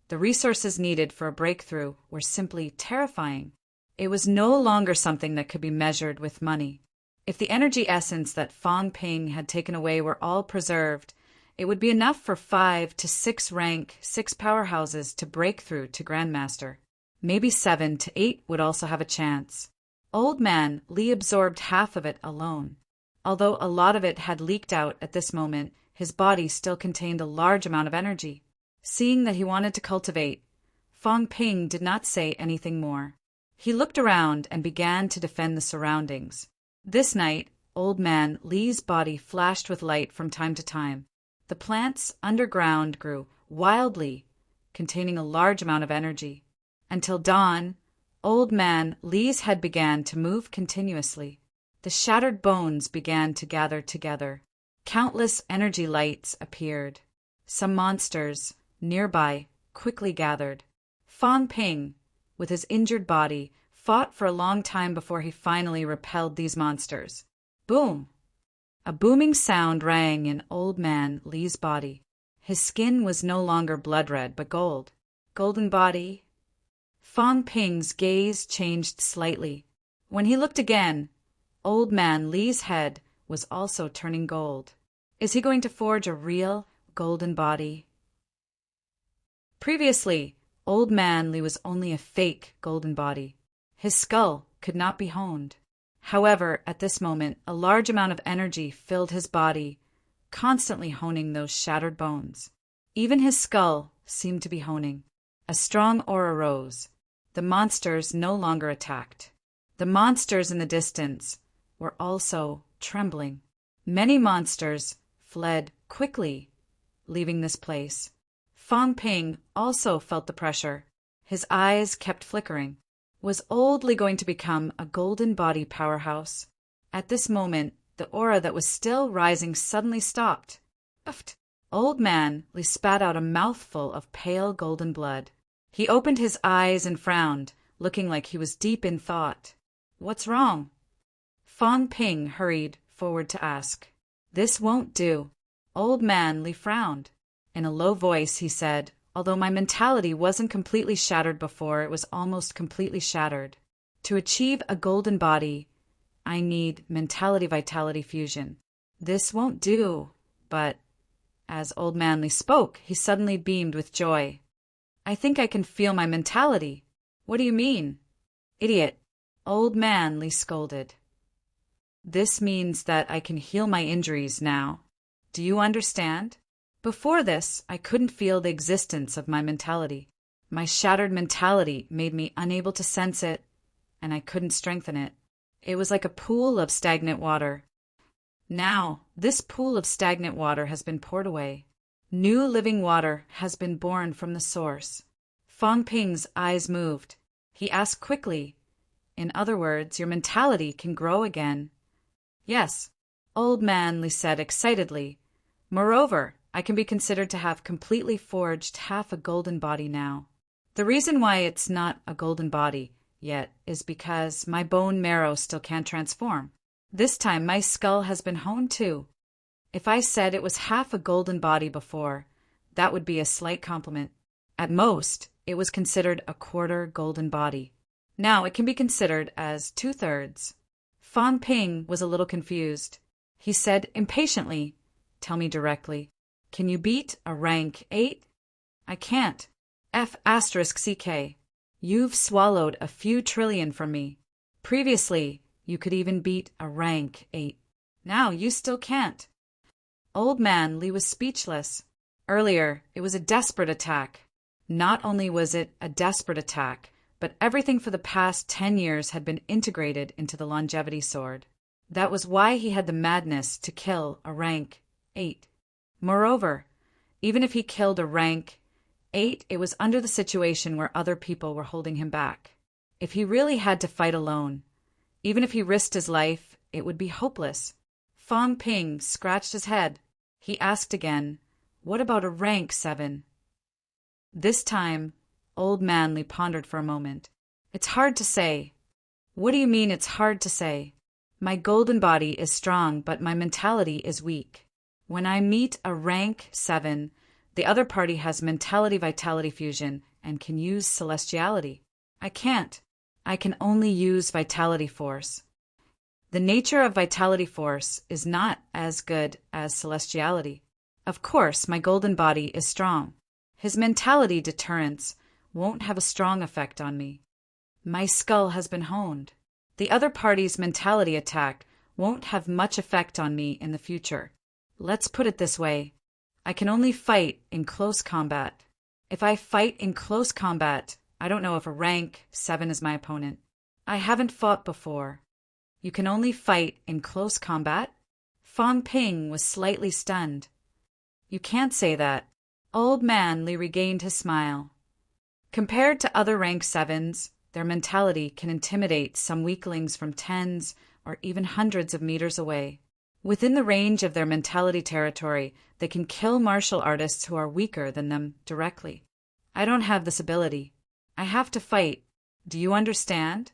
the resources needed for a breakthrough were simply terrifying. It was no longer something that could be measured with money. If the energy essence that Fong Ping had taken away were all preserved, it would be enough for 5 to 6 rank 6 powerhouses to break through to Grandmaster. Maybe 7 to 8 would also have a chance. Old Man Li absorbed half of it alone. Although a lot of it had leaked out at this moment, his body still contained a large amount of energy. Seeing that he wanted to cultivate, Fong Ping did not say anything more. He looked around and began to defend the surroundings. This night, Old Man Li's body flashed with light from time to time. The plants underground grew wildly, containing a large amount of energy. Until dawn, Old Man Li's head began to move continuously. The shattered bones began to gather together. Countless energy lights appeared. Some monsters nearby quickly gathered. Fong Ping, with his injured body, fought for a long time before he finally repelled these monsters. Boom! A booming sound rang in Old Man Li's body. His skin was no longer blood red, but gold. Golden body. Fang Ping's gaze changed slightly. When he looked again, Old Man Li's head was also turning gold. Is he going to forge a real golden body? Previously, Old Man Li was only a fake golden body. His skull could not be honed. However, at this moment, a large amount of energy filled his body, constantly honing those shattered bones. Even his skull seemed to be honing. A strong aura rose. The monsters no longer attacked. The monsters in the distance were also trembling. Many monsters fled quickly, leaving this place. Fang Ping also felt the pressure. His eyes kept flickering. Was Old Li going to become a golden body powerhouse? At this moment, the aura that was still rising suddenly stopped. Uft. Old Man Li spat out a mouthful of pale golden blood. He opened his eyes and frowned, looking like he was deep in thought. What's wrong? Fang Ping hurried forward to ask. This won't do. Old Man Li frowned. In a low voice, he said, although my mentality wasn't completely shattered before, it was almost completely shattered. To achieve a golden body, I need mentality-vitality fusion. This won't do, but as Old Man Li spoke, he suddenly beamed with joy. I think I can feel my mentality. What do you mean? Idiot. Old Man Li scolded. This means that I can heal my injuries now. Do you understand? Before this, I couldn't feel the existence of my mentality. My shattered mentality made me unable to sense it, and I couldn't strengthen it. It was like a pool of stagnant water. Now, this pool of stagnant water has been poured away. New living water has been born from the source. Fang Ping's eyes moved. He asked quickly, in other words, your mentality can grow again. Yes, Old Man Li said excitedly. Moreover, I can be considered to have completely forged half a golden body now. The reason why it's not a golden body yet is because my bone marrow still can't transform. This time my skull has been honed too. If I said it was half a golden body before, that would be a slight compliment. At most, it was considered a quarter golden body. Now it can be considered as 2/3. Fang Ping was a little confused. He said impatiently, tell me directly. Can you beat a rank 8? I can't. F*CK. You've swallowed a few trillion from me. Previously, you could even beat a rank 8. Now you still can't. Old Man Li was speechless. Earlier, it was a desperate attack. Not only was it a desperate attack, but everything for the past 10 years had been integrated into the longevity sword. That was why he had the madness to kill a rank 8. Moreover, even if he killed a rank 8, it was under the situation where other people were holding him back. If he really had to fight alone, even if he risked his life, it would be hopeless. Fang Ping scratched his head. He asked again, what about a rank 7? This time, Old Man Li pondered for a moment. It's hard to say. What do you mean it's hard to say? My golden body is strong, but my mentality is weak. When I meet a rank 7, the other party has mentality-vitality fusion and can use celestiality. I can't. I can only use vitality force. The nature of vitality force is not as good as celestiality. Of course, my golden body is strong. His mentality deterrence won't have a strong effect on me. My skull has been honed. The other party's mentality attack won't have much effect on me in the future. Let's put it this way. I can only fight in close combat. If I fight in close combat, I don't know if a rank 7 is my opponent. I haven't fought before. You can only fight in close combat? Fang Ping was slightly stunned. You can't say that. Old Man Li regained his smile. Compared to other rank 7s, their mentality can intimidate some weaklings from tens or even hundreds of meters away. Within the range of their mentality territory, they can kill martial artists who are weaker than them directly. I don't have this ability. I have to fight. Do you understand?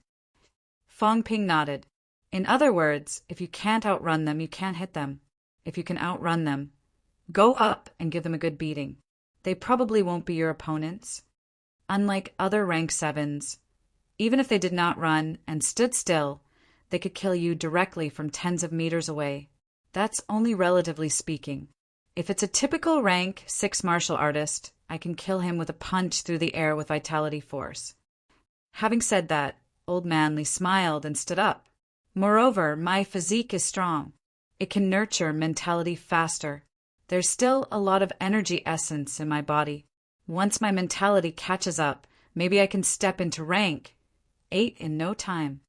Fong Ping nodded. In other words, if you can't outrun them, you can't hit them. If you can outrun them, go up and give them a good beating. They probably won't be your opponents. Unlike other rank 7s, even if they did not run and stood still, they could kill you directly from tens of meters away. That's only relatively speaking. If it's a typical rank 6 martial artist, I can kill him with a punch through the air with vitality force. Having said that, Old Manly smiled and stood up. Moreover, my physique is strong. It can nurture mentality faster. There's still a lot of energy essence in my body. Once my mentality catches up, maybe I can step into rank 8 in no time.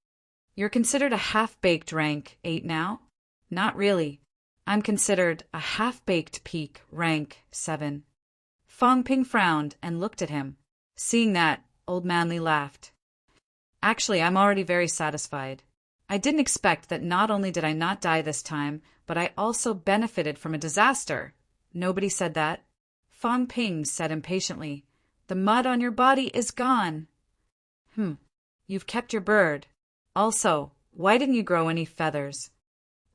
You're considered a half-baked rank 8 now? Not really. I'm considered a half-baked peak rank 7. Fong Ping frowned and looked at him. Seeing that, Old Manly laughed. Actually, I'm already very satisfied. I didn't expect that not only did I not die this time, but I also benefited from a disaster. Nobody said that. Fong Ping said impatiently, The mud on your body is gone. You've kept your bird. Also, why didn't you grow any feathers?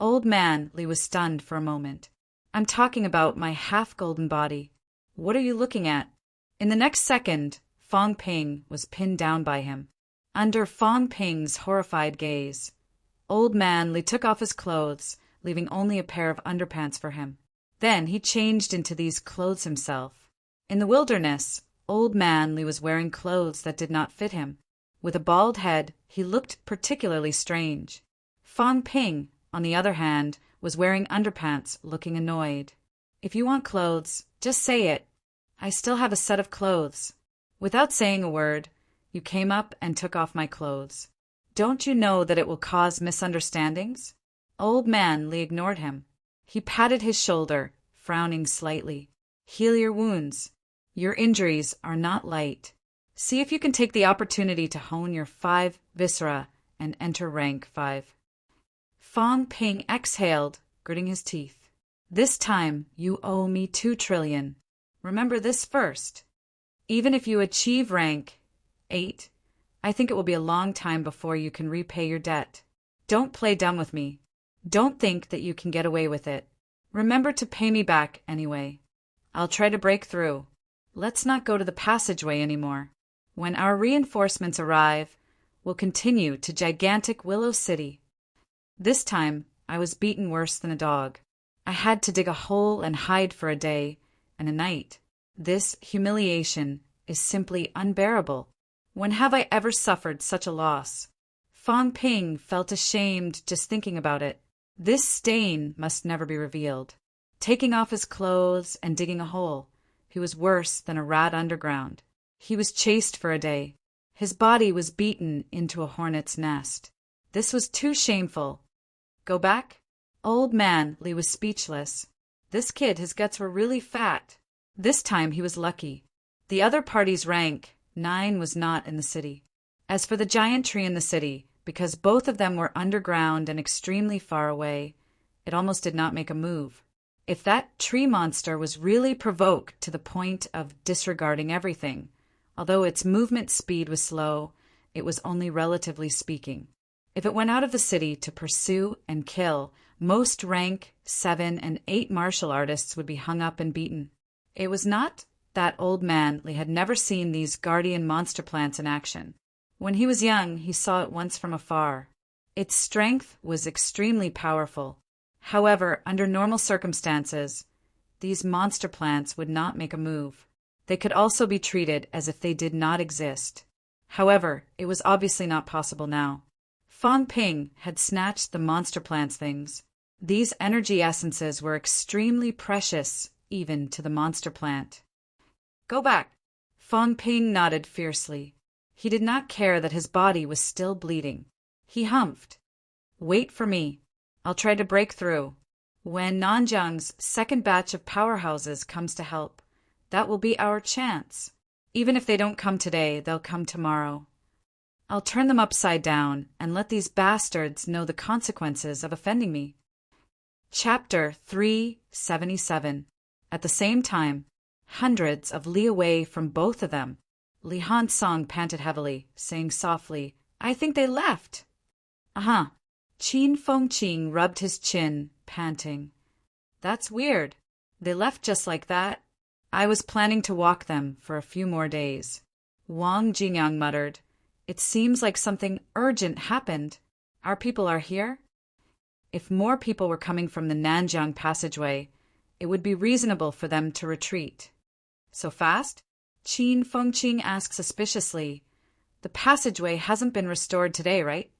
Old Man Li was stunned for a moment. I'm talking about my half-golden body. What are you looking at? In the next second, Fong Ping was pinned down by him. Under Fong Ping's horrified gaze, Old Man Li took off his clothes, leaving only a pair of underpants for him. Then he changed into these clothes himself. In the wilderness, Old Man Li was wearing clothes that did not fit him. With a bald head, he looked particularly strange. Fong Ping, on the other hand, was wearing underpants, looking annoyed. If you want clothes, just say it. I still have a set of clothes. Without saying a word, you came up and took off my clothes. Don't you know that it will cause misunderstandings? Old Man Li ignored him. He patted his shoulder, frowning slightly. Heal your wounds. Your injuries are not light. See if you can take the opportunity to hone your 5 viscera and enter rank 5. Fong Ping exhaled, gritting his teeth. This time, you owe me 2 trillion. Remember this first. Even if you achieve rank 8, I think it will be a long time before you can repay your debt. Don't play dumb with me. Don't think that you can get away with it. Remember to pay me back anyway. I'll try to break through. Let's not go to the passageway anymore. When our reinforcements arrive, we'll continue to gigantic Willow City. This time, I was beaten worse than a dog. I had to dig a hole and hide for a day and a night. This humiliation is simply unbearable. When have I ever suffered such a loss? Fong Ping felt ashamed just thinking about it. This stain must never be revealed. Taking off his clothes and digging a hole, he was worse than a rat underground. He was chased for a day. His body was beaten into a hornet's nest. This was too shameful. Go back? Old Man Li was speechless. This kid, his guts were really fat. This time he was lucky. The other party's rank 9 was not in the city. As for the giant tree in the city, because both of them were underground and extremely far away, it almost did not make a move. If that tree monster was really provoked to the point of disregarding everything, although its movement speed was slow, it was only relatively speaking. If it went out of the city to pursue and kill, most rank 7 and 8 martial artists would be hung up and beaten. It was not that Old Man Li had never seen these guardian monster plants in action. When he was young, he saw it once from afar. Its strength was extremely powerful. However, under normal circumstances, these monster plants would not make a move. They could also be treated as if they did not exist. However, it was obviously not possible now. Fong Ping had snatched the monster plants things. These energy essences were extremely precious, even to the monster plant. Go back. Fong Ping nodded fiercely. He did not care that his body was still bleeding. He humphed. Wait for me. I'll try to break through. When Nanjiang's second batch of powerhouses comes to help, that will be our chance. Even if they don't come today, they'll come tomorrow. I'll turn them upside down and let these bastards know the consequences of offending me. Chapter 377. At the same time, hundreds of li away from both of them, Li Hansong panted heavily, saying softly, I think they left. Uh-huh. Qin Fengqing rubbed his chin, panting. That's weird. They left just like that. I was planning to walk them for a few more days. Wang Jingyang muttered. It seems like something urgent happened. Our people are here? If more people were coming from the Nanjiang passageway, it would be reasonable for them to retreat. So fast? Qin Fengqing asked suspiciously. The passageway hasn't been restored today, right?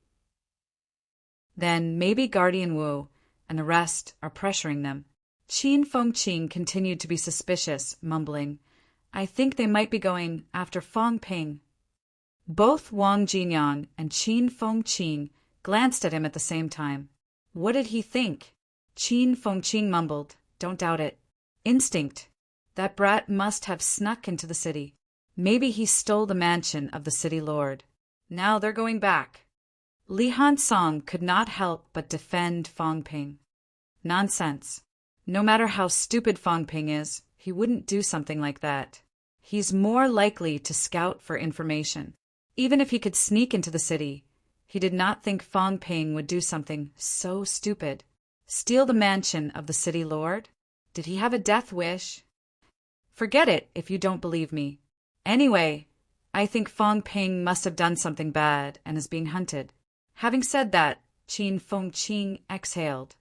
Then maybe Guardian Wu and the rest are pressuring them. Qin Fengqing continued to be suspicious, mumbling, I think they might be going after Fang Ping. Both Wang Jinyang and Qin Fengqing glanced at him at the same time. What did he think? Qin Fengqing mumbled, Don't doubt it. Instinct. That brat must have snuck into the city. Maybe he stole the mansion of the city lord. Now they're going back. Li Hansong could not help but defend Fang Ping. Nonsense. No matter how stupid Fang Ping is, he wouldn't do something like that. He's more likely to scout for information. Even if he could sneak into the city, he did not think Fang Ping would do something so stupid. Steal the mansion of the city lord? Did he have a death wish? Forget it if you don't believe me. Anyway, I think Fang Ping must have done something bad and is being hunted. Having said that, Qin Fengqing exhaled.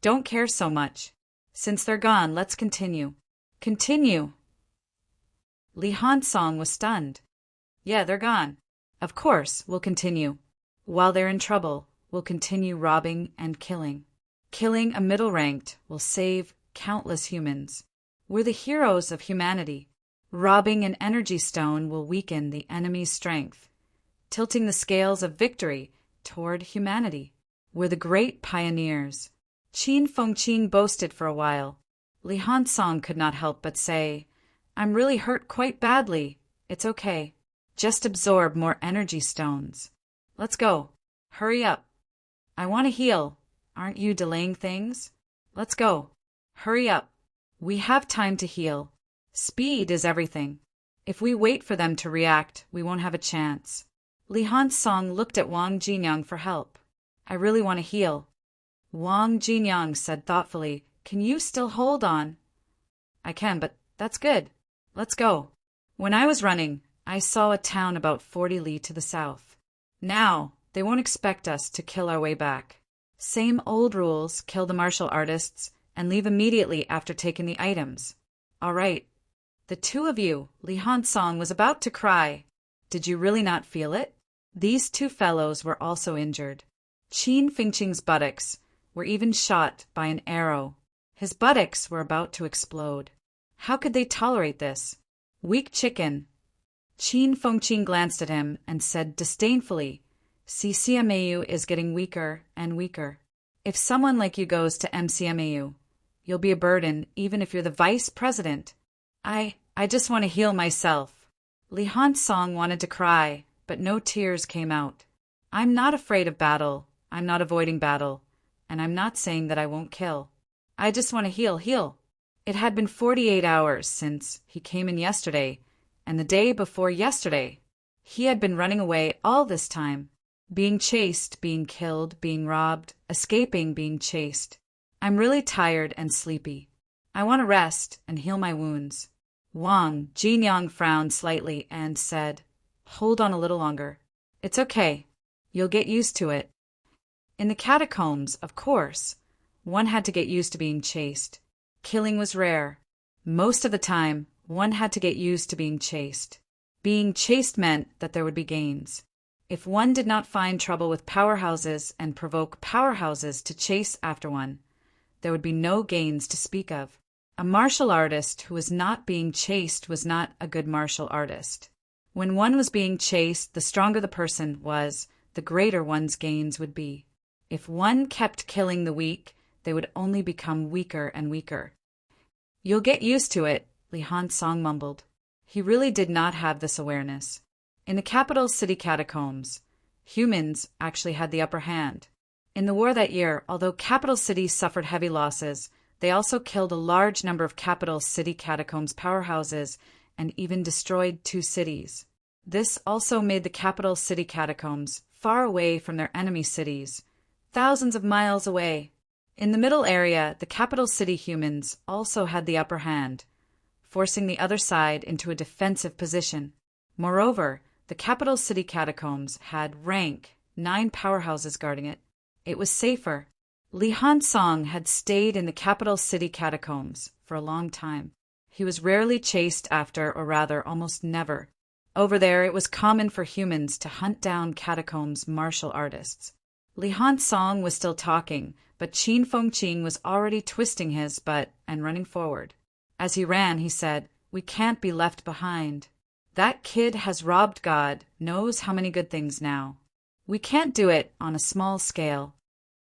Don't care so much. Since they're gone, let's continue. Continue. Li Hansong was stunned. Yeah, they're gone. Of course, we'll continue. While they're in trouble, we'll continue robbing and killing. Killing a middle-ranked will save countless humans. We're the heroes of humanity. Robbing an energy stone will weaken the enemy's strength, tilting the scales of victory toward humanity. We're the great pioneers. Qin Fengqing boasted for a while. Li Hansong could not help but say, I'm really hurt quite badly. It's okay. Just absorb more energy stones. Let's go. Hurry up. I want to heal. Aren't you delaying things? Let's go. Hurry up. We have time to heal. Speed is everything. If we wait for them to react, we won't have a chance. Li Hansong looked at Wang Jinyang for help. I really want to heal. Wang Jinyang said thoughtfully, Can you still hold on? I can, but that's good. Let's go. When I was running, I saw a town about 40 li to the south. Now, they won't expect us to kill our way back. Same old rules, kill the martial artists, and leave immediately after taking the items. All right. The two of you, Li Hansong was about to cry. Did you really not feel it? These two fellows were also injured. Qin Fengqing's buttocks were even shot by an arrow. His buttocks were about to explode. How could they tolerate this? Weak chicken. Qin Fengqing glanced at him and said disdainfully, CCMAU is getting weaker and weaker. If someone like you goes to MCMAU, you'll be a burden even if you're the vice president. I just want to heal myself. Li Hansong wanted to cry, but no tears came out. I'm not afraid of battle. I'm not avoiding battle. And I'm not saying that I won't kill. I just want to heal. It had been 48 hours since he came in yesterday, and the day before yesterday. He had been running away all this time. Being chased, being killed, being robbed, escaping, being chased. I'm really tired and sleepy. I want to rest and heal my wounds. Wang Jinyang frowned slightly and said, Hold on a little longer. It's okay. You'll get used to it. In the catacombs, of course, one had to get used to being chased. Killing was rare. Most of the time, one had to get used to being chased. Being chased meant that there would be gains. If one did not find trouble with powerhouses and provoke powerhouses to chase after one, there would be no gains to speak of. A martial artist who was not being chased was not a good martial artist. When one was being chased, the stronger the person was, the greater one's gains would be. If one kept killing the weak, they would only become weaker and weaker. You'll get used to it, Li Hansong mumbled. He really did not have this awareness. In the capital city catacombs, humans actually had the upper hand. In the war that year, although capital cities suffered heavy losses, they also killed a large number of capital city catacombs powerhouses and even destroyed 2 cities. This also made the capital city catacombs far away from their enemy cities, thousands of miles away. In the middle area, the capital city humans also had the upper hand, forcing the other side into a defensive position. Moreover, the capital city catacombs had rank 9 powerhouses guarding it. It was safer. Li Hansong had stayed in the capital city catacombs for a long time. He was rarely chased after, or rather, almost never. Over there, it was common for humans to hunt down catacombs martial artists. Li Hansong was still talking, but Qin Fengqing was already twisting his butt and running forward. As he ran, he said, "We can't be left behind. That kid has robbed God, knows how many good things now. We can't do it on a small scale.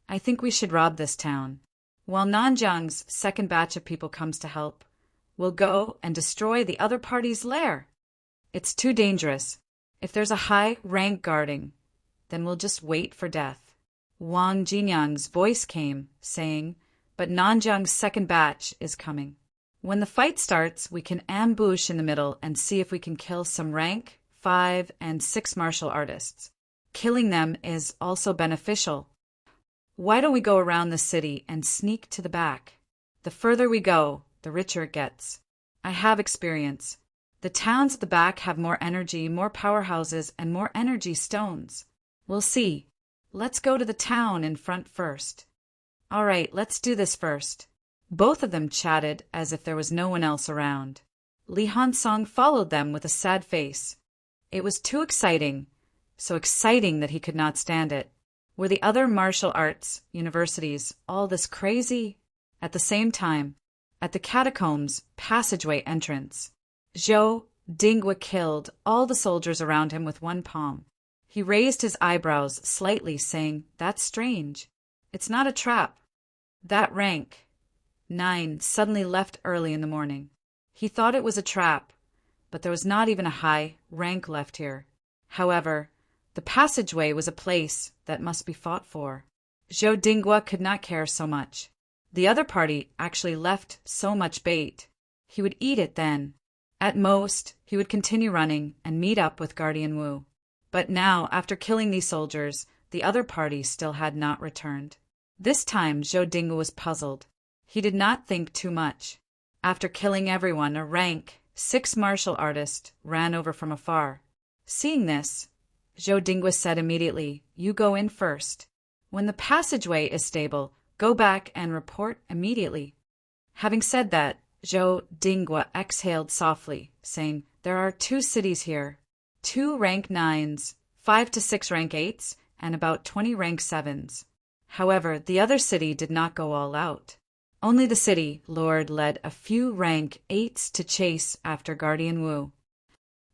I think we should rob this town. While Nanjiang's second batch of people comes to help, we'll go and destroy the other party's lair. It's too dangerous. If there's a high rank guarding, then we'll just wait for death." Wang Jinyang's voice came, saying, "But Nanjiang's second batch is coming. When the fight starts, we can ambush in the middle and see if we can kill some rank 5 and 6 martial artists. Killing them is also beneficial. Why don't we go around the city and sneak to the back? The further we go, the richer it gets. I have experience. The towns at the back have more energy, more powerhouses, and more energy stones. We'll see. Let's go to the town in front first." "All right, let's do this first." Both of them chatted as if there was no one else around. Li Hansong followed them with a sad face. It was too exciting, so exciting that he could not stand it. Were the other martial arts universities all this crazy? At the same time, at the catacombs passageway entrance, Zhou Dingwa killed all the soldiers around him with one palm. He raised his eyebrows slightly, saying, "That's strange. It's not a trap." That rank 9 suddenly left early in the morning. He thought it was a trap, but there was not even a high rank left here. However, the passageway was a place that must be fought for. Zhou Dingwa could not care so much. The other party actually left so much bait. He would eat it then. At most, he would continue running and meet up with Guardian Wu. But now, after killing these soldiers, the other party still had not returned. This time, Zhou Dingwa was puzzled. He did not think too much. After killing everyone, a rank 6 martial artist ran over from afar. Seeing this, Zhou Dingwa said immediately, "You go in first. When the passageway is stable, go back and report immediately." Having said that, Zhou Dingwa exhaled softly, saying, "There are 2 cities here. 2 rank 9s, 5 to 6 rank 8s, and about 20 rank 7s. However, the other city did not go all out. Only the city lord led a few rank 8s to chase after Guardian Wu.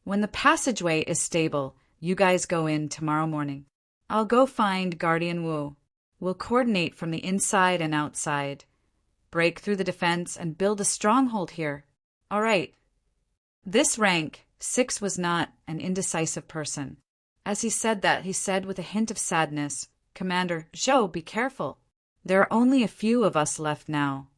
When the passageway is stable, you guys go in tomorrow morning. I'll go find Guardian Wu. We'll coordinate from the inside and outside, break through the defense, and build a stronghold here. All right." This rank 6 was not an indecisive person. As he said that, he said with a hint of sadness, "Commander Zhou, be careful. There are only a few of us left now.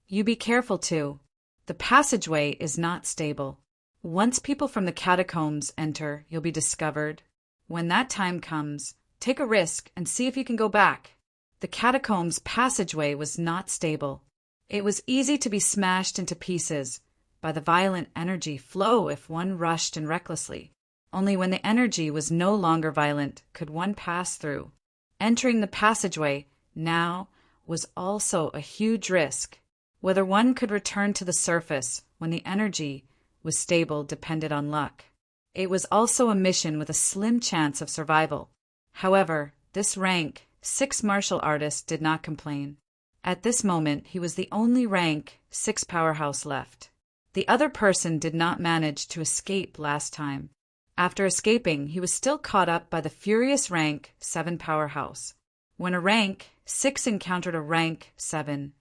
You be careful too. The passageway is not stable. Once people from the catacombs enter, you'll be discovered. When that time comes, take a risk and see if you can go back." The catacombs passageway was not stable. It was easy to be smashed into pieces by the violent energy flow if one rushed in recklessly. Only when the energy was no longer violent could one pass through. Entering the passageway now was also a huge risk. Whether one could return to the surface when the energy was stable depended on luck. It was also a mission with a slim chance of survival. However, this rank 6 martial artist did not complain. At this moment, he was the only rank 6 powerhouse left. The other person did not manage to escape last time. After escaping, he was still caught up by the furious rank 7 powerhouse. When a rank 6 encountered a rank 7,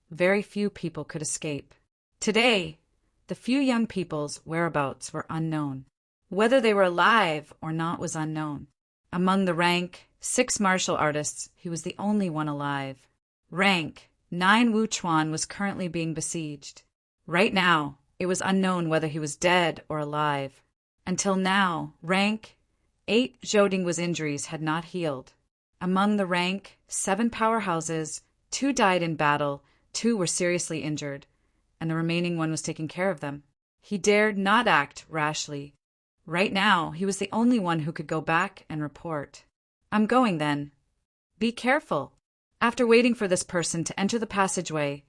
very few people could escape. Today, the few young people's whereabouts were unknown. Whether they were alive or not was unknown. Among the rank 6 martial artists, he was the only one alive. Rank 9 Wu Chuan was currently being besieged. Right now, it was unknown whether he was dead or alive. Until now, rank 8 Zhoudinggua's injuries had not healed. Among the rank 7 powerhouses, 2 died in battle, 2 were seriously injured, and the remaining one was taking care of them. He dared not act rashly. Right now, he was the only one who could go back and report. "I'm going then. Be careful." After waiting for this person to enter the passageway,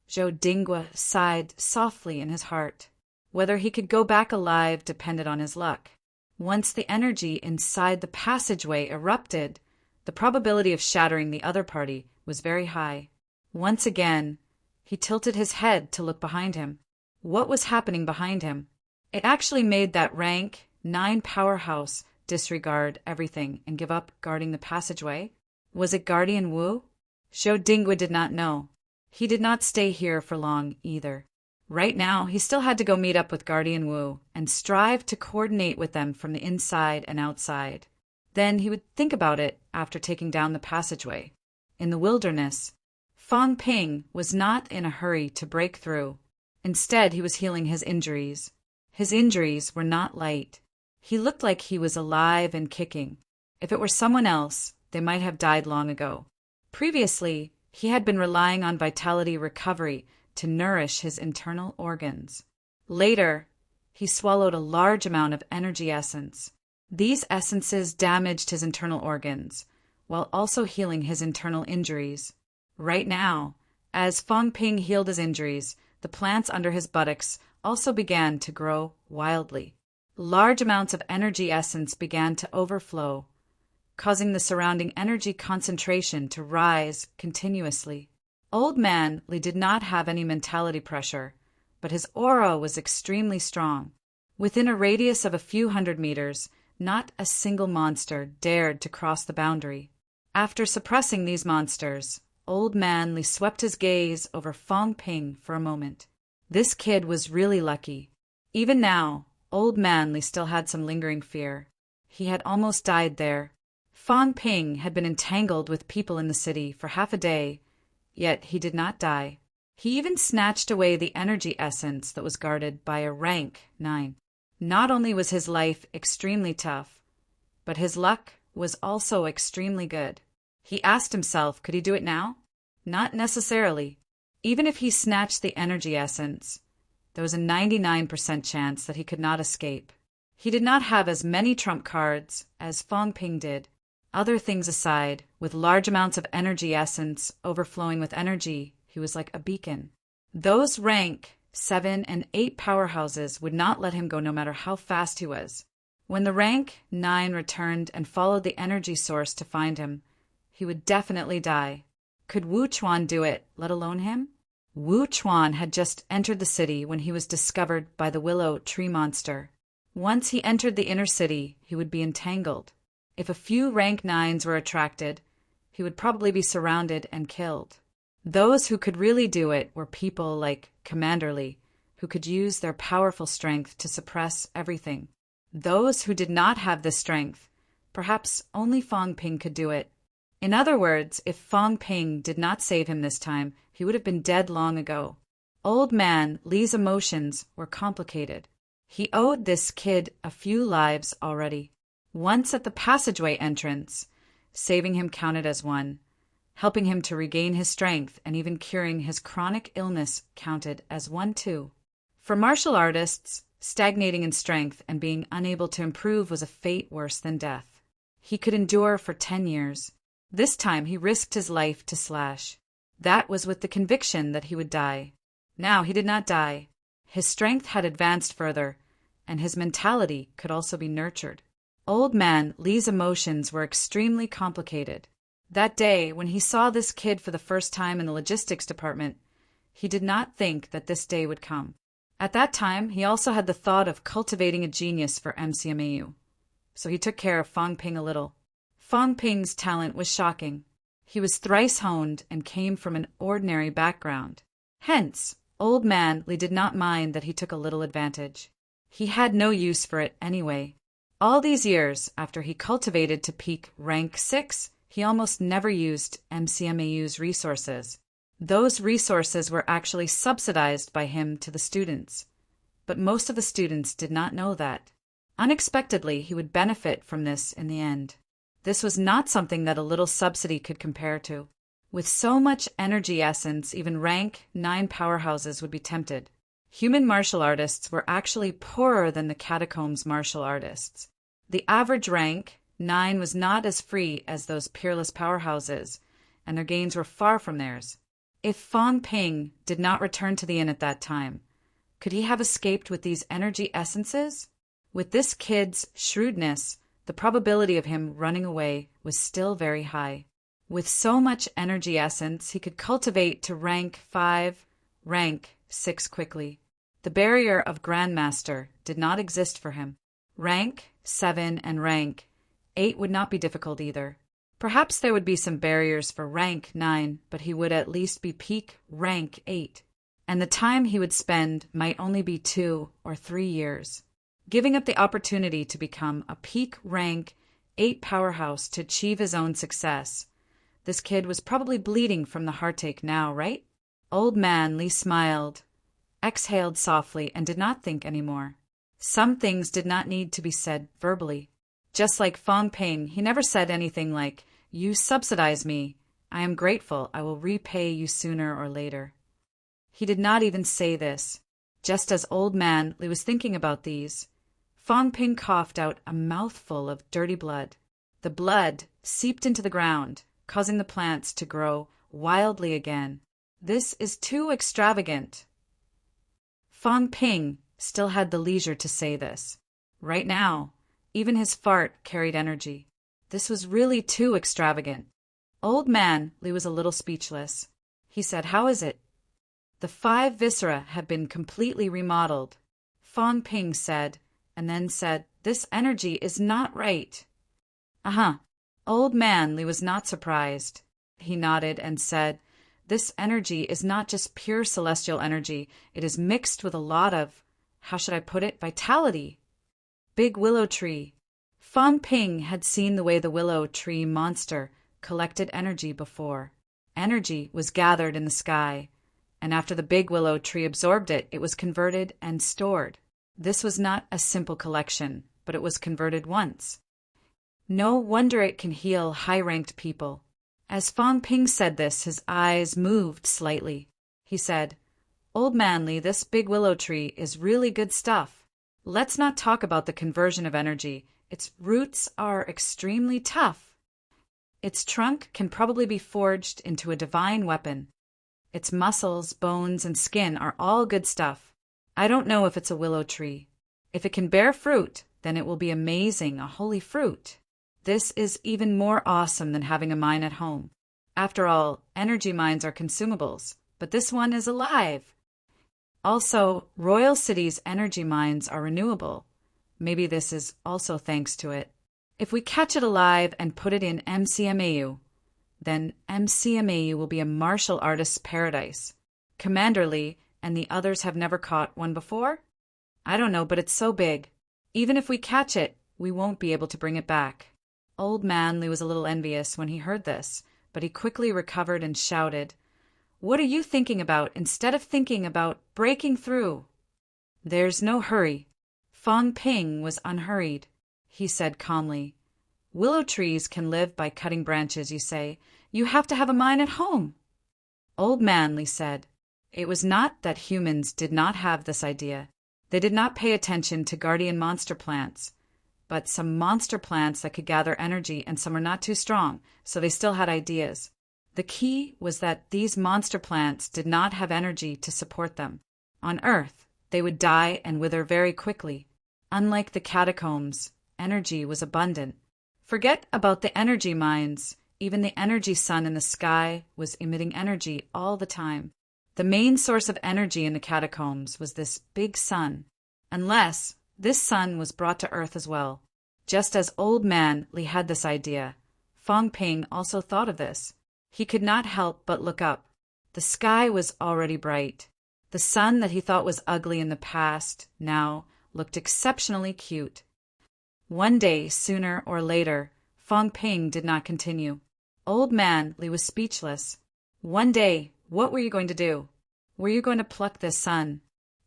Zhoudinggua sighed softly in his heart. Whether he could go back alive depended on his luck. Once the energy inside the passageway erupted, the probability of shattering the other party was very high. Once again, he tilted his head to look behind him. What was happening behind him? It actually made that rank 9 powerhouse disregard everything and give up guarding the passageway. Was it Guardian Wu? Zhoudinggua did not know. He did not stay here for long either. Right now, he still had to go meet up with Guardian Wu and strive to coordinate with them from the inside and outside. Then he would think about it after taking down the passageway. In the wilderness, Fang Ping was not in a hurry to break through. Instead, he was healing his injuries. His injuries were not light. He looked like he was alive and kicking. If it were someone else, they might have died long ago. Previously, he had been relying on vitality recovery to nourish his internal organs. Later, he swallowed a large amount of energy essence. These essences damaged his internal organs, while also healing his internal injuries. Right now, as Fang Ping healed his injuries, the plants under his buttocks also began to grow wildly. Large amounts of energy essence began to overflow, causing the surrounding energy concentration to rise continuously. Old Man Li did not have any mentality pressure, but his aura was extremely strong. Within a radius of a few hundred meters, not a single monster dared to cross the boundary. After suppressing these monsters, Old Man Li swept his gaze over Fang Ping for a moment. This kid was really lucky. Even now, Old Man Li still had some lingering fear. He had almost died there. Fang Ping had been entangled with people in the city for half a day, yet he did not die. He even snatched away the energy essence that was guarded by a rank 9. Not only was his life extremely tough, but his luck was also extremely good. He asked himself, could he do it now? Not necessarily. Even if he snatched the energy essence, there was a 99% chance that he could not escape. He did not have as many trump cards as Fang Ping did. Other things aside, with large amounts of energy essence overflowing with energy, he was like a beacon. Those rank 7 and 8 powerhouses would not let him go no matter how fast he was. When the rank 9 returned and followed the energy source to find him, he would definitely die. Could Wu Chuan do it, let alone him? Wu Chuan had just entered the city when he was discovered by the willow tree monster. Once he entered the inner city, he would be entangled. If a few rank 9s were attracted, he would probably be surrounded and killed. Those who could really do it were people like Commander Li, who could use their powerful strength to suppress everything. Those who did not have this strength, perhaps only Fang Ping could do it. In other words, if Fang Ping did not save him this time, he would have been dead long ago. Old Man Li's emotions were complicated. He owed this kid a few lives already. Once at the passageway entrance, saving him counted as one. Helping him to regain his strength and even curing his chronic illness counted as one too. For martial artists, stagnating in strength and being unable to improve was a fate worse than death. He could endure for 10 years. This time he risked his life to Slash. That was with the conviction that he would die. Now he did not die. His strength had advanced further, and his mentality could also be nurtured. Old Man Li's emotions were extremely complicated. That day, when he saw this kid for the first time in the logistics department, he did not think that this day would come. At that time, he also had the thought of cultivating a genius for MCMAU. So he took care of Fang Ping a little. Fang Ping's talent was shocking. He was thrice honed and came from an ordinary background. Hence, Old Man Li did not mind that he took a little advantage. He had no use for it anyway. All these years, after he cultivated to peak rank 6, he almost never used MCMAU's resources. Those resources were actually subsidized by him to the students. But most of the students did not know that. Unexpectedly, he would benefit from this in the end. This was not something that a little subsidy could compare to. With so much energy essence, even rank 9 powerhouses would be tempted. Human martial artists were actually poorer than the catacombs martial artists. The average rank 9 was not as free as those peerless powerhouses, and their gains were far from theirs. If Fong Ping did not return to the inn at that time, could he have escaped with these energy essences? With this kid's shrewdness, the probability of him running away was still very high. With so much energy essence, he could cultivate to rank 5, rank 6 quickly. The barrier of Grandmaster did not exist for him. Rank 7 and rank 8 would not be difficult either. Perhaps there would be some barriers for rank 9, but he would at least be peak rank 8. And the time he would spend might only be 2 or 3 years. Giving up the opportunity to become a peak rank 8 powerhouse to achieve his own success. This kid was probably bleeding from the heartache now, right? Old Man Li smiled, exhaled softly, and did not think anymore. Some things did not need to be said verbally. Just like Fong Ping, he never said anything like, "You subsidize me. I am grateful. I will repay you sooner or later." He did not even say this. Just as Old Man Li was thinking about these, Fong Ping coughed out a mouthful of dirty blood. The blood seeped into the ground, causing the plants to grow wildly again. This is too extravagant. Fong Ping still had the leisure to say this. Right now, even his fart carried energy. This was really too extravagant. Old Man Li was a little speechless. He said, "How is it?" "The 5 viscera have been completely remodeled," Fong Ping said, and then said, "This energy is not right." "Uh-huh." Old Man Li was not surprised. He nodded and said, "This energy is not just pure celestial energy. It is mixed with a lot of, how should I put it, vitality." Big willow tree. Fong Ping had seen the way the willow tree monster collected energy before. Energy was gathered in the sky, and after the big willow tree absorbed it, it was converted and stored. This was not a simple collection, but it was converted once. No wonder it can heal high-ranked people. As Fong Ping said this, his eyes moved slightly. He said, "Old Man Li, this big willow tree is really good stuff. Let's not talk about the conversion of energy. Its roots are extremely tough. Its trunk can probably be forged into a divine weapon. Its muscles, bones, and skin are all good stuff. I don't know if it's a willow tree. If it can bear fruit, then it will be amazing, a holy fruit. This is even more awesome than having a mine at home. After all, energy mines are consumables, but this one is alive. Also, Royal City's energy mines are renewable. Maybe this is also thanks to it. If we catch it alive and put it in MCMAU, then MCMAU will be a martial artist's paradise. Commander Li and the others have never caught one before? I don't know, but it's so big. Even if we catch it, we won't be able to bring it back." Old Man Li was a little envious when he heard this, but he quickly recovered and shouted, "What are you thinking about instead of thinking about breaking through?" "There's no hurry." Fong Ping was unhurried. He said calmly, "Willow trees can live by cutting branches, you say. You have to have a mine at home." Old Man Li said, "It was not that humans did not have this idea. They did not pay attention to guardian monster plants, but some monster plants that could gather energy and some are not too strong, so they still had ideas. The key was that these monster plants did not have energy to support them. On Earth, they would die and wither very quickly. Unlike the catacombs, energy was abundant. Forget about the energy mines. Even the energy sun in the sky was emitting energy all the time. The main source of energy in the catacombs was this big sun, unless this sun was brought to Earth as well. Just as Old Man Li had this idea, Fong Ping also thought of this. He could not help but look up. The sky was already bright. The sun that he thought was ugly in the past now looked exceptionally cute. One day, sooner or later, Fong Ping did not continue. Old Man Li was speechless. One day, what were you going to do? Were you going to pluck this sun?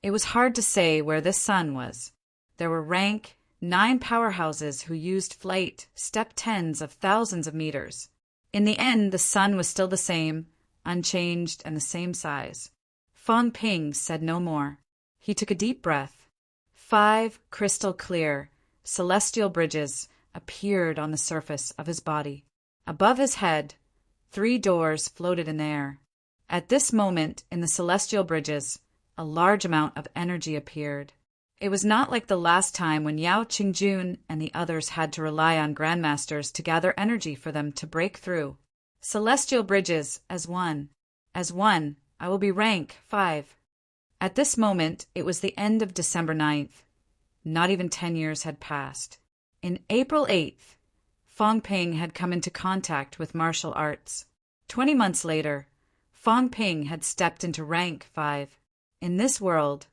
It was hard to say where this sun was. There were rank 9 powerhouses who used flight stepped tens of thousands of meters. In the end, the sun was still the same, unchanged and the same size. Fang Ping said no more. He took a deep breath. 5 crystal clear, celestial bridges appeared on the surface of his body. Above his head, 3 doors floated in the air. At this moment, in the celestial bridges, a large amount of energy appeared. It was not like the last time when Yao Qingjun and the others had to rely on grandmasters to gather energy for them to break through. Celestial bridges, as one. As one, I will be rank 5. At this moment, it was the end of December 9th. Not even 10 years had passed. In April 8th, Fang Ping had come into contact with martial arts. 20 months later, Fang Ping had stepped into rank 5. In this world,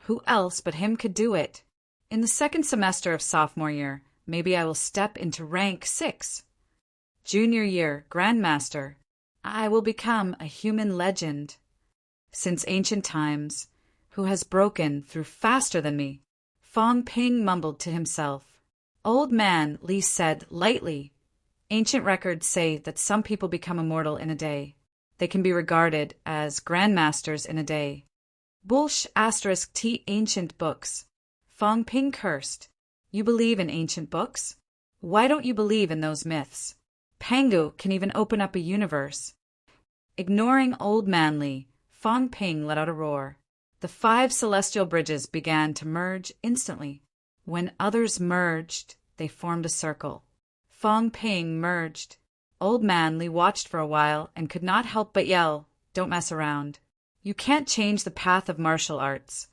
who else but him could do it? In the second semester of sophomore year, maybe I will step into rank 6. Junior year, Grandmaster. I will become a human legend. Since ancient times, who has broken through faster than me? Fang Ping mumbled to himself. Old man, Li said lightly. Ancient records say that some people become immortal in a day. They can be regarded as grandmasters in a day. Bullsh * T ancient books. Fang Ping cursed. You believe in ancient books? Why don't you believe in those myths? Pangu can even open up a universe. Ignoring old man Li, Fang Ping let out a roar. The 5 celestial bridges began to merge instantly. When others merged, they formed a circle. Fang Ping merged. Old man Li watched for a while and could not help but yell, "Don't mess around. You can't change the path of martial arts."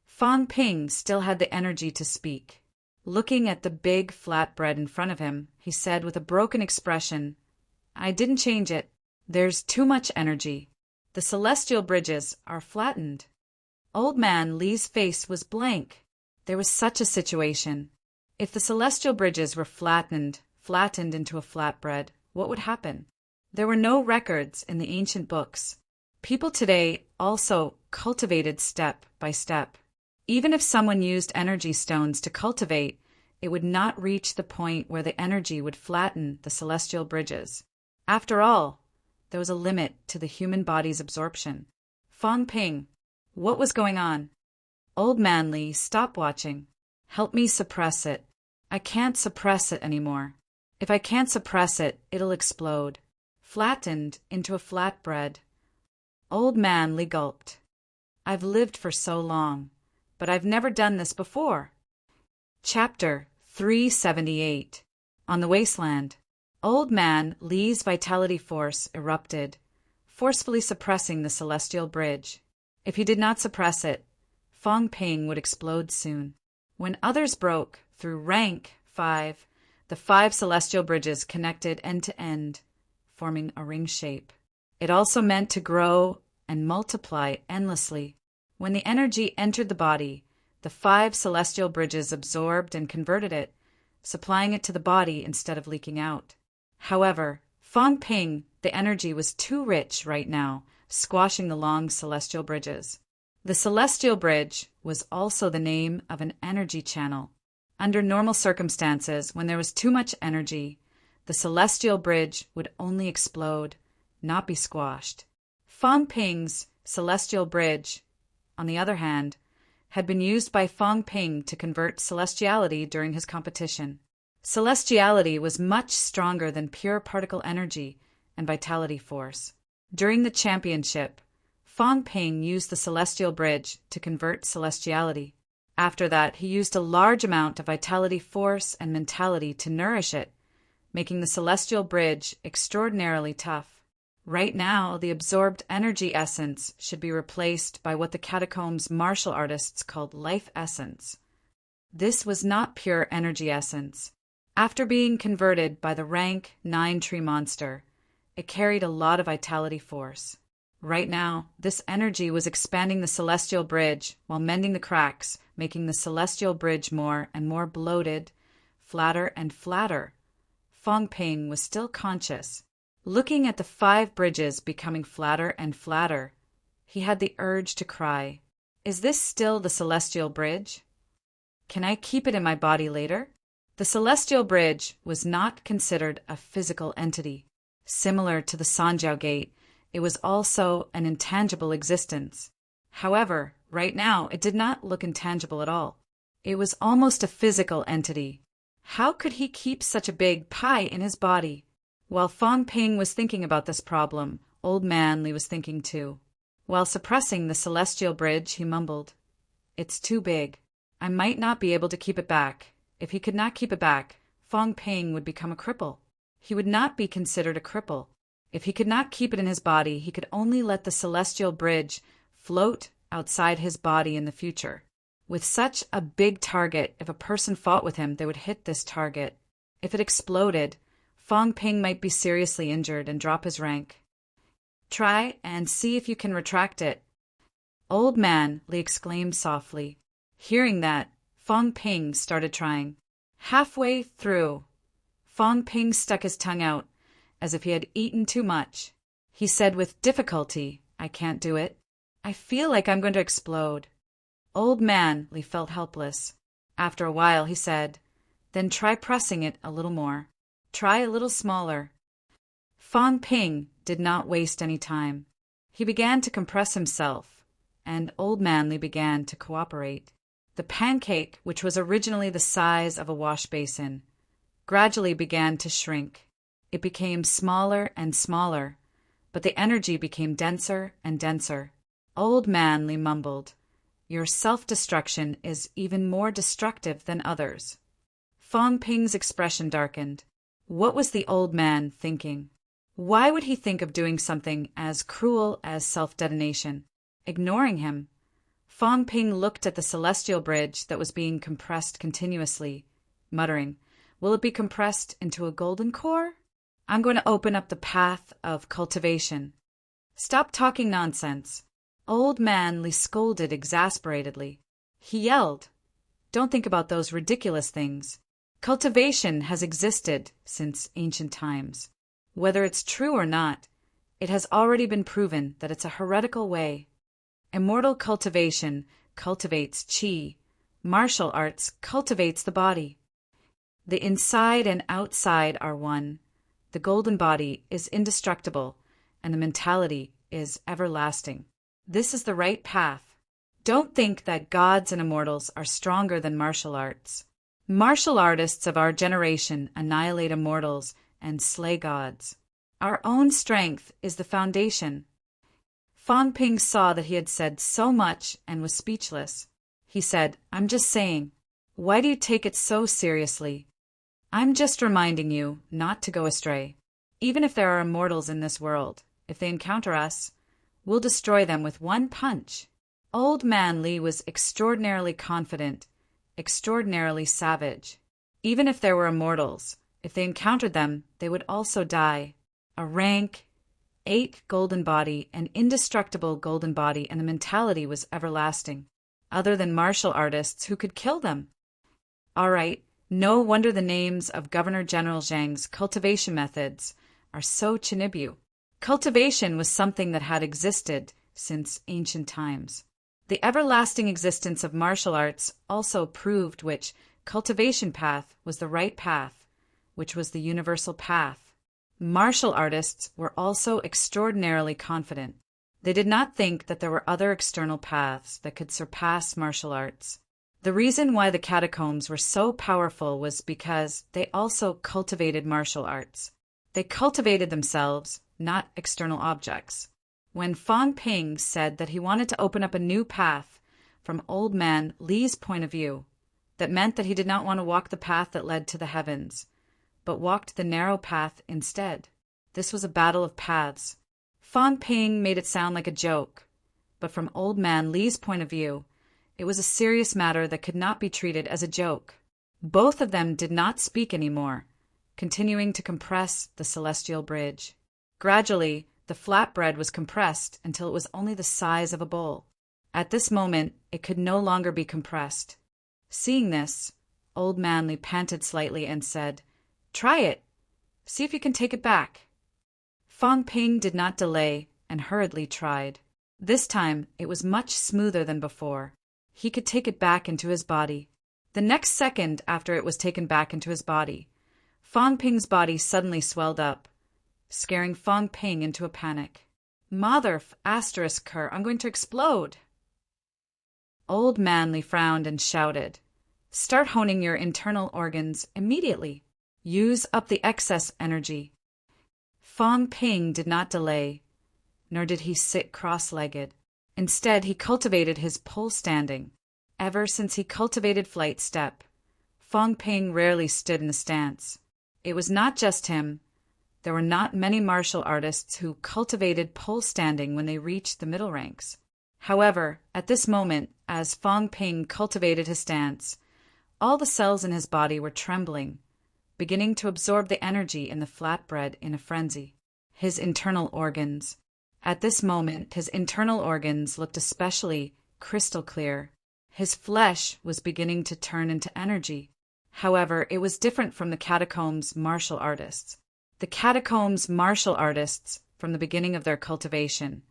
Fang Ping still had the energy to speak. Looking at the big flatbread in front of him, he said with a broken expression, "I didn't change it. There's too much energy. The celestial bridges are flattened." Old man Li's face was blank. There was such a situation. If the celestial bridges were flattened into a flatbread, what would happen? There were no records in the ancient books. People today also cultivated step by step. Even if someone used energy stones to cultivate, it would not reach the point where the energy would flatten the celestial bridges. After all, there was a limit to the human body's absorption. Fang Ping, what was going on? Old man Li, stop watching. Help me suppress it. I can't suppress it anymore. If I can't suppress it, it'll explode. Flattened into a flatbread. Old man Li gulped. I've lived for so long, but I've never done this before. Chapter 378. On the Wasteland. Old man Li's vitality force erupted, forcefully suppressing the celestial bridge. If he did not suppress it, Fang Ping would explode soon. When others broke through rank 5, the 5 celestial bridges connected end to end, forming a ring shape. It also meant to grow and multiply endlessly. When the energy entered the body, the 5 celestial bridges absorbed and converted it, supplying it to the body instead of leaking out. However, Fang Ping, the energy was too rich right now, squashing the long celestial bridges. The celestial bridge was also the name of an energy channel. Under normal circumstances, when there was too much energy, the celestial bridge would only explode, not be squashed. Fang Ping's celestial bridge, on the other hand, had been used by Fang Ping to convert celestiality during his competition. Celestiality was much stronger than pure particle energy and vitality force. During the championship, Fang Ping used the celestial bridge to convert celestiality. After that, he used a large amount of vitality force and mentality to nourish it, making the celestial bridge extraordinarily tough. Right now, the absorbed energy essence should be replaced by what the catacombs martial artists called life essence. This was not pure energy essence. After being converted by the rank 9 tree monster, it carried a lot of vitality force. Right now, this energy was expanding the celestial bridge while mending the cracks, making the celestial bridge more and more bloated, flatter and flatter. Fang Ping was still conscious. Looking at the 5 bridges becoming flatter and flatter, he had the urge to cry, "Is this still the celestial bridge?" Can I keep it in my body later? The celestial bridge was not considered a physical entity. Similar to the Sanjiao Gate, it was also an intangible existence. However, right now it did not look intangible at all. It was almost a physical entity. How could he keep such a big pie in his body? While Fang Ping was thinking about this problem, Old Man Li was thinking too. While suppressing the celestial bridge, he mumbled, "It's too big. I might not be able to keep it back." If he could not keep it back, Fang Ping would become a cripple. He would not be considered a cripple. If he could not keep it in his body, he could only let the celestial bridge float outside his body in the future. With such a big target, if a person fought with him, they would hit this target. If it exploded, Fang Ping might be seriously injured and drop his rank. Try and see if you can retract it. Old Man Li exclaimed softly. Hearing that, Fang Ping started trying. Halfway through, Fang Ping stuck his tongue out, as if he had eaten too much. He said with difficulty, "I can't do it. I feel like I'm going to explode." Old Man Li felt helpless. After a while, he said, "Then try pressing it a little more. Try a little smaller." Fang Ping did not waste any time. He began to compress himself, and Old Man Li began to cooperate. The pancake, which was originally the size of a wash basin, gradually began to shrink. It became smaller and smaller, but the energy became denser and denser. Old Man Li mumbled, "Your self-destruction is even more destructive than others." Fang Ping's expression darkened. What was the old man thinking? Why would he think of doing something as cruel as self-detonation? Ignoring him, Fang Ping looked at the celestial bridge that was being compressed continuously, muttering, "Will it be compressed into a golden core? I'm going to open up the path of cultivation." "Stop talking nonsense." Old Man Li scolded exasperatedly. He yelled, "Don't think about those ridiculous things. Cultivation has existed since ancient times. Whether it's true or not, it has already been proven that it's a heretical way. Immortal cultivation cultivates qi. Martial arts cultivates the body. The inside and outside are one. The golden body is indestructible, and the mentality is everlasting. This is the right path. Don't think that gods and immortals are stronger than martial arts. Martial artists of our generation annihilate immortals and slay gods. Our own strength is the foundation." Fang Ping saw that he had said so much and was speechless. He said, "I'm just saying. Why do you take it so seriously? I'm just reminding you not to go astray. Even if there are immortals in this world, if they encounter us, we'll destroy them with one punch." Old Man Li was extraordinarily confident, extraordinarily savage. Even if there were immortals, if they encountered them, they would also die. A rank, 8 golden body, an indestructible golden body, and the mentality was everlasting. Other than martial artists who could kill them. All right, no wonder the names of Governor General Zhang's cultivation methods are so Chinibyu. Cultivation was something that had existed since ancient times. The everlasting existence of martial arts also proved which cultivation path was the right path, which was the universal path. Martial artists were also extraordinarily confident. They did not think that there were other external paths that could surpass martial arts. The reason why the catacombs were so powerful was because they also cultivated martial arts. They cultivated themselves, not external objects. When Fang Ping said that he wanted to open up a new path from Old Man Li's point of view, that meant that he did not want to walk the path that led to the heavens, but walked the narrow path instead. This was a battle of paths. Fang Ping made it sound like a joke, but from Old Man Li's point of view, it was a serious matter that could not be treated as a joke. Both of them did not speak anymore, continuing to compress the celestial bridge. Gradually, the flatbread was compressed until it was only the size of a bowl. At this moment, it could no longer be compressed. Seeing this, Old Man Li panted slightly and said, "Try it. See if you can take it back." Fang Ping did not delay and hurriedly tried. This time, it was much smoother than before. He could take it back into his body. The next second after it was taken back into his body, Fang Ping's body suddenly swelled up, scaring Fang Ping into a panic. Mother asterisk her, I'm going to explode. Old Manly frowned and shouted, Start honing your internal organs immediately. Use up the excess energy. Fang Ping did not delay, nor did he sit cross-legged. Instead, he cultivated his pole standing. Ever since he cultivated flight step, Fang Ping rarely stood in a stance. It was not just him. There were not many martial artists who cultivated pole standing when they reached the middle ranks. However, at this moment, as Fang Ping cultivated his stance, all the cells in his body were trembling, beginning to absorb the energy in the flatbread in a frenzy. His internal organs. At this moment, his internal organs looked especially crystal clear. His flesh was beginning to turn into energy. However, it was different from the catacombs martial artists. The catacombs martial artists, from the beginning of their cultivation,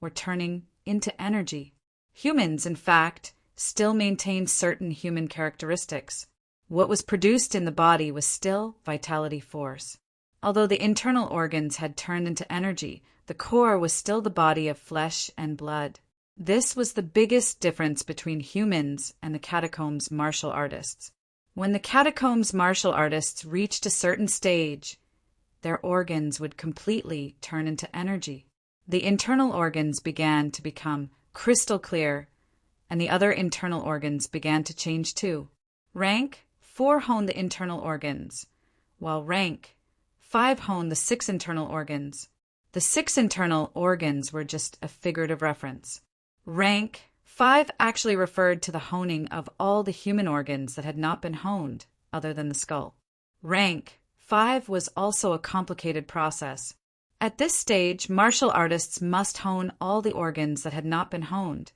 were turning into energy. Humans, in fact, still maintained certain human characteristics. What was produced in the body was still vitality force. Although the internal organs had turned into energy, the core was still the body of flesh and blood. This was the biggest difference between humans and the catacombs martial artists. When the catacombs martial artists reached a certain stage, their organs would completely turn into energy. The internal organs began to become crystal clear, and the other internal organs began to change too. Rank 4 honed the internal organs, while rank 5 honed the 6 internal organs. The 6 internal organs were just a figurative reference. Rank 5 actually referred to the honing of all the human organs that had not been honed, other than the skull. Rank 5 was also a complicated process. At this stage, martial artists must hone all the organs that had not been honed,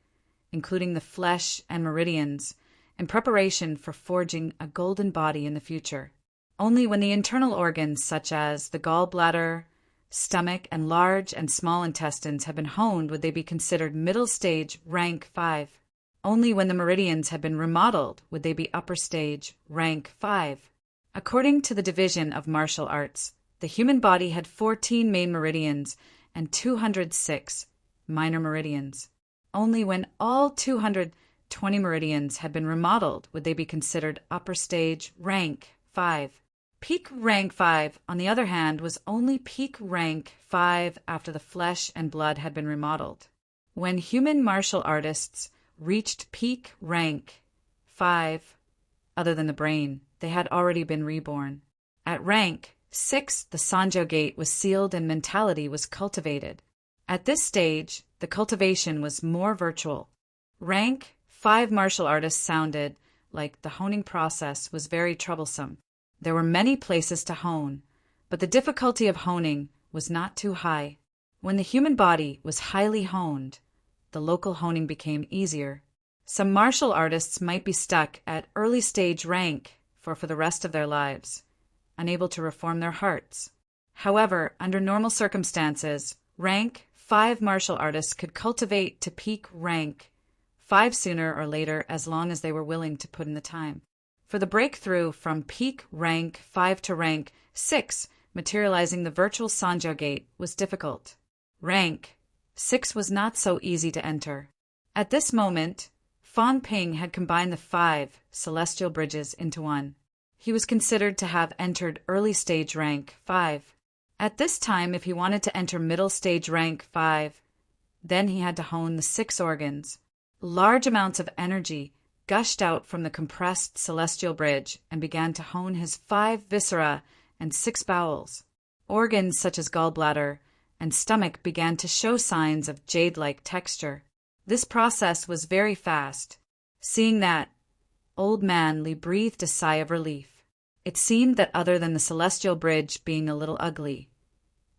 including the flesh and meridians, in preparation for forging a golden body in the future. Only when the internal organs, such as the gallbladder, stomach, and large and small intestines had been honed would they be considered middle stage rank 5. Only when the meridians had been remodeled would they be upper stage rank 5. According to the division of martial arts, the human body had 14 main meridians and 206 minor meridians. Only when all 220 meridians had been remodeled would they be considered upper stage rank 5. Peak rank 5, on the other hand, was only peak rank 5 after the flesh and blood had been remodeled. When human martial artists reached peak rank 5, other than the brain, they had already been reborn. At rank 6, the Sanjo gate was sealed and mentality was cultivated. At this stage, the cultivation was more virtual. Rank 5 martial artists sounded like the honing process was very troublesome. There were many places to hone, but the difficulty of honing was not too high. When the human body was highly honed, the local honing became easier. Some martial artists might be stuck at early stage rank for the rest of their lives, unable to reform their hearts. However, under normal circumstances, rank 5 martial artists could cultivate to peak rank 5 sooner or later as long as they were willing to put in the time. For the breakthrough from peak rank 5 to rank 6, materializing the virtual Sanjo gate, was difficult. Rank 6 was not so easy to enter. At this moment, Fang Ping had combined the 5 celestial bridges into one. He was considered to have entered early stage rank 5. At this time, if he wanted to enter middle stage rank 5, then he had to hone the 6 organs. Large amounts of energy gushed out from the compressed celestial bridge and began to hone his 5 viscera and 6 bowels. Organs such as gallbladder and stomach began to show signs of jade-like texture. This process was very fast. Seeing that, Old Manly breathed a sigh of relief. It seemed that other than the celestial bridge being a little ugly,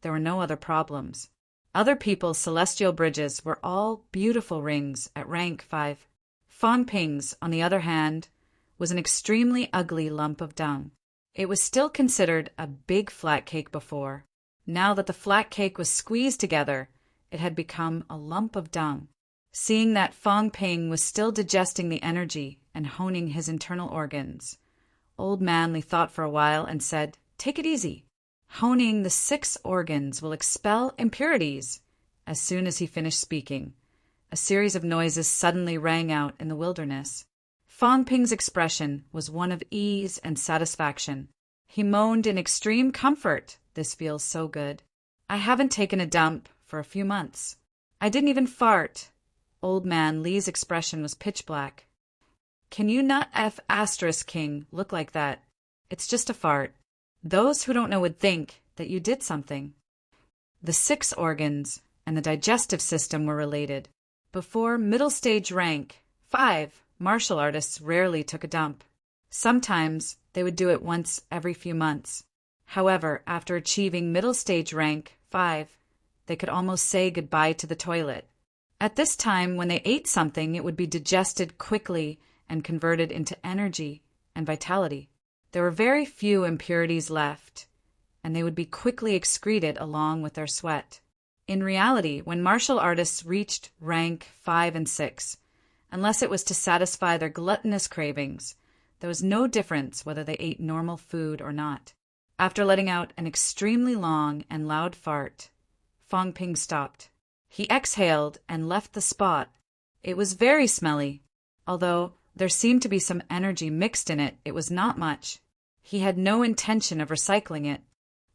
there were no other problems. Other people's celestial bridges were all beautiful rings at rank 5. Fang Ping's, on the other hand, was an extremely ugly lump of dung. It was still considered a big flat cake before. Now that the flat cake was squeezed together, it had become a lump of dung. Seeing that Fang Ping was still digesting the energy and honing his internal organs. Old Man Li thought for a while and said, "Take it easy. Honing the 6 organs will expel impurities." As soon as he finished speaking, a series of noises suddenly rang out in the wilderness. Fong Ping's expression was one of ease and satisfaction. He moaned in extreme comfort. "This feels so good. I haven't taken a dump for a few months. I didn't even fart." Old Man Li's expression was pitch black. "Can you not King look like that? It's just a fart. Those who don't know would think that you did something." The 6 organs and the digestive system were related. Before middle stage rank 5, martial artists rarely took a dump. Sometimes they would do it once every few months. However, after achieving middle stage rank 5, they could almost say goodbye to the toilet. At this time, when they ate something, it would be digested quickly and converted into energy and vitality. There were very few impurities left, and they would be quickly excreted along with their sweat. In reality, when martial artists reached rank 5 and 6, unless it was to satisfy their gluttonous cravings, there was no difference whether they ate normal food or not. After letting out an extremely long and loud fart, Fong Ping stopped. He exhaled and left the spot. It was very smelly. Although there seemed to be some energy mixed in it, it was not much. He had no intention of recycling it.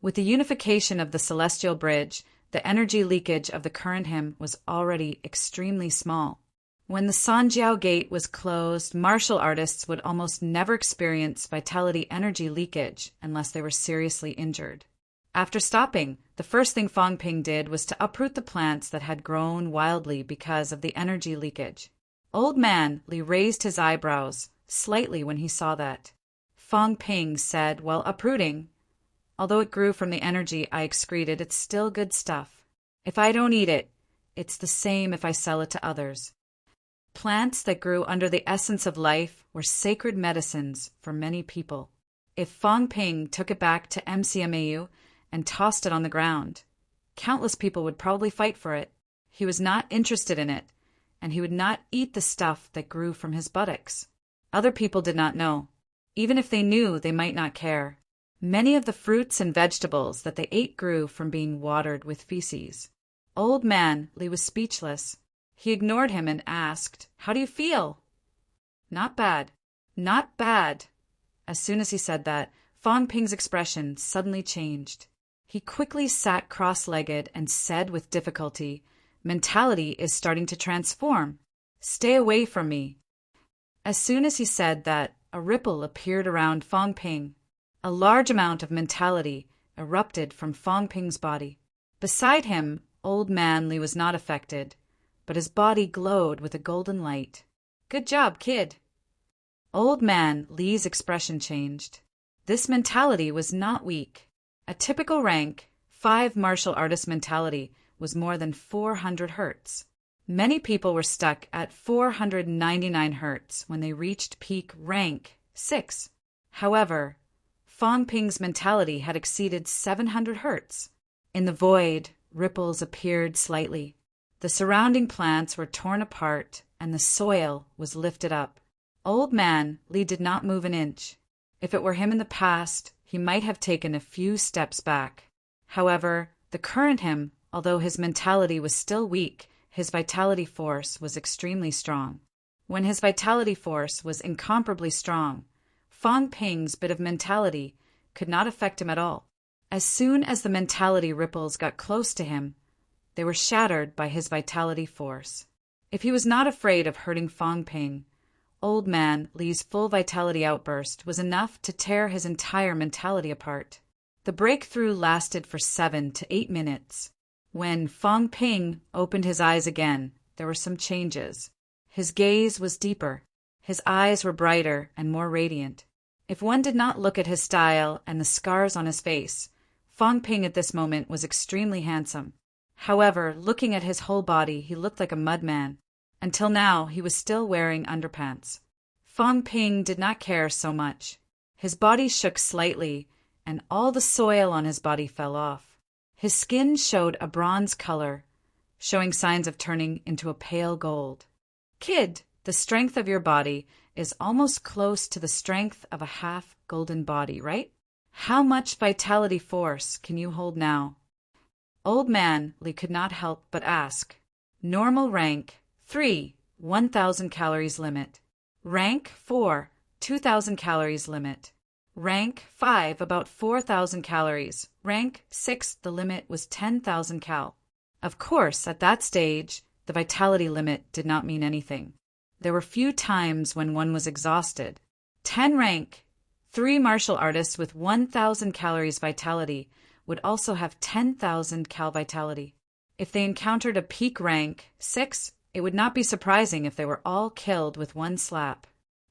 With the unification of the celestial bridge, the energy leakage of the current hymn was already extremely small. When the Sanjiao Gate was closed, martial artists would almost never experience vitality energy leakage unless they were seriously injured. After stopping, the first thing Fong Ping did was to uproot the plants that had grown wildly because of the energy leakage. Old Man Li raised his eyebrows slightly when he saw that. Fong Ping said while uprooting, "Although it grew from the energy I excreted, it's still good stuff. If I don't eat it, it's the same if I sell it to others." Plants that grew under the essence of life were sacred medicines for many people. If Fong Ping took it back to MCMAU and tossed it on the ground, countless people would probably fight for it. He was not interested in it, and he would not eat the stuff that grew from his buttocks. Other people did not know. Even if they knew, they might not care. Many of the fruits and vegetables that they ate grew from being watered with feces. Old Man Li was speechless. He ignored him and asked, "How do you feel?" "Not bad. Not bad." As soon as he said that, Fong Ping's expression suddenly changed. He quickly sat cross-legged and said with difficulty, "Mentality is starting to transform. Stay away from me." As soon as he said that, a ripple appeared around Fong Ping. A large amount of mentality erupted from Fong Ping's body. Beside him, Old Man Li was not affected, but his body glowed with a golden light. "Good job, kid." Old Man Li's expression changed. This mentality was not weak. A typical rank 5 martial artist mentality was more than 400 hertz. Many people were stuck at 499 hertz when they reached peak rank 6. However, Fong Ping's mentality had exceeded 700 hertz. In the void, ripples appeared slightly. The surrounding plants were torn apart, and the soil was lifted up. Old Man Li did not move an inch. If it were him in the past, he might have taken a few steps back. However, the current him, although his mentality was still weak, his vitality force was extremely strong. When his vitality force was incomparably strong, Fong Ping's bit of mentality could not affect him at all. As soon as the mentality ripples got close to him, they were shattered by his vitality force. If he was not afraid of hurting Fong Ping, Old Man Li's full vitality outburst was enough to tear his entire mentality apart. The breakthrough lasted for 7 to 8 minutes. When Fong Ping opened his eyes again, there were some changes. His gaze was deeper. His eyes were brighter and more radiant. If one did not look at his style and the scars on his face, Fong Ping at this moment was extremely handsome. However, looking at his whole body, he looked like a mudman. Until now, he was still wearing underpants. Fong Ping did not care so much. His body shook slightly, and all the soil on his body fell off. His skin showed a bronze color, showing signs of turning into a pale gold. "Kid, the strength of your body is almost close to the strength of a half-golden body, right? How much vitality force can you hold now? Old Man Li could not help but ask. Normal rank 3, 1,000 calories limit. Rank 4, 2,000 calories limit. Rank 5, about 4,000 calories. Rank 6, the limit was 10,000 cal. Of course, at that stage, the vitality limit did not mean anything. There were few times when one was exhausted. 10 rank, 3 martial artists with 1,000 calories vitality would also have 10,000 cal vitality. If they encountered a peak rank 6, it would not be surprising if they were all killed with one slap.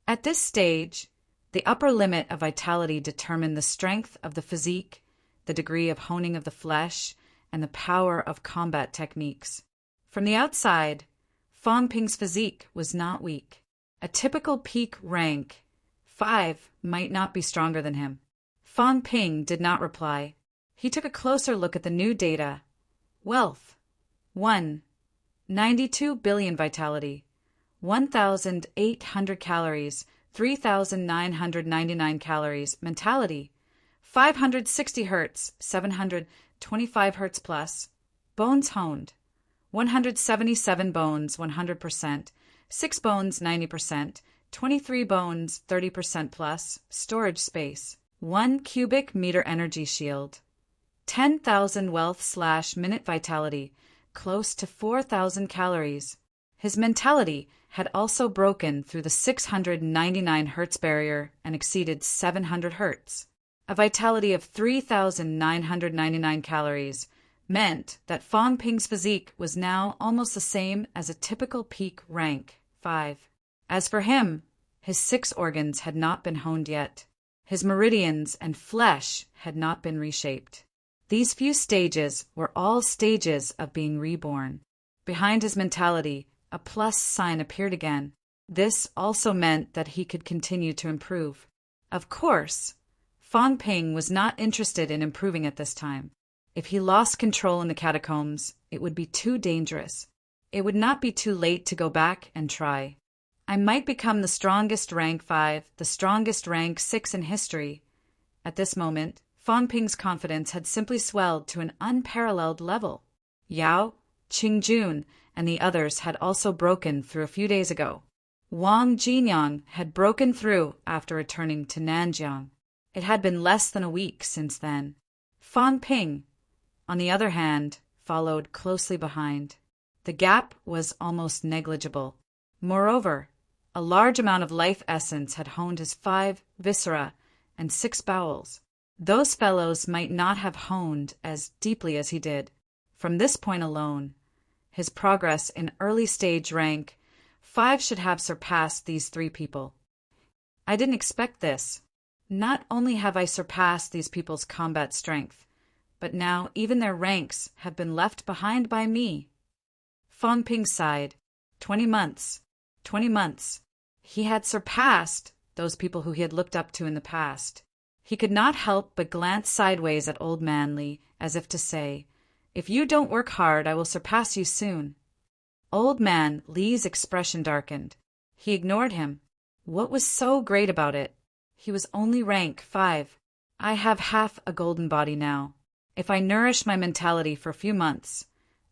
At this stage, the upper limit of vitality determined the strength of the physique, the degree of honing of the flesh, and the power of combat techniques. From the outside, Fang Ping's physique was not weak. A typical peak rank 5 might not be stronger than him. Fang Ping did not reply. He took a closer look at the new data. Wealth 1. 92 billion vitality. 1,800 calories. 3,999 calories. Mentality 560 hertz. 725 hertz plus. Bones honed 177 bones 100%. 6 bones 90%. 23 bones 30% plus. Storage space 1 cubic meter energy shield. 10,000 wealth/minute vitality, close to 4,000 calories. His mentality had also broken through the 699 hertz barrier and exceeded 700 hertz. A vitality of 3,999 calories meant that Fang Ping's physique was now almost the same as a typical peak rank 5. As for him, his 6 organs had not been honed yet. His meridians and flesh had not been reshaped. These few stages were all stages of being reborn. Behind his mentality, a plus sign appeared again. This also meant that he could continue to improve. Of course, Fang Ping was not interested in improving at this time. If he lost control in the catacombs, it would be too dangerous. It would not be too late to go back and try. I might become the strongest rank 5, the strongest rank 6 in history. At this moment, Fang Ping's confidence had simply swelled to an unparalleled level. Yao, Qingjun, and the others had also broken through a few days ago. Wang Jinyang had broken through after returning to Nanjiang. It had been less than a week since then. Fang Ping, on the other hand, followed closely behind. The gap was almost negligible. Moreover, a large amount of life essence had honed his 5 viscera and 6 bowels. Those fellows might not have honed as deeply as he did. From this point alone, his progress in early stage rank 5 should have surpassed these 3 people. I didn't expect this. Not only have I surpassed these people's combat strength, but now even their ranks have been left behind by me. Fang Ping sighed. 20 months. 20 months. He had surpassed those people who he had looked up to in the past. He could not help but glance sideways at Old Man Li, as if to say, "If you don't work hard, I will surpass you soon." Old Man Li's expression darkened. He ignored him. What was so great about it? He was only rank 5. I have half a golden body now. If I nourish my mentality for a few months,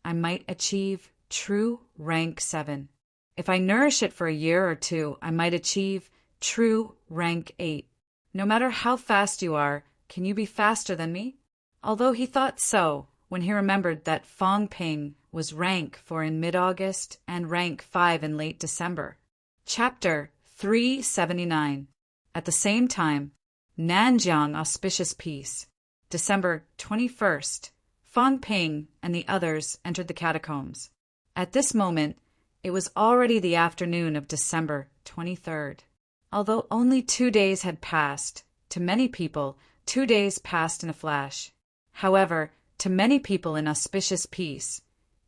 I might achieve true rank 7. If I nourish it for a year or 2, I might achieve true rank 8. No matter how fast you are, can you be faster than me? Although he thought so, when he remembered that Fang Ping was rank 4 in mid-August and rank 5 in late December. Chapter 379. At the same time, Nanjiang Auspicious Peace. December 21st, Fang Ping and the others entered the catacombs. At this moment, it was already the afternoon of December 23rd. Although only 2 days had passed, to many people, 2 days passed in a flash. However, to many people in Auspicious Peace,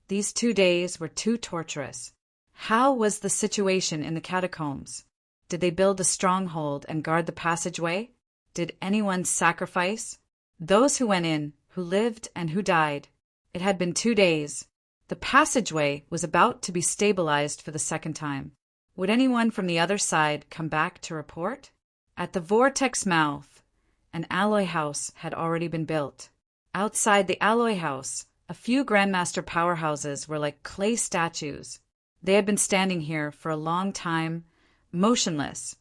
these 2 days were too torturous. How was the situation in the catacombs? Did they build a stronghold and guard the passageway? Did anyone sacrifice? Those who went in, who lived and who died. It had been 2 days. The passageway was about to be stabilized for the second time. Would anyone from the other side come back to report? At the vortex mouth, an alloy house had already been built. Outside the alloy house, a few Grandmaster powerhouses were like clay statues. They had been standing here for a long time, motionless,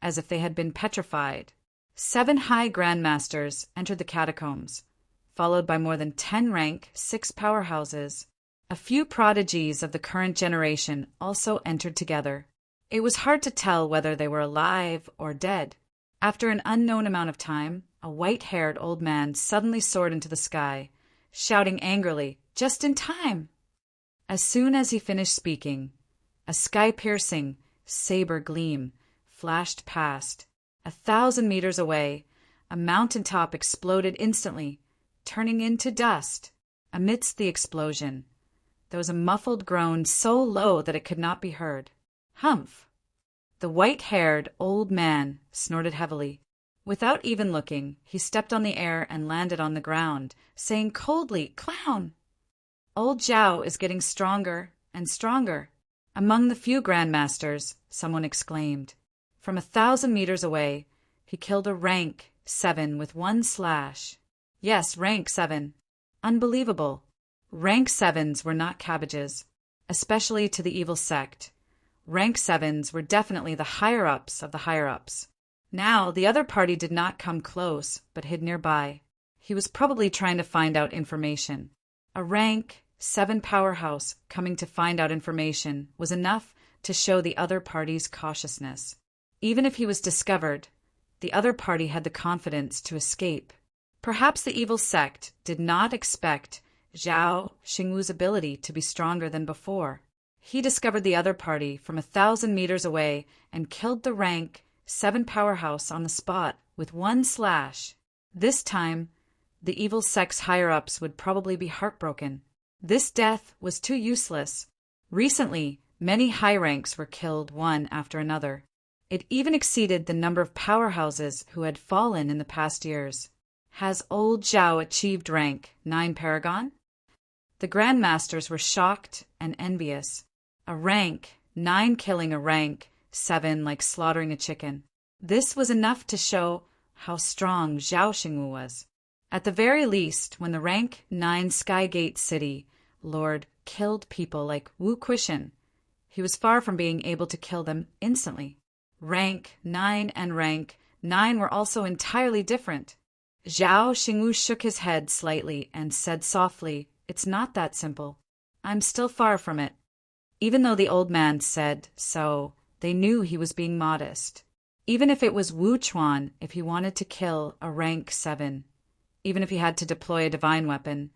as if they had been petrified. 7 high Grandmasters entered the catacombs, followed by more than 10 rank 6 powerhouses. A few prodigies of the current generation also entered together. It was hard to tell whether they were alive or dead. After an unknown amount of time, a white-haired old man suddenly soared into the sky, shouting angrily, "Just in time!" As soon as he finished speaking, a sky-piercing saber gleam flashed past. 1,000 meters away, a mountaintop exploded instantly, turning into dust. Amidst the explosion, there was a muffled groan so low that it could not be heard. Humph! The white-haired old man snorted heavily. Without even looking, he stepped on the air and landed on the ground, saying coldly, "Clown!" Old Zhao is getting stronger and stronger. Among the few Grandmasters, someone exclaimed. From 1,000 meters away, he killed a rank 7 with 1 slash. Yes, rank 7. Unbelievable. Rank 7s were not cabbages, especially to the evil sect. Rank 7s were definitely the higher-ups of the higher-ups. Now, the other party did not come close, but hid nearby. He was probably trying to find out information. A rank 7 powerhouse coming to find out information was enough to show the other party's cautiousness. Even if he was discovered, the other party had the confidence to escape. Perhaps the evil sect did not expect Zhao Xingwu's ability to be stronger than before. He discovered the other party from 1,000 meters away and killed the rank 7 powerhouse on the spot with 1 slash. This time, the evil sect's higher-ups would probably be heartbroken. This death was too useless. Recently, many high ranks were killed one after another. It even exceeded the number of powerhouses who had fallen in the past years. Has old Zhao achieved rank 9 paragon? The Grandmasters were shocked and envious. A rank 9 killing a rank 7 like slaughtering a chicken. This was enough to show how strong Zhao Xingwu was. At the very least, when the rank 9 Skygate City Lord killed people like Wu Quishan, he was far from being able to kill them instantly. Rank 9 and rank 9 were also entirely different. Zhao Xingwu shook his head slightly and said softly, "It's not that simple. I'm still far from it." Even though the old man said so, they knew he was being modest. Even if it was Wu Chuan, if he wanted to kill a rank 7, even if he had to deploy a divine weapon,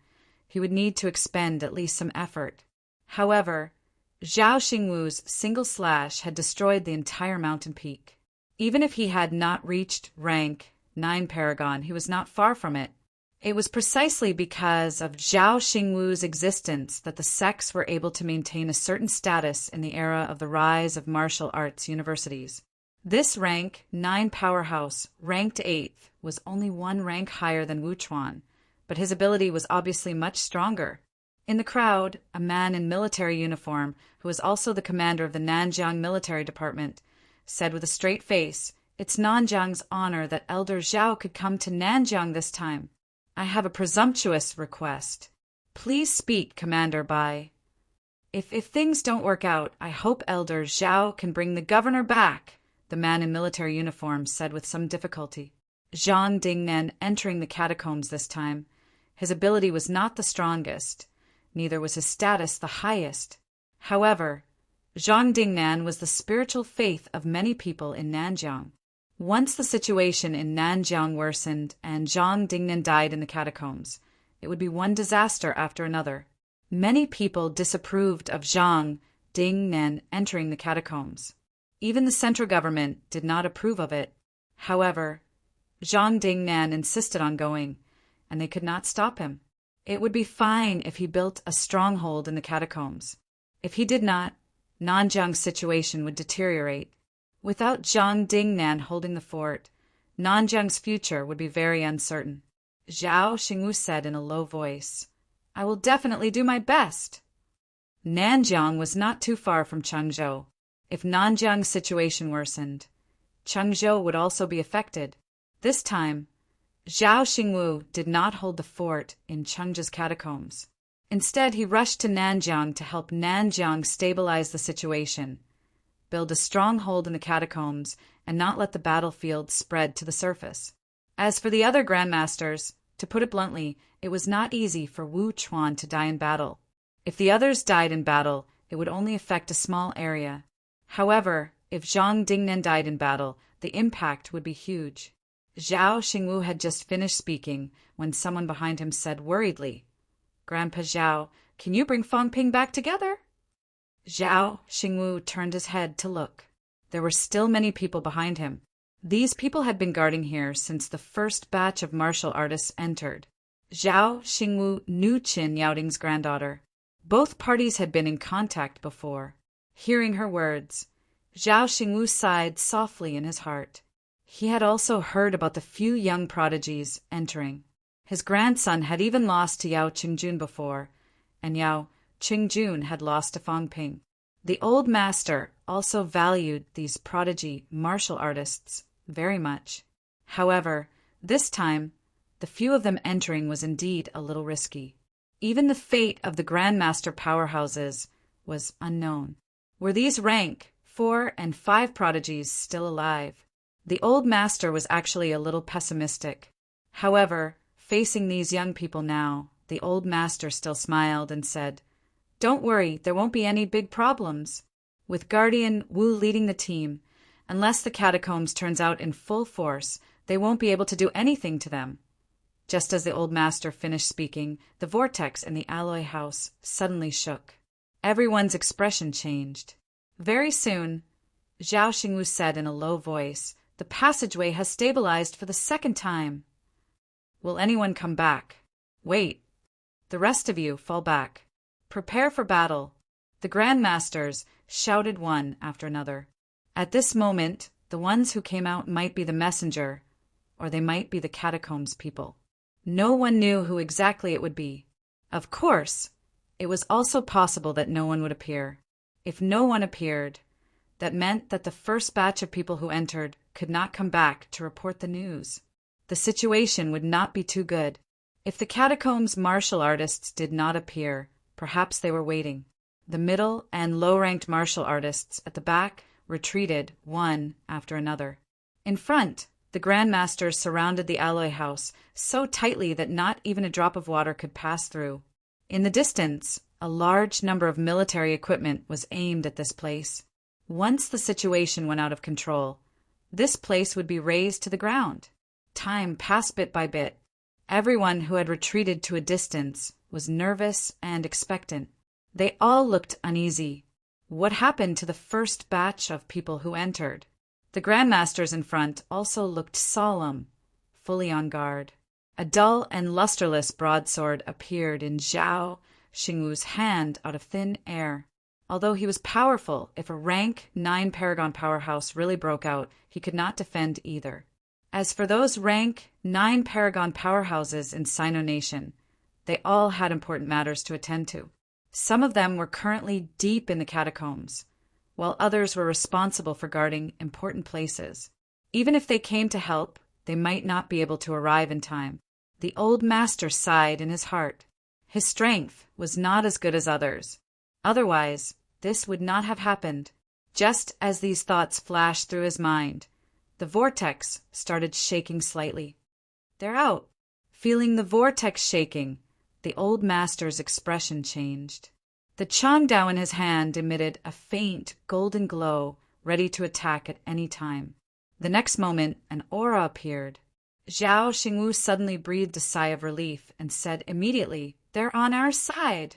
he would need to expend at least some effort. However, Zhao Xingwu's single slash had destroyed the entire mountain peak. Even if he had not reached rank 9 paragon, he was not far from it. It was precisely because of Zhao Xingwu's existence that the sects were able to maintain a certain status in the era of the rise of martial arts universities. This rank 9 powerhouse, ranked 8th, was only 1 rank higher than Wu Chuan, but his ability was obviously much stronger. In the crowd, a man in military uniform, who was also the commander of the Nanjiang Military Department, said with a straight face, "It's Nanjiang's honor that Elder Zhao could come to Nanjiang this time. I have a presumptuous request. Please speak, Commander Bai. If things don't work out, I hope Elder Zhao can bring the governor back," the man in military uniform said with some difficulty. Zhang Dingnan entering the catacombs this time. His ability was not the strongest, neither was his status the highest. However, Zhang Dingnan was the spiritual faith of many people in Nanjiang. Once the situation in Nanjiang worsened and Zhang Dingnan died in the catacombs, it would be one disaster after another. Many people disapproved of Zhang Dingnan entering the catacombs. Even the central government did not approve of it. However, Zhang Dingnan insisted on going, and they could not stop him. It would be fine if he built a stronghold in the catacombs. If he did not, Nanjiang's situation would deteriorate. Without Zhang Dingnan holding the fort, Nanjiang's future would be very uncertain. Zhao Xingwu said in a low voice, "I will definitely do my best." Nanjiang was not too far from Changzhou. If Nanjiang's situation worsened, Chengzhou would also be affected. This time, Zhao Xingwu did not hold the fort in Chengzhou's catacombs. Instead, he rushed to Nanjiang to help Nanjiang stabilize the situation, build a stronghold in the catacombs, and not let the battlefield spread to the surface. As for the other grandmasters, to put it bluntly, it was not easy for Wu Chuan to die in battle. If the others died in battle, it would only affect a small area. However, if Zhang Dingnan died in battle, the impact would be huge. Zhao Xingwu had just finished speaking when someone behind him said worriedly, "Grandpa Zhao, can you bring Fang Ping back together?" Zhao Xingwu turned his head to look. There were still many people behind him. These people had been guarding here since the first batch of martial artists entered. Zhao Xingwu knew Qin Yaoding's granddaughter. Both parties had been in contact before. Hearing her words, Zhao Xingwu sighed softly in his heart. He had also heard about the few young prodigies entering. His grandson had even lost to Yao Qingjun before, and Yao Qingjun had lost to Fang Ping. The old master also valued these prodigy martial artists very much. However, this time, the few of them entering was indeed a little risky. Even the fate of the grandmaster powerhouses was unknown. Were these rank 4 and 5 prodigies still alive? The old master was actually a little pessimistic. However, facing these young people now, the old master still smiled and said, "Don't worry, there won't be any big problems. With Guardian Wu leading the team, unless the catacombs turns out in full force, they won't be able to do anything to them." Just as the old master finished speaking, the vortex in the alloy house suddenly shook. Everyone's expression changed. Very soon, Zhao Xingwu said in a low voice, "The passageway has stabilized for the second time. Will anyone come back? Wait. The rest of you fall back. Prepare for battle." The grandmasters shouted one after another. At this moment, the ones who came out might be the messenger, or they might be the catacombs people. No one knew who exactly it would be. Of course, it was also possible that no one would appear. If no one appeared, that meant that the first batch of people who entered could not come back to report the news. The situation would not be too good. If the catacombs martial artists did not appear, perhaps they were waiting. The middle and low-ranked martial artists at the back retreated one after another. In front, the grandmasters surrounded the alloy house so tightly that not even a drop of water could pass through. In the distance, a large number of military equipment was aimed at this place. Once the situation went out of control, this place would be razed to the ground. Time passed bit by bit. Everyone who had retreated to a distance was nervous and expectant. They all looked uneasy. What happened to the first batch of people who entered? The grandmasters in front also looked solemn, fully on guard. A dull and lusterless broadsword appeared in Zhao Xingwu's hand out of thin air. Although he was powerful, if a rank 9 Paragon powerhouse really broke out, he could not defend either. As for those rank 9 Paragon powerhouses in Sino Nation, they all had important matters to attend to. Some of them were currently deep in the catacombs, while others were responsible for guarding important places. Even if they came to help, they might not be able to arrive in time. The old master sighed in his heart. His strength was not as good as others. Otherwise, this would not have happened. Just as these thoughts flashed through his mind, the vortex started shaking slightly. "They're out." Feeling the vortex shaking, the old master's expression changed. The Changdao in his hand emitted a faint golden glow, ready to attack at any time. The next moment, an aura appeared. Zhao Xingwu suddenly breathed a sigh of relief and said immediately, "They're on our side."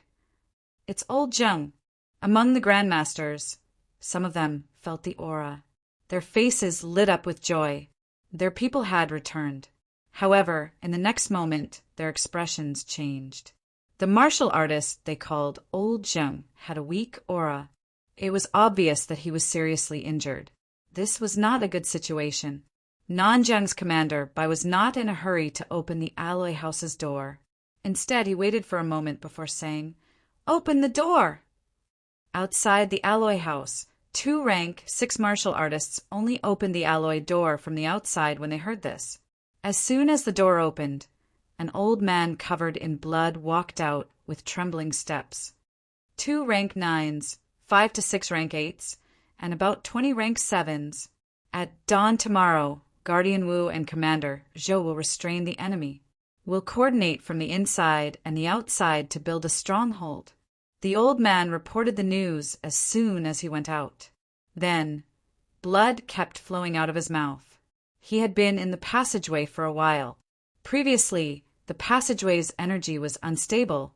"It's old Zheng." Among the grandmasters, some of them felt the aura. Their faces lit up with joy. Their people had returned. However, in the next moment, their expressions changed. The martial artist they called Old Zheng had a weak aura. It was obvious that he was seriously injured. This was not a good situation. Nanjiang's commander Bai was not in a hurry to open the alloy house's door. Instead, he waited for a moment before saying, "Open the door!" Outside the alloy house, Two rank 6 martial artists only opened the alloy door from the outside when they heard this. As soon as the door opened, an old man covered in blood walked out with trembling steps. Two rank 9s, 5 to 6 rank 8s, and about 20 rank 7s. At dawn tomorrow, Guardian Wu and Commander Zhou will restrain the enemy. We'll coordinate from the inside and the outside to build a stronghold. The old man reported the news as soon as he went out. Then, blood kept flowing out of his mouth. He had been in the passageway for a while. Previously, the passageway's energy was unstable,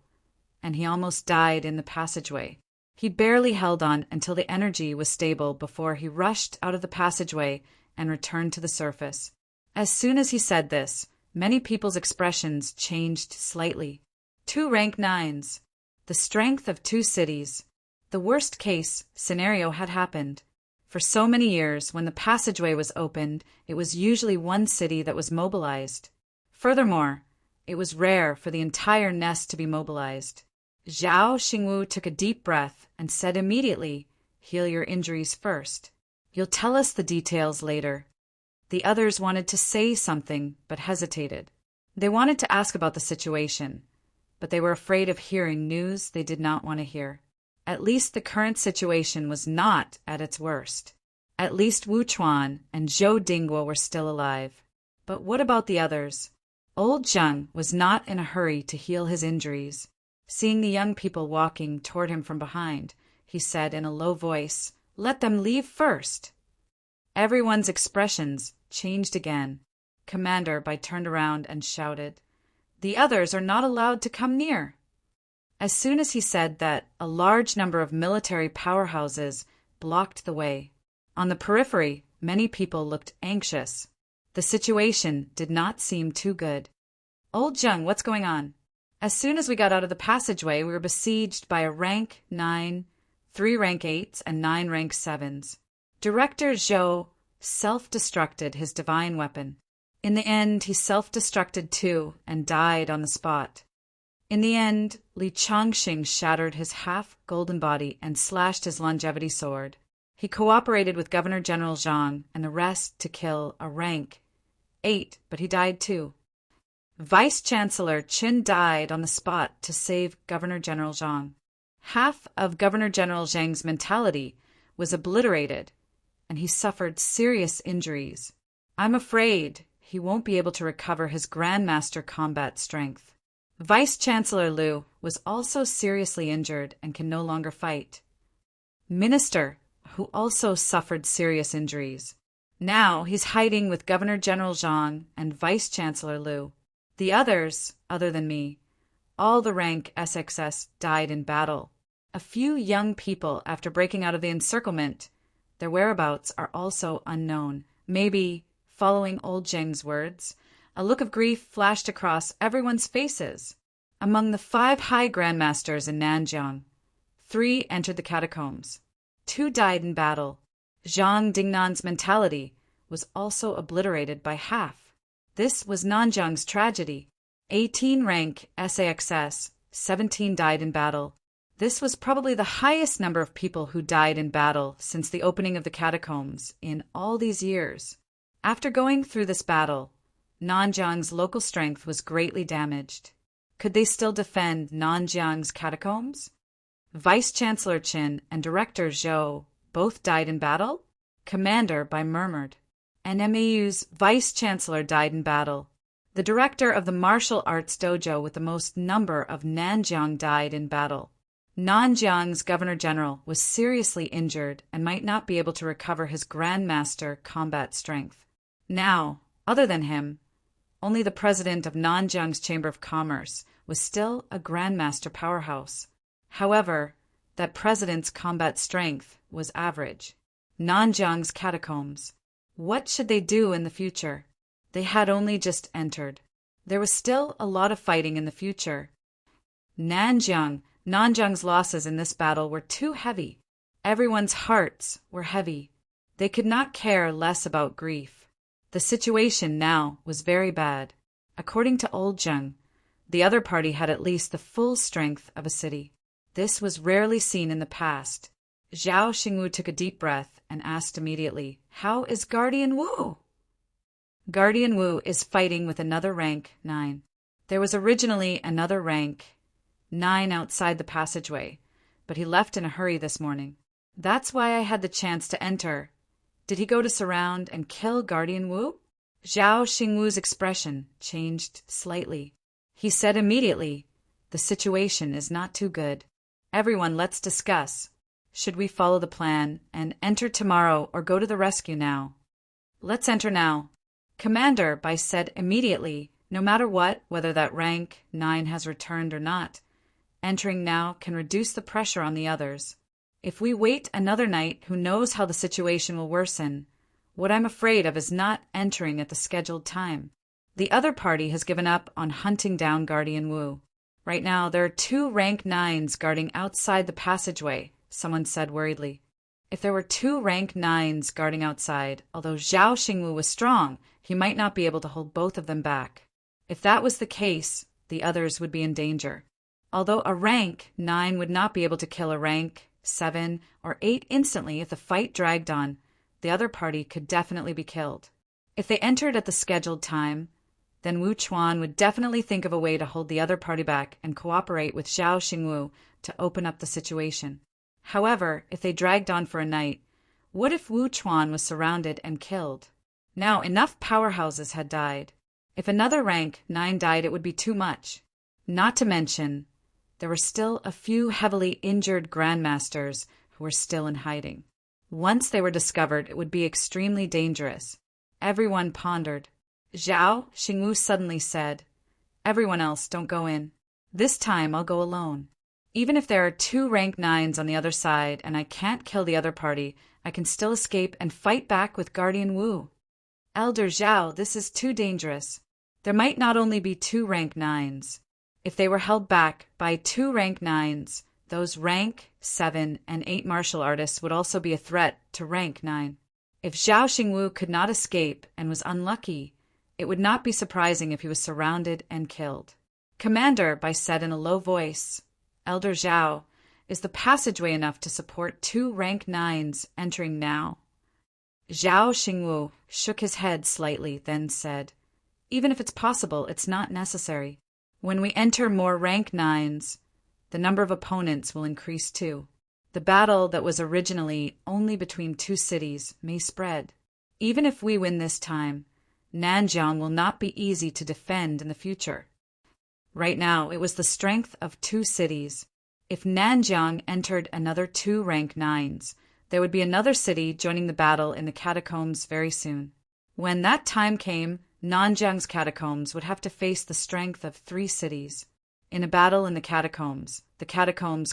and he almost died in the passageway. He barely held on until the energy was stable before he rushed out of the passageway and returned to the surface. As soon as he said this, many people's expressions changed slightly. Two rank 9s. The strength of two cities. The worst-case scenario had happened. For so many years, when the passageway was opened, it was usually one city that was mobilized. Furthermore, it was rare for the entire nest to be mobilized. Zhao Xingwu took a deep breath and said immediately, "Heal your injuries first. You'll tell us the details later." The others wanted to say something, but hesitated. They wanted to ask about the situation, but they were afraid of hearing news they did not want to hear. At least the current situation was not at its worst. At least Wu Chuan and Zhou Dingguo were still alive. But what about the others? Old Zheng was not in a hurry to heal his injuries. Seeing the young people walking toward him from behind, he said in a low voice, "Let them leave first." Everyone's expressions changed again. Commander Bai turned around and shouted, "The others are not allowed to come near." As soon as he said that, a large number of military powerhouses blocked the way. On the periphery, many people looked anxious. The situation did not seem too good. "Old Zheng, what's going on?" As soon as we got out of the passageway, we were besieged by a rank 9, 3 rank 8s, and 9 rank 7s. Director Zhou self-destructed his divine weapon. In the end, he self-destructed too and died on the spot. In the end, Li Changxing shattered his half-golden body and slashed his longevity sword. He cooperated with Governor General Zhang and the rest to kill a rank 8, but he died too. Vice-Chancellor Qin died on the spot to save Governor General Zhang. Half of Governor General Zhang's mentality was obliterated, and he suffered serious injuries. I'm afraid he won't be able to recover his Grandmaster combat strength. Vice-Chancellor Liu was also seriously injured and can no longer fight. Minister, who also suffered serious injuries. Now he's hiding with Governor General Zhang and Vice-Chancellor Liu. The others, other than me, all the rank SXS died in battle. A few young people after breaking out of the encirclement. Their whereabouts are also unknown. Maybe, following old Zheng's words, a look of grief flashed across everyone's faces. Among the 5 high grandmasters in Nanjiang, 3 entered the catacombs. 2 died in battle. Zhang Dingnan's mentality was also obliterated by half. This was Nanjiang's tragedy. 18 rank SAXS, 17 died in battle. This was probably the highest number of people who died in battle since the opening of the catacombs in all these years. After going through this battle, Nanjiang's local strength was greatly damaged. Could they still defend Nanjiang's catacombs? Vice-Chancellor Qin and Director Zhou both died in battle? Commander Bai murmured. NMAU's Vice-Chancellor died in battle. The director of the martial arts dojo with the most number of Nanjiang died in battle. Nanjiang's Governor General was seriously injured and might not be able to recover his Grandmaster combat strength. Now, other than him, only the president of Nanjiang's Chamber of Commerce was still a Grandmaster powerhouse. However, that president's combat strength was average. Nanjiang's catacombs. What should they do in the future? They had only just entered. There was still a lot of fighting in the future. Nanjiang's losses in this battle were too heavy. Everyone's hearts were heavy. They could not care less about grief. The situation now was very bad. According to old Zheng, the other party had at least the full strength of a city. This was rarely seen in the past. Zhao Xingwu took a deep breath and asked immediately, "How is Guardian Wu?" Guardian Wu is fighting with another rank 9. There was originally another rank 9 outside the passageway, but he left in a hurry this morning. That's why I had the chance to enter. Did he go to surround and kill Guardian Wu? Zhao Xingwu's expression changed slightly. He said immediately, "The situation is not too good. Everyone, let's discuss. Should we follow the plan and enter tomorrow or go to the rescue now?" "Let's enter now." Commander Bai said immediately, "No matter what, whether that rank 9 has returned or not, entering now can reduce the pressure on the others. If we wait another night, who knows how the situation will worsen. What I'm afraid of is not entering at the scheduled time. The other party has given up on hunting down Guardian Wu. Right now, there are 2 rank 9s guarding outside the passageway," someone said worriedly. If there were 2 rank 9s guarding outside, although Zhao Xingwu was strong, he might not be able to hold both of them back. If that was the case, the others would be in danger. Although a rank 9 would not be able to kill a rank 7 or 8 instantly if the fight dragged on, the other party could definitely be killed. If they entered at the scheduled time, then Wu Chuan would definitely think of a way to hold the other party back and cooperate with Zhao Xingwu to open up the situation. However, if they dragged on for a night, what if Wu Chuan was surrounded and killed? Now enough powerhouses had died. If another rank 9 died, it would be too much. Not to mention, there were still a few heavily injured grandmasters who were still in hiding. Once they were discovered, it would be extremely dangerous. Everyone pondered. Zhao Xingwu suddenly said, "Everyone else, don't go in. This time I'll go alone. Even if there are 2 rank 9s on the other side and I can't kill the other party, I can still escape and fight back with Guardian Wu." "Elder Zhao, this is too dangerous. There might not only be 2 rank 9s. If they were held back by 2 rank 9s, those rank 7 and 8 martial artists would also be a threat to rank 9. If Zhao Xingwu could not escape and was unlucky, it would not be surprising if he was surrounded and killed." Commander Bai said in a low voice, "Elder Zhao, is the passageway enough to support 2 rank 9s entering now?" Zhao Xingwu shook his head slightly, then said, "Even if it's possible, it's not necessary. When we enter more rank 9s, the number of opponents will increase too. The battle that was originally only between 2 cities may spread. Even if we win this time, Nanjiang will not be easy to defend in the future. Right now, it was the strength of 2 cities. If Nanjiang entered another 2 rank 9s, there would be another city joining the battle in the catacombs very soon. When that time came, Nanjiang's catacombs would have to face the strength of 3 cities. In a battle in the catacombs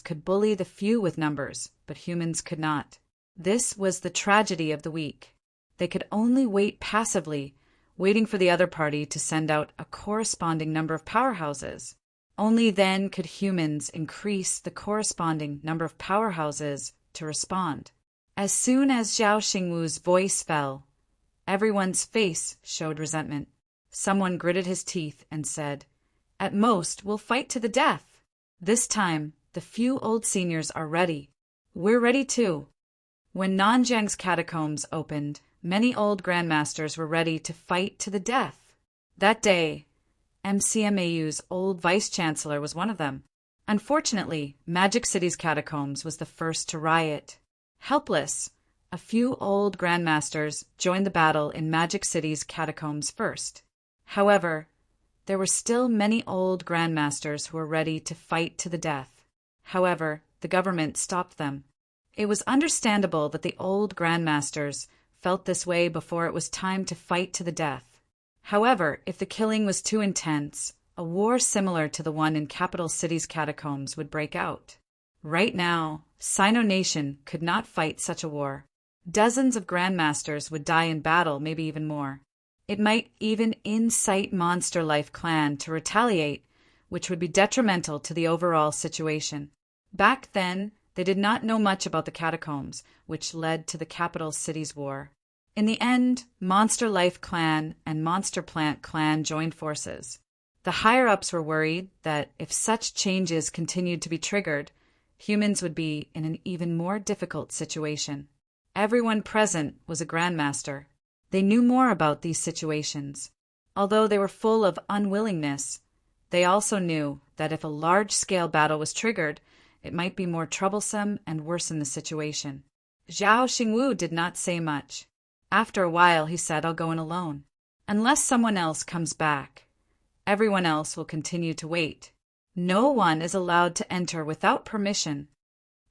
could bully the few with numbers, but humans could not. This was the tragedy of the weak. They could only wait passively, waiting for the other party to send out a corresponding number of powerhouses. Only then could humans increase the corresponding number of powerhouses to respond. As soon as Zhao Xingwu's voice fell, everyone's face showed resentment. Someone gritted his teeth and said, "At most, we'll fight to the death. This time, the few old seniors are ready. We're ready too." When Nanjiang's catacombs opened, many old grandmasters were ready to fight to the death. That day, MCMAU's old vice-chancellor was one of them. Unfortunately, Magic City's catacombs was the first to riot. Helpless, a few old grandmasters joined the battle in Magic City's catacombs first. However, there were still many old grandmasters who were ready to fight to the death. However, the government stopped them. It was understandable that the old grandmasters felt this way before it was time to fight to the death. However, if the killing was too intense, a war similar to the one in Capital City's catacombs would break out. Right now, Sino Nation could not fight such a war. Dozens of grandmasters would die in battle, maybe even more. It might even incite Monster Life Clan to retaliate, which would be detrimental to the overall situation. Back then, they did not know much about the catacombs, which led to the Capital City's war. In the end, Monster Life Clan and Monster Plant Clan joined forces. The higher-ups were worried that if such changes continued to be triggered, humans would be in an even more difficult situation. Everyone present was a grandmaster. They knew more about these situations. Although they were full of unwillingness, they also knew that if a large-scale battle was triggered, it might be more troublesome and worsen the situation. Zhao Xingwu did not say much. After a while, he said, "I'll go in alone. Unless someone else comes back, everyone else will continue to wait. No one is allowed to enter without permission."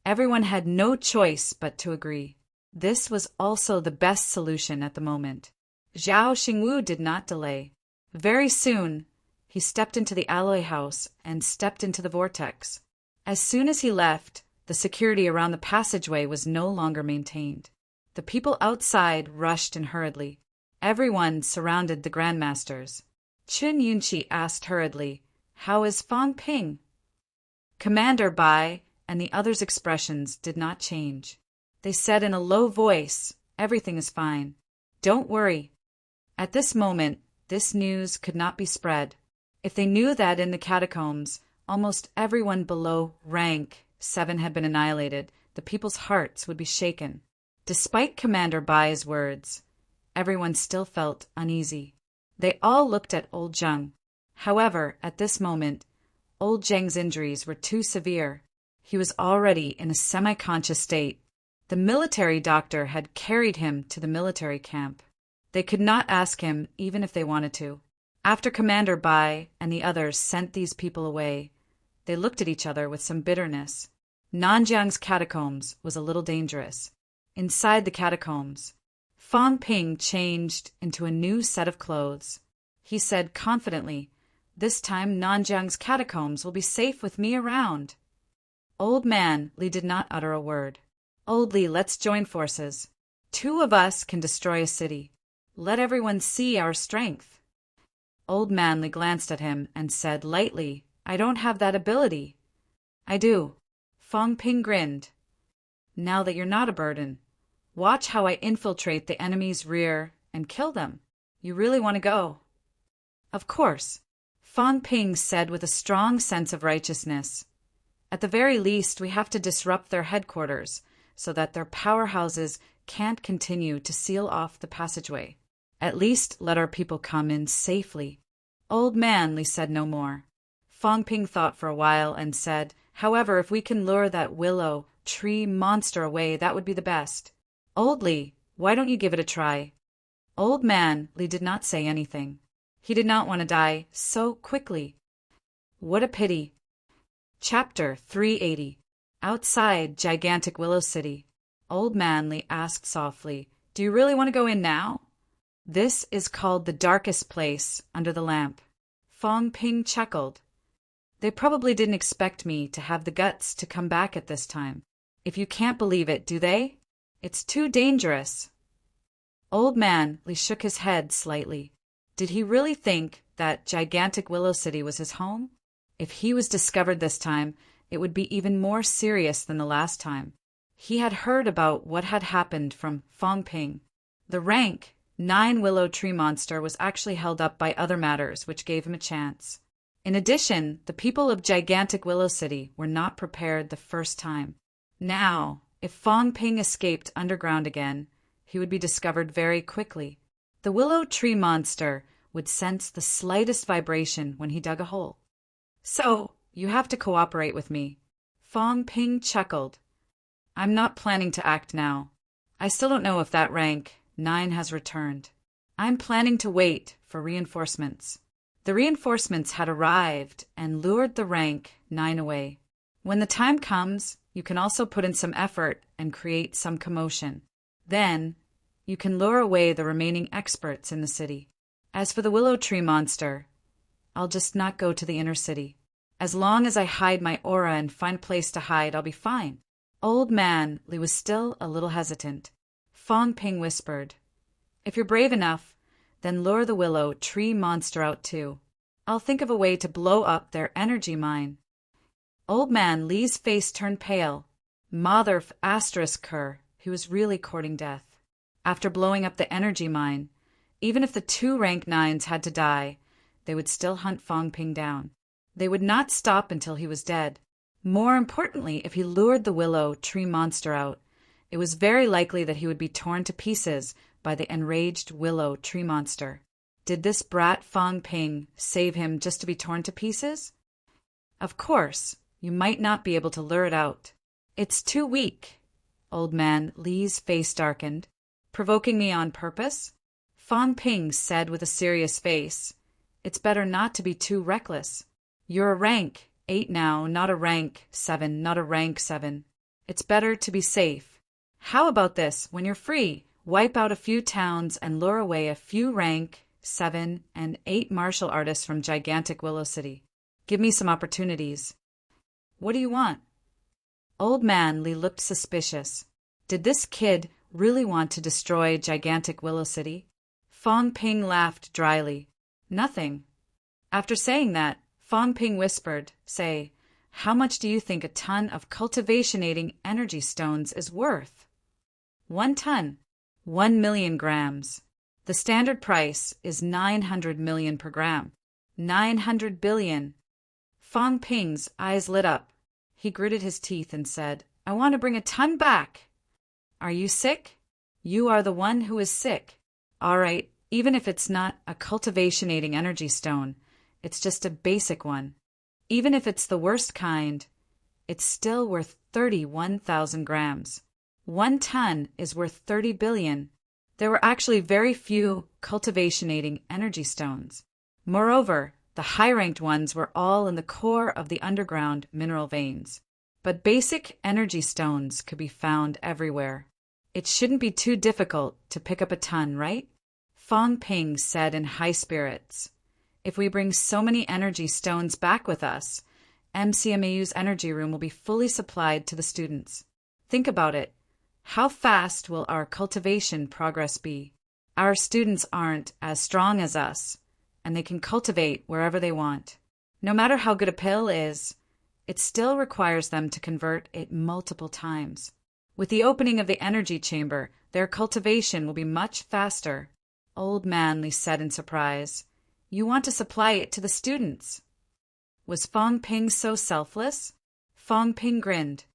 Everyone had no choice but to agree. This was also the best solution at the moment. Zhao Xingwu did not delay. Very soon, he stepped into the alloy house and stepped into the vortex. As soon as he left, the security around the passageway was no longer maintained. The people outside rushed in hurriedly. Everyone surrounded the grandmasters. Chun Yunqi asked hurriedly, "How is Fang Ping?" Commander Bai and the others' expressions did not change. They said in a low voice, "Everything is fine. Don't worry." At this moment, this news could not be spread. If they knew that in the catacombs, almost everyone below rank 7 had been annihilated, the people's hearts would be shaken. Despite Commander Bai's words, everyone still felt uneasy. They all looked at old Zheng. However, at this moment, old Zheng's injuries were too severe. He was already in a semi-conscious state. The military doctor had carried him to the military camp. They could not ask him even if they wanted to. After Commander Bai and the others sent these people away, they looked at each other with some bitterness. Nanjiang's catacombs was a little dangerous. Inside the catacombs, Fang Ping changed into a new set of clothes. He said confidently, "This time Nanjiang's catacombs will be safe with me around." Old man Li did not utter a word. "Old Li, let's join forces. 2 of us can destroy a city. Let everyone see our strength." Old man Li glanced at him and said lightly, "I don't have that ability." "I do." Fang Ping grinned. "Now that you're not a burden, watch how I infiltrate the enemy's rear and kill them. You really want to go?" "Of course," Fang Ping said with a strong sense of righteousness. "At the very least, we have to disrupt their headquarters so that their powerhouses can't continue to seal off the passageway. At least let our people come in safely." Old man Li said no more. Fang Ping thought for a while and said, "However, if we can lure that willow tree monster away, that would be the best. Old Li, why don't you give it a try?" Old man Li did not say anything. He did not want to die so quickly. What a pity. Chapter 380. Outside gigantic Willow City, Old man Li asked softly, "Do you really want to go in now?" "This is called the darkest place under the lamp." Fang Ping chuckled. "They probably didn't expect me to have the guts to come back at this time. If you can't believe it, do they? It's too dangerous." Old man Li shook his head slightly. Did he really think that gigantic Willow City was his home? If he was discovered this time, it would be even more serious than the last time. He had heard about what had happened from Fang Ping. The rank 9 willow tree monster was actually held up by other matters, which gave him a chance. In addition, the people of gigantic Willow City were not prepared the first time. Now, if Fang Ping escaped underground again, he would be discovered very quickly. The willow tree monster would sense the slightest vibration when he dug a hole. "So, you have to cooperate with me." Fang Ping chuckled. "I'm not planning to act now. I still don't know if that rank 9 has returned. I'm planning to wait for reinforcements." The reinforcements had arrived and lured the rank 9 away. When the time comes, you can also put in some effort and create some commotion. Then, you can lure away the remaining experts in the city. As for the willow tree monster, I'll just not go to the inner city. As long as I hide my aura and find a place to hide, I'll be fine. Old man Li was still a little hesitant. Fang Ping whispered, "If you're brave enough, then lure the willow tree monster out too. I'll think of a way to blow up their energy mine." Old man Li's face turned pale. Mother asterisk her, he was really courting death. After blowing up the energy mine, even if the 2 rank 9s had to die, they would still hunt Fang Ping down. They would not stop until he was dead. More importantly, if he lured the willow tree monster out, it was very likely that he would be torn to pieces by the enraged willow tree monster. Did this brat Fong Ping save him just to be torn to pieces? Of course, you might not be able to lure it out. It's too weak. Old man Li's face darkened. Provoking me on purpose? Fong Ping said with a serious face. It's better not to be too reckless. You're a rank 8 now, not a rank 7, not a rank 7. It's better to be safe. How about this, when you're free, wipe out a few towns and lure away a few rank 7 and 8 martial artists from gigantic Willow City. Give me some opportunities. What do you want? Old man Li looked suspicious. Did this kid really want to destroy gigantic Willow City? Fong Ping laughed dryly. Nothing. After saying that, Fong Ping whispered, Say, how much do you think a ton of cultivation-aiding energy stones is worth? 1 ton. 1 million grams. The standard price is 900 million per gram. 900 billion. Fong Ping's eyes lit up. He gritted his teeth and said, I want to bring a ton back. Are you sick? You are the one who is sick. All right, even if it's not a cultivation-aiding energy stone, it's just a basic one. Even if it's the worst kind, it's still worth 31,000 grams. 1 ton is worth 30 billion. There were actually very few cultivation-aiding energy stones. Moreover, the high-ranked ones were all in the core of the underground mineral veins. But basic energy stones could be found everywhere. It shouldn't be too difficult to pick up a ton, right? Fong Ping said in high spirits. If we bring so many energy stones back with us, MCMAU's energy room will be fully supplied to the students. Think about it. How fast will our cultivation progress be? Our students aren't as strong as us, and they can cultivate wherever they want. No matter how good a pill is, it still requires them to convert it multiple times. With the opening of the energy chamber, their cultivation will be much faster. Old man Li said in surprise. You want to supply it to the students. Was Fong Ping so selfless? Fong Ping grinned.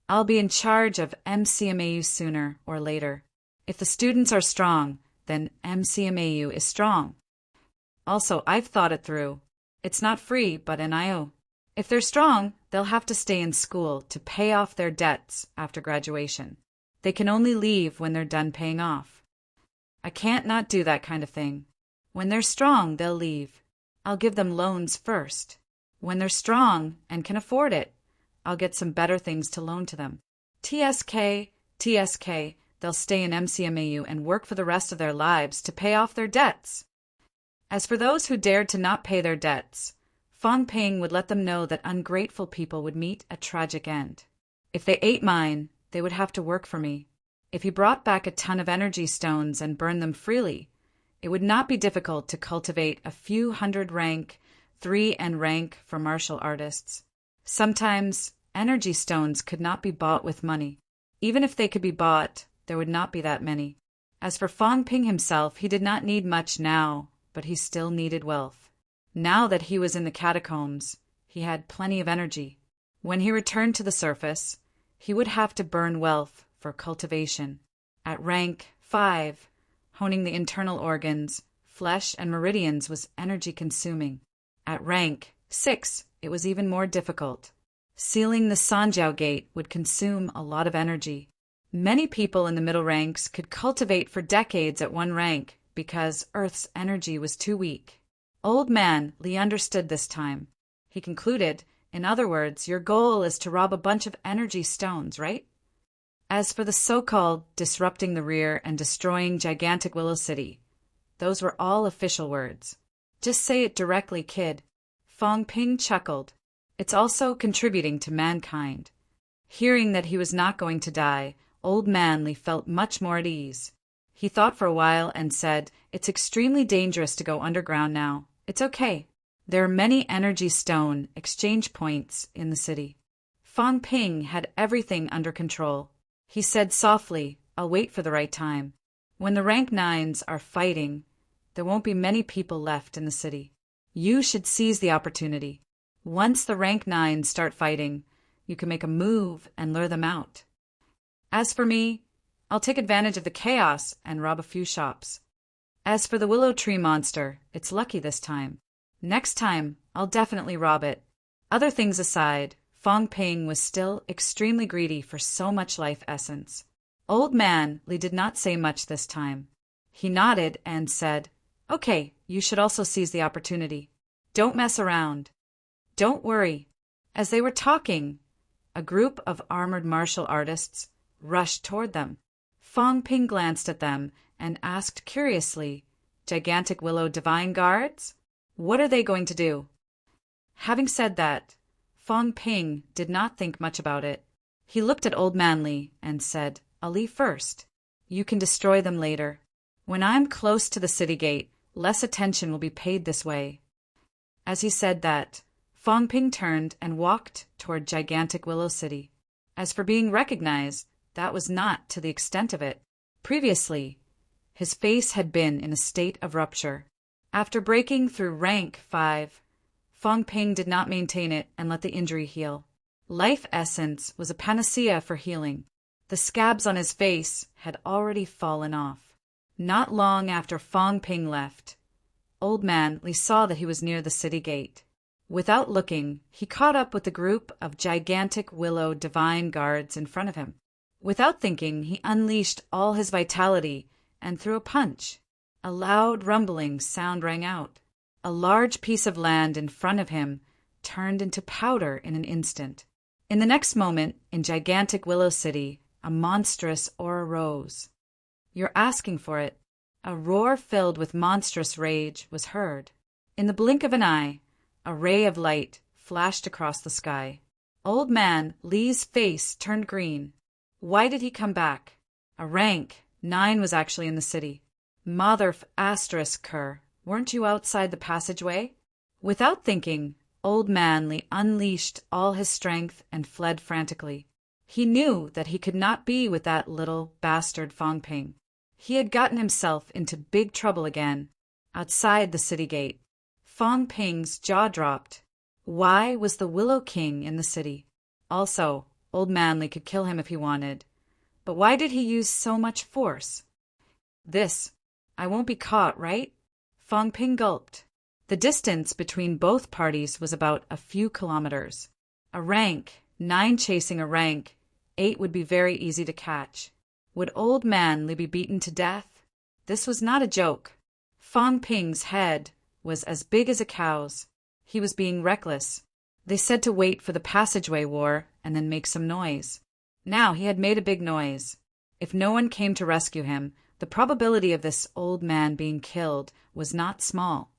I'll be in charge of MCMAU sooner or later. If the students are strong, then MCMAU is strong. Also, I've thought it through. It's not free, but an IO. If they're strong, they'll have to stay in school to pay off their debts after graduation. They can only leave when they're done paying off. I can't not do that kind of thing. When they're strong, they'll leave. I'll give them loans first. When they're strong and can afford it, I'll get some better things to loan to them. TSK, they'll stay in MCMAU and work for the rest of their lives to pay off their debts. As for those who dared to not pay their debts, Fong Ping would let them know that ungrateful people would meet a tragic end. If they ate mine, they would have to work for me. If he brought back a ton of energy stones and burned them freely, it would not be difficult to cultivate a few hundred rank 3 and rank for martial artists. Sometimes, energy stones could not be bought with money. Even if they could be bought, there would not be that many. As for Fong Ping himself, he did not need much now, but he still needed wealth. Now that he was in the catacombs, he had plenty of energy. When he returned to the surface, he would have to burn wealth for cultivation. At rank 5, honing the internal organs, flesh, and meridians was energy-consuming. At rank 6, it was even more difficult. Sealing the Sanjiao Gate would consume a lot of energy. Many people in the middle ranks could cultivate for decades at one rank because Earth's energy was too weak. Old man Li understood this time. He concluded, in other words, your goal is to rob a bunch of energy stones, right? As for the so-called disrupting the rear and destroying gigantic Willow City, those were all official words. Just say it directly, kid. Fong Ping chuckled. It's also contributing to mankind. Hearing that he was not going to die, Old Man Li felt much more at ease. He thought for a while and said, It's extremely dangerous to go underground now. It's okay. There are many energy stone exchange points in the city. Fong Ping had everything under control. He said softly, I'll wait for the right time. When the rank 9s are fighting, there won't be many people left in the city. You should seize the opportunity. Once the rank 9s start fighting, you can make a move and lure them out. As for me, I'll take advantage of the chaos and rob a few shops. As for the willow tree monster, it's lucky this time. Next time, I'll definitely rob it. Other things aside, Fong Ping was still extremely greedy for so much life essence. Old Man Li did not say much this time. He nodded and said, "Okay, you should also seize the opportunity. Don't mess around. Don't worry." As they were talking, a group of armored martial artists rushed toward them. Fong Ping glanced at them and asked curiously, "Gigantic Willow Divine Guards? What are they going to do?" Having said that, Fong Ping did not think much about it. He looked at Old Man Li and said, "I'll leave first. You can destroy them later. When I'm close to the city gate, less attention will be paid this way." As he said that, Fong Ping turned and walked toward Gigantic Willow City. As for being recognized, that was not to the extent of it. Previously, his face had been in a state of rupture. After breaking through rank 5, Fong Ping did not maintain it and let the injury heal. Life essence was a panacea for healing. The scabs on his face had already fallen off. Not long after Fong Ping left, Old Man Li saw that he was near the city gate. Without looking, he caught up with the group of Gigantic Willow Divine Guards in front of him. Without thinking, he unleashed all his vitality and threw a punch. A loud rumbling sound rang out. A large piece of land in front of him turned into powder in an instant. In the next moment, in Gigantic Willow City, a monstrous aura rose. "You're asking for it." A roar filled with monstrous rage was heard. In the blink of an eye, a ray of light flashed across the sky. Old Man Li's face turned green. Why did he come back? A rank 9 was actually in the city. Mother asterisk her, weren't you outside the passageway? Without thinking, Old Man Li unleashed all his strength and fled frantically. He knew that he could not be with that little bastard Fong Ping. He had gotten himself into big trouble again. Outside the city gate, Fong Ping's jaw dropped. Why was the Willow King in the city? Also, Old Man Li could kill him if he wanted. But why did he use so much force? I won't be caught, right? Fong Ping gulped. The distance between both parties was about a few kilometers. A rank 9 chasing a rank 8 would be very easy to catch. Would Old Man Li be beaten to death? This was not a joke. Fong Ping's head was as big as a cow's. He was being reckless. They said to wait for the passageway war and then make some noise. Now he had made a big noise. If no one came to rescue him, the probability of this old man being killed was not small.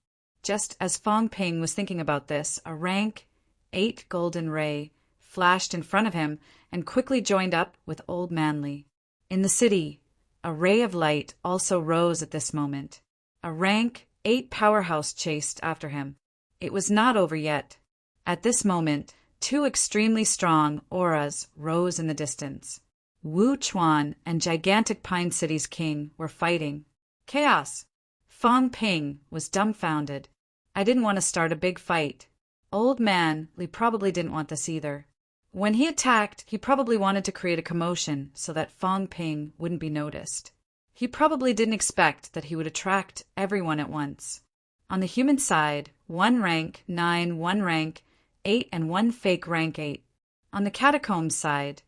Just as Fong Ping was thinking about this, a rank 8 golden ray flashed in front of him and quickly joined up with Old Man Li. In the city, a ray of light also rose at this moment. A rank 8 powerhouse chased after him. It was not over yet. At this moment, 2 extremely strong auras rose in the distance. Wu Chuan and Gigantic Pine City's king were fighting. Chaos! Fong Ping was dumbfounded. I didn't want to start a big fight. Old Man Li probably didn't want this either. When he attacked, he probably wanted to create a commotion so that Fong Ping wouldn't be noticed. He probably didn't expect that he would attract everyone at once. On the human side, 1 rank 9, 1 rank 8, and 1 fake rank 8. On the catacombs side,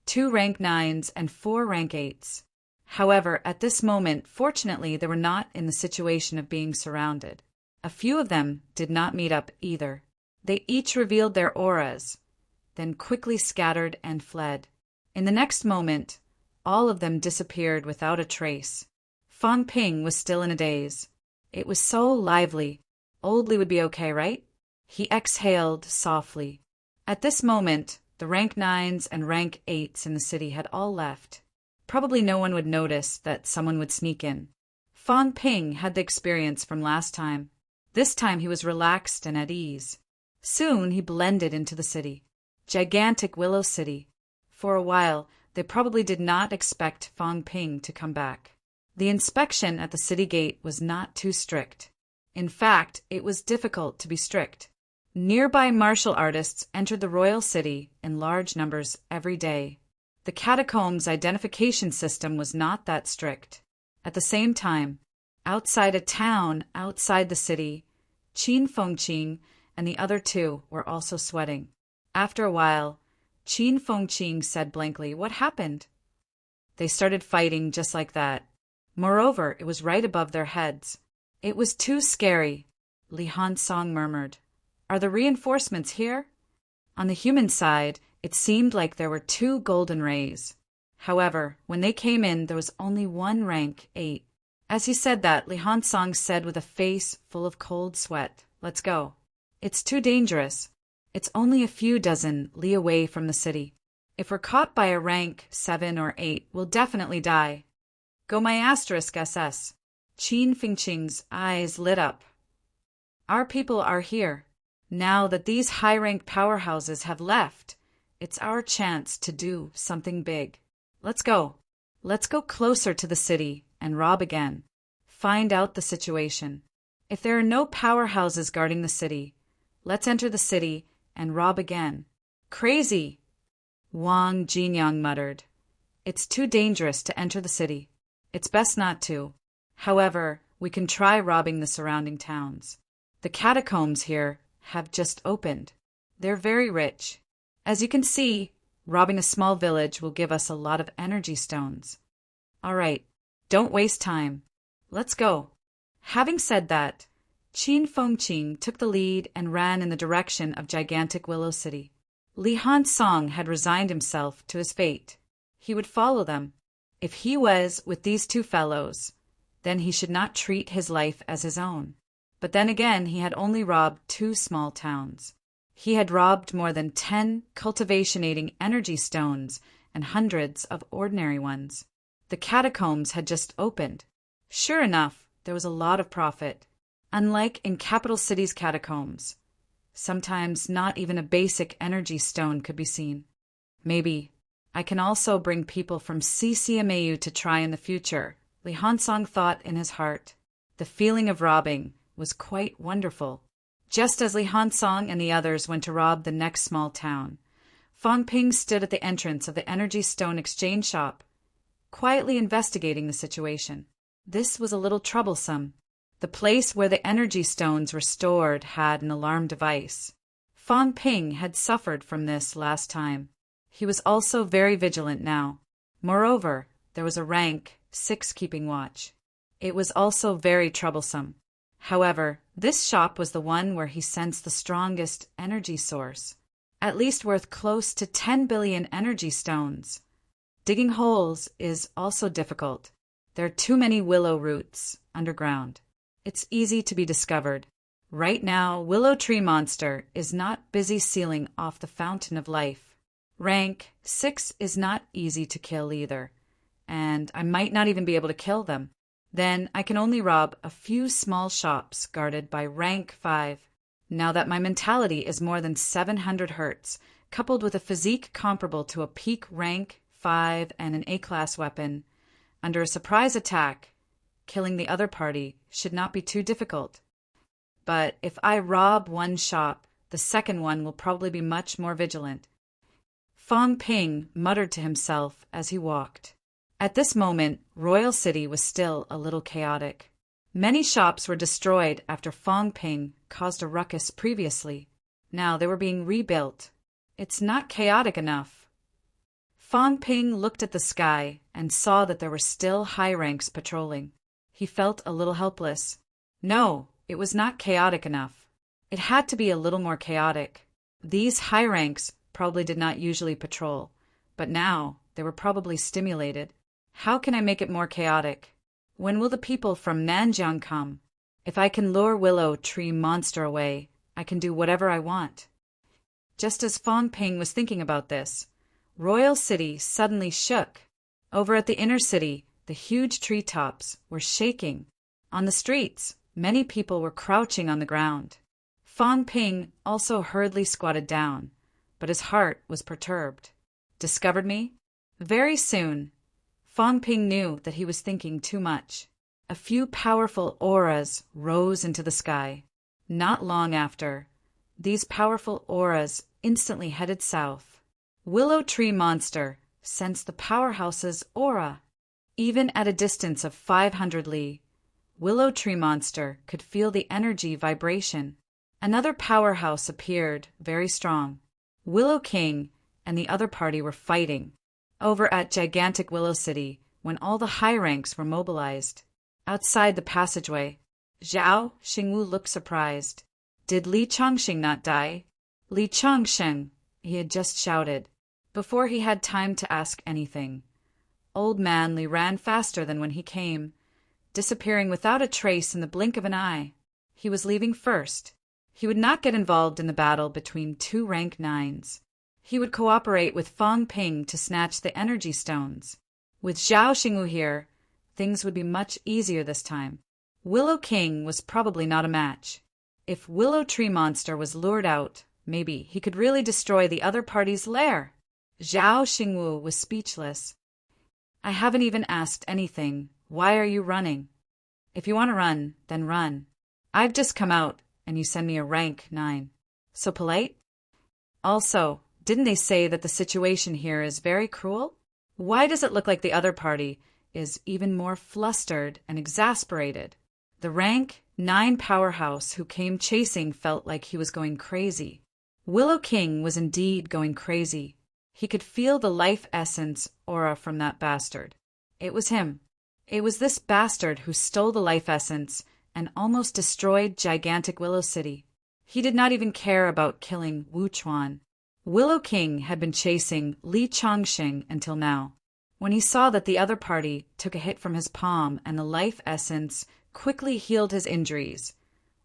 2 rank 9s and 4 rank 8s. However, at this moment, fortunately, they were not in the situation of being surrounded. A few of them did not meet up either. They each revealed their auras, then quickly scattered and fled. In the next moment, all of them disappeared without a trace. Fong Ping was still in a daze. It was so lively. Old Li would be okay, right? He exhaled softly. At this moment, the rank 9s and rank 8s in the city had all left. Probably no one would notice that someone would sneak in. Fong Ping had the experience from last time. This time he was relaxed and at ease. Soon he blended into the city. Gigantic Willow City. For a while, they probably did not expect Fong Ping to come back. The inspection at the city gate was not too strict. In fact, it was difficult to be strict. Nearby martial artists entered the royal city in large numbers every day. The catacombs' identification system was not that strict. At the same time, outside a town outside the city, Qin Fengqing and the other two were also sweating. After a while, Qin Fengqing said blankly, "What happened?" They started fighting just like that. Moreover, it was right above their heads. It was too scary, Li Hansong murmured. Are the reinforcements here? On the human side, it seemed like there were 2 golden rays. However, when they came in, there was only one rank 8. As he said that, Li Hansong said with a face full of cold sweat, "Let's go. It's too dangerous. It's only a few dozen li away from the city. If we're caught by a rank 7 or 8, we'll definitely die." Go my *SS. Qin Fengqing's eyes lit up. Our people are here. Now that these high-rank powerhouses have left, it's our chance to do something big. Let's go. Let's go closer to the city and rob again. Find out the situation. If there are no powerhouses guarding the city, let's enter the city and rob again. Crazy, Wang Jinyang muttered. It's too dangerous to enter the city. It's best not to. However, we can try robbing the surrounding towns. The catacombs here have just opened. They're very rich. As you can see, robbing a small village will give us a lot of energy stones. All right, don't waste time. Let's go. Having said that, Qin Fengqing took the lead and ran in the direction of gigantic Willow City. Li Hansong had resigned himself to his fate. He would follow them. If he was with these 2 fellows, then he should not treat his life as his own. But then again, he had only robbed 2 small towns. He had robbed more than 10 cultivation-aiding energy stones and hundreds of ordinary ones. The catacombs had just opened. Sure enough, there was a lot of profit. Unlike in capital cities' catacombs, sometimes not even a basic energy stone could be seen. Maybe I can also bring people from CCMAU to try in the future, Li Hansong thought in his heart. The feeling of robbing was quite wonderful. Just as Li Hansong and the others went to rob the next small town, Fang Ping stood at the entrance of the energy stone exchange shop, quietly investigating the situation. This was a little troublesome. The place where the energy stones were stored had an alarm device. Fang Ping had suffered from this last time. He was also very vigilant now. Moreover, there was a rank 6 keeping watch. It was also very troublesome. However, this shop was the one where he sensed the strongest energy source, at least worth close to 10 billion energy stones. Digging holes is also difficult. There are too many willow roots underground. It's easy to be discovered. Right now, Willow Tree Monster is not busy sealing off the fountain of life. Rank 6 is not easy to kill either, and I might not even be able to kill them. Then I can only rob a few small shops guarded by rank 5. Now that my mentality is more than 700 hertz, coupled with a physique comparable to a peak rank 5 and an A-class weapon, under a surprise attack, killing the other party should not be too difficult. But if I rob one shop, the second one will probably be much more vigilant. Fang Ping muttered to himself as he walked. At this moment, Royal City was still a little chaotic. Many shops were destroyed after Fang Ping caused a ruckus previously. Now they were being rebuilt. It's not chaotic enough. Fang Ping looked at the sky and saw that there were still high ranks patrolling. He felt a little helpless. No, it was not chaotic enough. It had to be a little more chaotic. These high ranks probably did not usually patrol, but now they were probably stimulated. How can I make it more chaotic? When will the people from Nanjiang come? If I can lure Willow Tree Monster away, I can do whatever I want. Just as Fang Ping was thinking about this, Royal City suddenly shook. Over at the inner city, the huge treetops were shaking. On the streets, many people were crouching on the ground. Fang Ping also hurriedly squatted down, but his heart was perturbed. Discovered me? Very soon, Fang Ping knew that he was thinking too much. A few powerful auras rose into the sky. Not long after, These powerful auras instantly headed south. Willow Tree Monster sensed the powerhouse's aura. Even at a distance of 500 li, Willow Tree Monster could feel the energy vibration. Another powerhouse appeared, very strong. Willow King and the other party were fighting over at gigantic Willow City when all the high ranks were mobilized. Outside the passageway, Zhao Xingwu looked surprised. Did Li Changxing not die? Li Changxing, he had just shouted. Before he had time to ask anything, Old Man Li ran faster than when he came, disappearing without a trace in the blink of an eye. He was leaving first. He would not get involved in the battle between two rank 9s. He would cooperate with Fang Ping to snatch the energy stones. With Zhao Xingwu here, things would be much easier this time. Willow King was probably not a match. If Willow Tree Monster was lured out, maybe he could really destroy the other party's lair. Zhao Xingwu was speechless. I haven't even asked anything. Why are you running? If you want to run, then run. I've just come out, and you send me a rank 9. So polite? Also, didn't they say that the situation here is very cruel? Why does it look like the other party is even more flustered and exasperated? The rank 9 powerhouse who came chasing felt like he was going crazy. Willow King was indeed going crazy. He could feel the life essence aura from that bastard. It was him. It was this bastard who stole the life essence and almost destroyed gigantic Willow City. He did not even care about killing Wu Chuan. Willow King had been chasing Li Changxing until now. When he saw that the other party took a hit from his palm and the life essence quickly healed his injuries,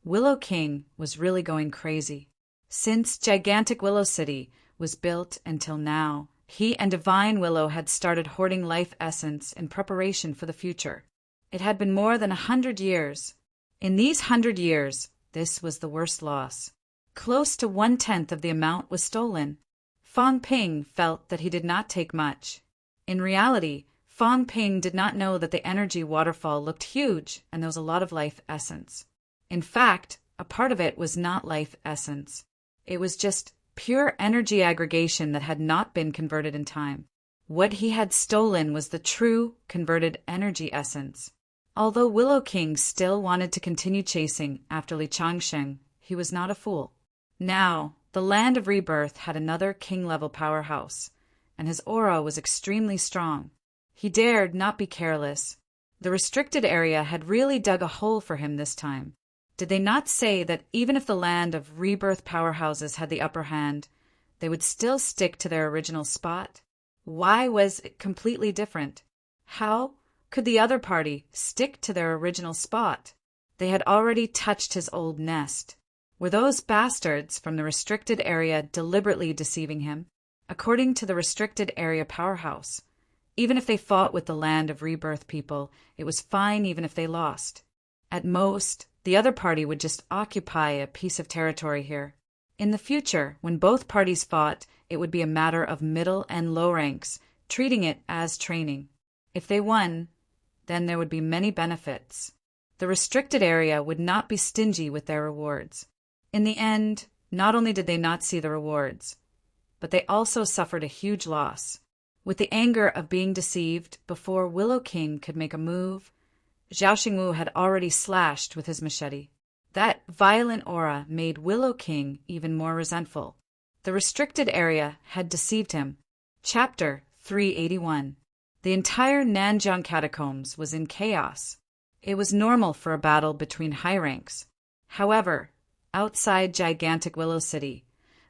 Willow King was really going crazy. Since gigantic Willow City was built until now, he and Divine Willow had started hoarding life essence in preparation for the future. It had been more than 100 years. In these 100 years, this was the worst loss. Close to 1/10 of the amount was stolen. Fang Ping felt that he did not take much. In reality, Fang Ping did not know that the energy waterfall looked huge and there was a lot of life essence. In fact, a part of it was not life essence. It was just pure energy aggregation that had not been converted in time. What he had stolen was the true converted energy essence. Although Willow King still wanted to continue chasing after Li Changxing, he was not a fool. Now, the Land of Rebirth had another king-level powerhouse, and his aura was extremely strong. He dared not be careless. The restricted area had really dug a hole for him this time. Did they not say that even if the Land of Rebirth powerhouses had the upper hand, they would still stick to their original spot? Why was it completely different? How could the other party stick to their original spot? They had already touched his old nest. Were those bastards from the restricted area deliberately deceiving him? According to the restricted area powerhouse, even if they fought with the Land of Rebirth people, it was fine even if they lost. At most, the other party would just occupy a piece of territory here. In the future, when both parties fought, it would be a matter of middle and low ranks, treating it as training. If they won, then there would be many benefits. The restricted area would not be stingy with their rewards. In the end, not only did they not see the rewards, but they also suffered a huge loss. With the anger of being deceived before Willow King could make a move, Zhao Xingwu had already slashed with his machete. That violent aura made Willow King even more resentful. The restricted area had deceived him. Chapter 381. The entire Nanjiang catacombs was in chaos. It was normal for a battle between high ranks. However, outside gigantic Willow City,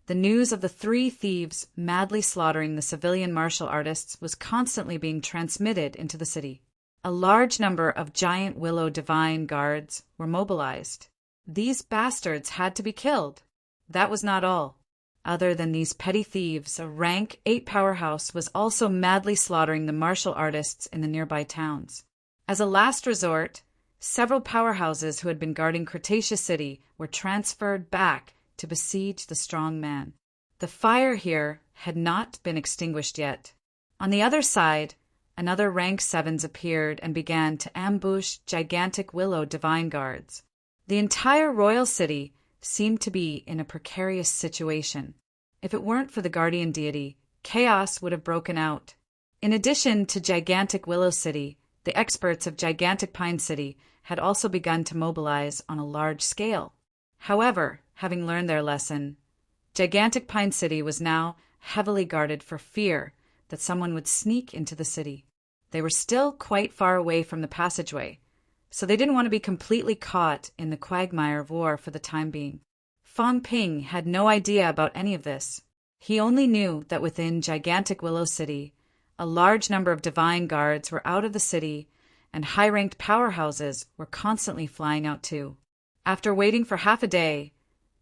the news of the 3 thieves madly slaughtering the civilian martial artists was constantly being transmitted into the city. A large number of giant Willow Divine guards were mobilized. These bastards had to be killed. That was not all. Other than these petty thieves, a rank 8 powerhouse was also madly slaughtering the martial artists in the nearby towns. As a last resort, several powerhouses who had been guarding Cretaceous City were transferred back to besiege the strong man. The fire here had not been extinguished yet. On the other side, another rank 7s appeared and began to ambush gigantic Willow Divine guards. The entire royal city seemed to be in a precarious situation. If it weren't for the guardian deity, chaos would have broken out. In addition to gigantic Willow City, the experts of gigantic Pine City had also begun to mobilize on a large scale. However, having learned their lesson, gigantic Pine City was now heavily guarded for fear that someone would sneak into the city. They were still quite far away from the passageway, so they didn't want to be completely caught in the quagmire of war for the time being. Fong Ping had no idea about any of this. He only knew that within gigantic Willow City, a large number of divine guards were out of the city, and high-ranked powerhouses were constantly flying out too. After waiting for half a day,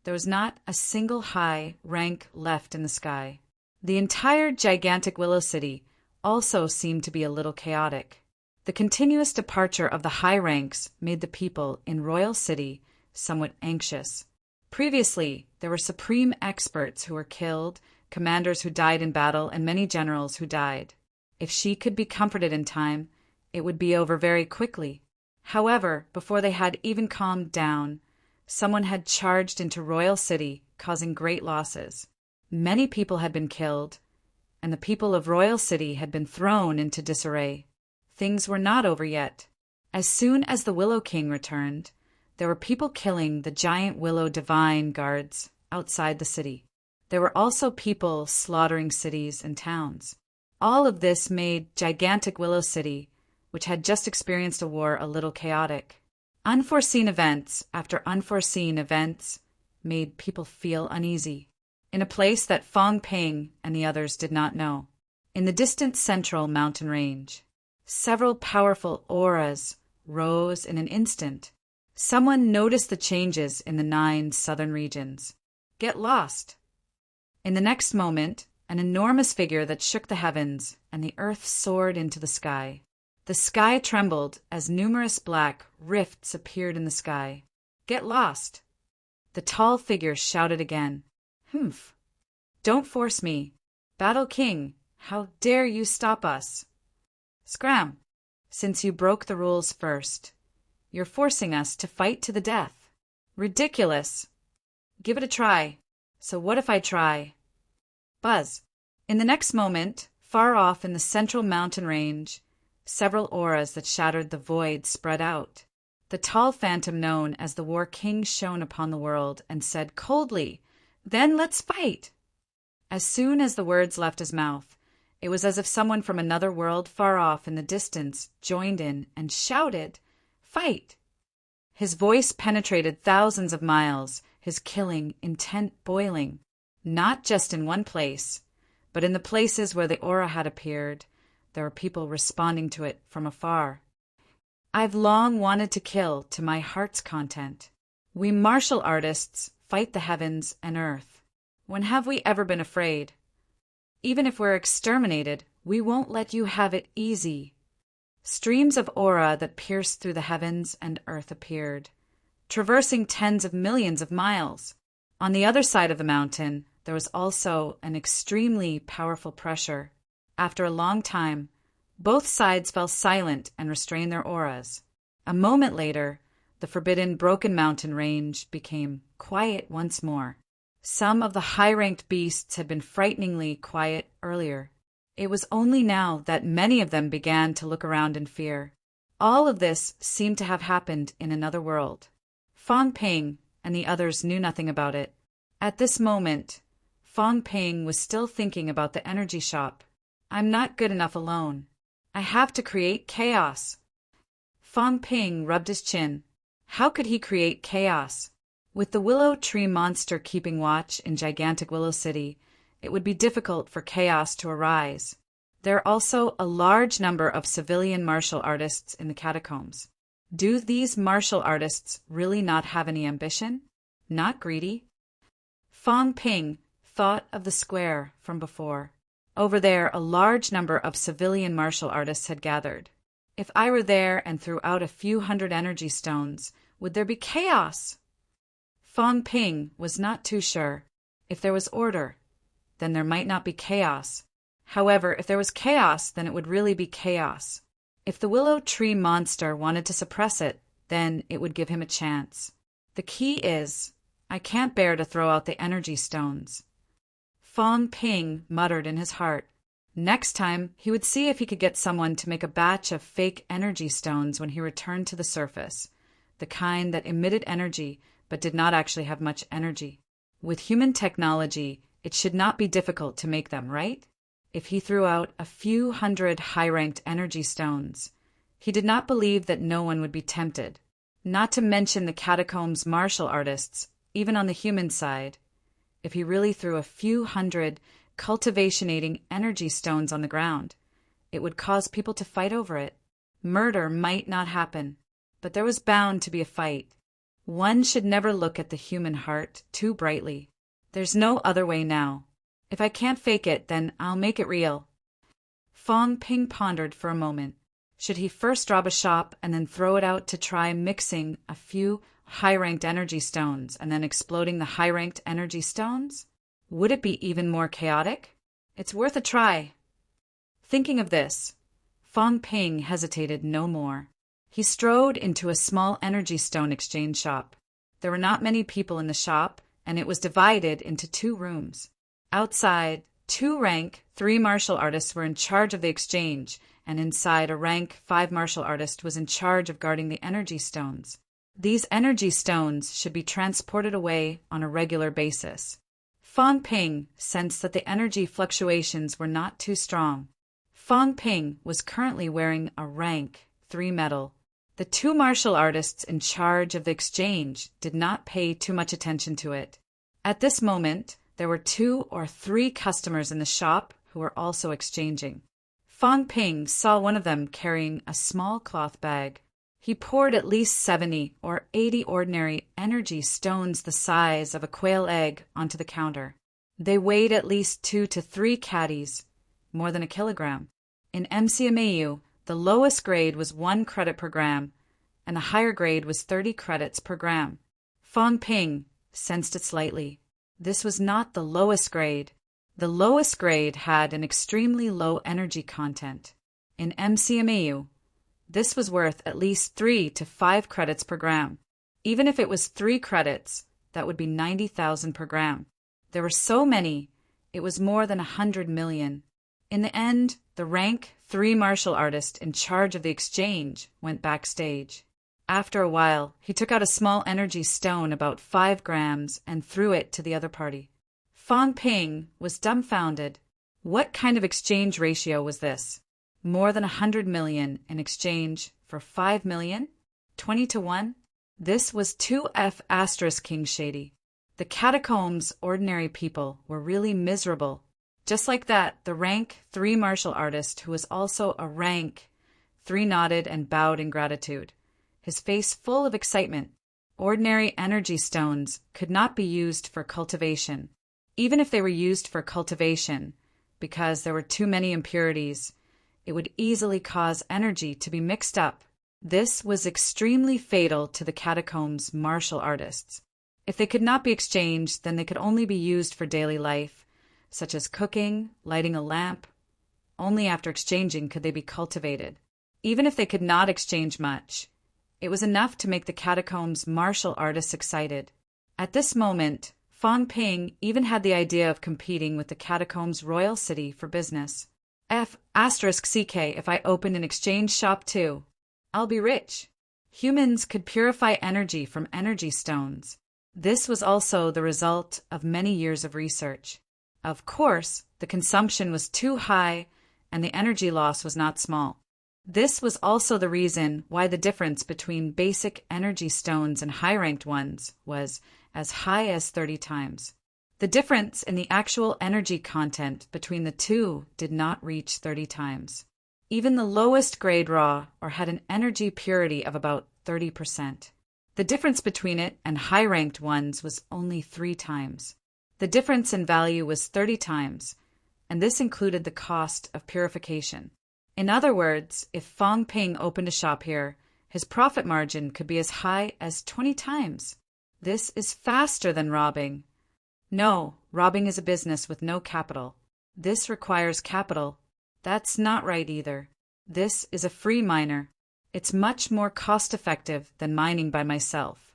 there was not a single high rank left in the sky. The entire gigantic Willow City also seemed to be a little chaotic. The continuous departure of the high ranks made the people in Royal City somewhat anxious. Previously, there were supreme experts who were killed, commanders who died in battle, and many generals who died. If she could be comforted in time, it would be over very quickly. However, before they had even calmed down, someone had charged into Royal City, causing great losses. Many people had been killed, and the people of Royal City had been thrown into disarray. Things were not over yet. As soon as the Willow King returned, there were people killing the giant Willow Divine Guards outside the city. There were also people slaughtering cities and towns. All of this made gigantic Willow City, which had just experienced a war, a little chaotic. Unforeseen events after unforeseen events made people feel uneasy. In a place that Fong Ping and the others did not know, in the distant central mountain range, several powerful auras rose in an instant. Someone noticed the changes in the 9 southern regions. Get lost! In the next moment, an enormous figure that shook the heavens, and the earth soared into the sky. The sky trembled as numerous black rifts appeared in the sky. Get lost! The tall figure shouted again. Humph! Don't force me. Battle King, how dare you stop us? Scram! Since you broke the rules first, you're forcing us to fight to the death. Ridiculous! Give it a try. So what if I try? Buzz! In the next moment, far off in the central mountain range, several auras that shattered the void spread out. The tall phantom known as the War King shone upon the world and said coldly, Then let's fight! As soon as the words left his mouth, it was as if someone from another world far off in the distance joined in and shouted, Fight! His voice penetrated thousands of miles, his killing intent boiling, not just in one place, but in the places where the aura had appeared. There were people responding to it from afar. I've long wanted to kill to my heart's content. We martial artists fight the heavens and earth. When have we ever been afraid? Even if we're exterminated, we won't let you have it easy. Streams of aura that pierced through the heavens and earth appeared, traversing tens of millions of miles. On the other side of the mountain, there was also an extremely powerful pressure. After a long time, both sides fell silent and restrained their auras. A moment later, the forbidden Broken Mountain range became quiet once more. Some of the high-ranked beasts had been frighteningly quiet earlier. It was only now that many of them began to look around in fear. All of this seemed to have happened in another world. Fong Ping and the others knew nothing about it. At this moment, Fong Ping was still thinking about the energy shop. I'm not good enough alone. I have to create chaos. Fong Ping rubbed his chin. How could he create chaos? With the willow tree monster keeping watch in gigantic Willow City, it would be difficult for chaos to arise. There are also a large number of civilian martial artists in the catacombs. Do these martial artists really not have any ambition? Not greedy? Fong Ping thought of the square from before. Over there, a large number of civilian martial artists had gathered. If I were there and threw out a few hundred energy stones, would there be chaos? Fong Ping was not too sure. If there was order, then there might not be chaos. However, if there was chaos, then it would really be chaos. If the willow tree monster wanted to suppress it, then it would give him a chance. The key is, I can't bear to throw out the energy stones. Fong Ping muttered in his heart. Next time, he would see if he could get someone to make a batch of fake energy stones when he returned to the surface, the kind that emitted energy but did not actually have much energy. With human technology, it should not be difficult to make them, right? If he threw out a few hundred high-ranked energy stones, he did not believe that no one would be tempted, not to mention the catacombs martial artists, even on the human side. If he really threw a few hundred cultivation-aiding energy stones on the ground, it would cause people to fight over it. Murder might not happen, but there was bound to be a fight. One should never look at the human heart too brightly. There's no other way now. If I can't fake it, then I'll make it real. Fong Ping pondered for a moment. Should he first rob a shop and then throw it out to try mixing a few high-ranked energy stones and then exploding the high-ranked energy stones? Would it be even more chaotic? It's worth a try. Thinking of this, Fong Ping hesitated no more. He strode into a small energy stone exchange shop. There were not many people in the shop, and it was divided into 2 rooms. Outside, 2 rank 3 martial artists were in charge of the exchange, and inside a rank 5 martial artist was in charge of guarding the energy stones. These energy stones should be transported away on a regular basis. Fong Ping sensed that the energy fluctuations were not too strong. Fong Ping was currently wearing a rank 3 medal. The 2 martial artists in charge of the exchange did not pay too much attention to it. At this moment, there were 2 or 3 customers in the shop who were also exchanging. Fong Ping saw one of them carrying a small cloth bag. He poured at least 70 or 80 ordinary energy stones the size of a quail egg onto the counter. They weighed at least 2 to 3 caddies, more than a kilogram. In MCMAU, the lowest grade was 1 credit per gram, and the higher grade was 30 credits per gram. Fong Ping sensed it slightly. This was not the lowest grade. The lowest grade had an extremely low energy content. In MCMAU, this was worth at least 3 to 5 credits per gram. Even if it was 3 credits, that would be 90,000 per gram. There were so many, it was more than 100 million. In the end, the rank 3 martial artist in charge of the exchange went backstage. After a while, he took out a small energy stone about 5 grams and threw it to the other party. Fong Ping was dumbfounded. What kind of exchange ratio was this? More than 100 million in exchange for 5 million? 20 to 1? This was 2F** King Shady. The catacombs' ordinary people were really miserable. Just like that, the rank 3 martial artist, who was also a rank 3, nodded and bowed in gratitude, his face full of excitement. Ordinary energy stones could not be used for cultivation. Even if they were used for cultivation, because there were too many impurities, it would easily cause energy to be mixed up. This was extremely fatal to the catacombs' martial artists. If they could not be exchanged, then they could only be used for daily life, such as cooking, lighting a lamp. Only after exchanging could they be cultivated. Even if they could not exchange much, it was enough to make the catacombs' martial artists excited. At this moment, Fong Ping even had the idea of competing with the catacombs' royal city for business. F***CK if I opened an exchange shop too. I'll be rich. Humans could purify energy from energy stones. This was also the result of many years of research. Of course, the consumption was too high and the energy loss was not small. This was also the reason why the difference between basic energy stones and high-ranked ones was as high as 30 times. The difference in the actual energy content between the two did not reach 30 times. Even the lowest grade raw or had an energy purity of about 30%. The difference between it and high-ranked ones was only 3 times. The difference in value was 30 times, and this included the cost of purification. In other words, if Fong Ping opened a shop here, his profit margin could be as high as 20 times. This is faster than robbing. No, robbing is a business with no capital. This requires capital. That's not right either. This is a free miner. It's much more cost-effective than mining by myself.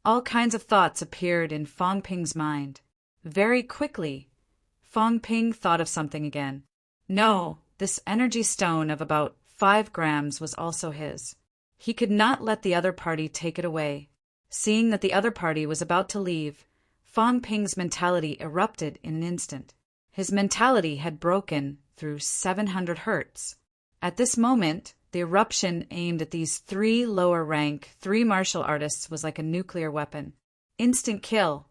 All kinds of thoughts appeared in Fong Ping's mind. Very quickly, Fong Ping thought of something again. No, this energy stone of about 5 grams was also his. He could not let the other party take it away. Seeing that the other party was about to leave, Fong Ping's mentality erupted in an instant. His mentality had broken through 700 hertz. At this moment, the eruption aimed at these 3 lower-rank 3 martial artists was like a nuclear weapon. Instant kill.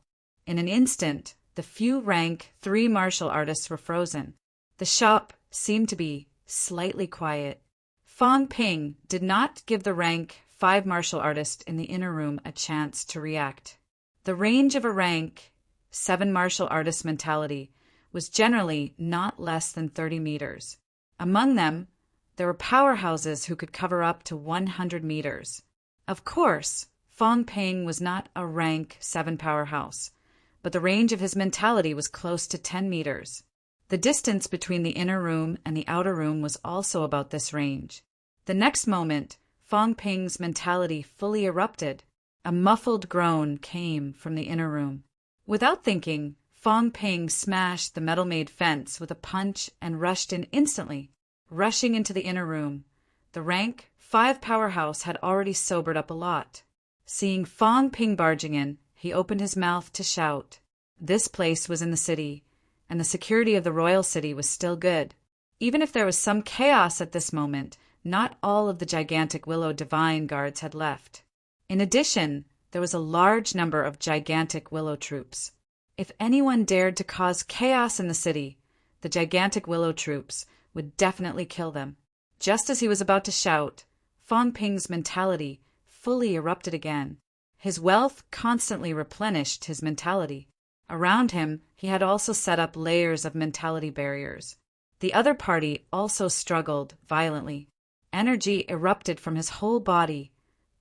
In an instant, the few rank 3 martial artists were frozen. The shop seemed to be slightly quiet. Fong Ping did not give the rank 5 martial artist in the inner room a chance to react. The range of a rank 7 martial artist mentality was generally not less than 30 meters. Among them, there were powerhouses who could cover up to 100 meters. Of course, Fong Ping was not a rank 7 powerhouse, but the range of his mentality was close to 10 meters. The distance between the inner room and the outer room was also about this range. The next moment, Fong Ping's mentality fully erupted. A muffled groan came from the inner room. Without thinking, Fong Ping smashed the metal-made fence with a punch and rushed in instantly. Rushing into the inner room, the rank 5 powerhouse had already sobered up a lot. Seeing Fong Ping barging in, he opened his mouth to shout. This place was in the city, and the security of the royal city was still good. Even if there was some chaos at this moment, not all of the gigantic Willow Divine guards had left. In addition, there was a large number of gigantic Willow troops. If anyone dared to cause chaos in the city, the gigantic Willow troops would definitely kill them. Just as he was about to shout, Fong Ping's mentality fully erupted again. His wealth constantly replenished his mentality. Around him, he had also set up layers of mentality barriers. The other party also struggled violently. Energy erupted from his whole body,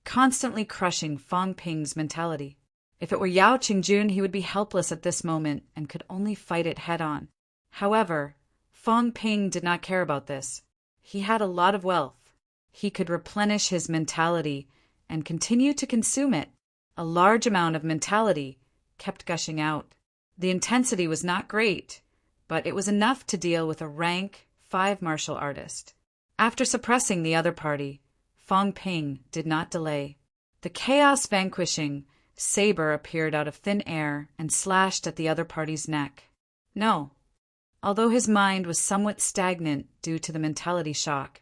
constantly crushing Fong Ping's mentality. If it were Yao Qingjun, he would be helpless at this moment and could only fight it head-on. However, Fong Ping did not care about this. He had a lot of wealth. He could replenish his mentality and continue to consume it. A large amount of mentality kept gushing out. The intensity was not great, but it was enough to deal with a rank 5 martial artist. After suppressing the other party, Fong Ping did not delay. The chaos-vanquishing saber appeared out of thin air and slashed at the other party's neck. No. Although his mind was somewhat stagnant due to the mentality shock,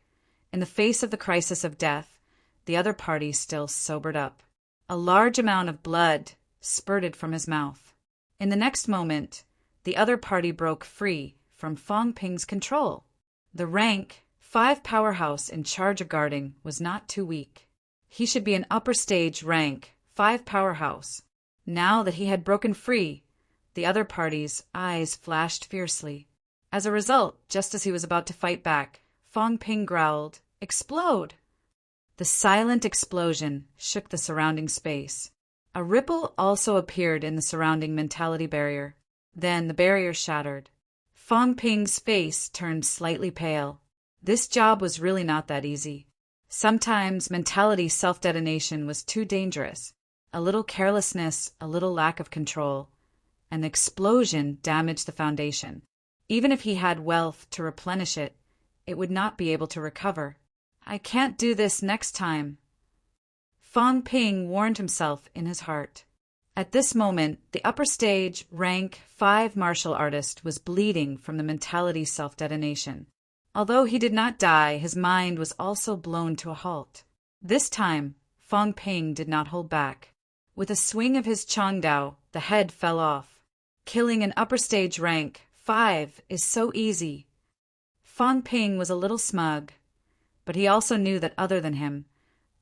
in the face of the crisis of death, the other party still sobered up. A large amount of blood spurted from his mouth. In the next moment, the other party broke free from Fong Ping's control. The rank 5 powerhouse in charge of guarding was not too weak. He should be an upper stage rank 5 powerhouse. Now that he had broken free, the other party's eyes flashed fiercely. As a result, just as he was about to fight back, Fong Ping growled, "Explode!" The silent explosion shook the surrounding space. A ripple also appeared in the surrounding mentality barrier. Then the barrier shattered. Fong Ping's face turned slightly pale. This job was really not that easy. Sometimes mentality self-detonation was too dangerous. A little carelessness, a little lack of control. An explosion damaged the foundation. Even if he had wealth to replenish it, it would not be able to recover. "I can't do this next time," Fong Ping warned himself in his heart. At this moment, the upper stage rank 5 martial artist was bleeding from the mentality self-detonation. Although he did not die, his mind was also blown to a halt. This time, Fong Ping did not hold back. With a swing of his Chongdao, the head fell off. Killing an upper stage rank 5 is so easy. Fong Ping was a little smug, but he also knew that other than him,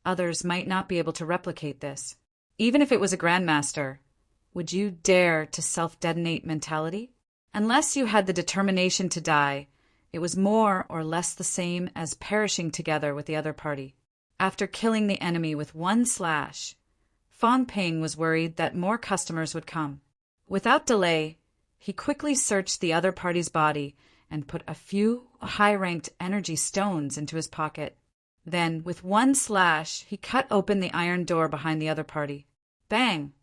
others might not be able to replicate this. Even if it was a grandmaster, would you dare to self-detonate mentality? Unless you had the determination to die, it was more or less the same as perishing together with the other party. After killing the enemy with one slash, Fong Ping was worried that more customers would come. Without delay, he quickly searched the other party's body and put a few high-ranked energy stones into his pocket. Then, with one slash, he cut open the iron door behind the other party. Bang!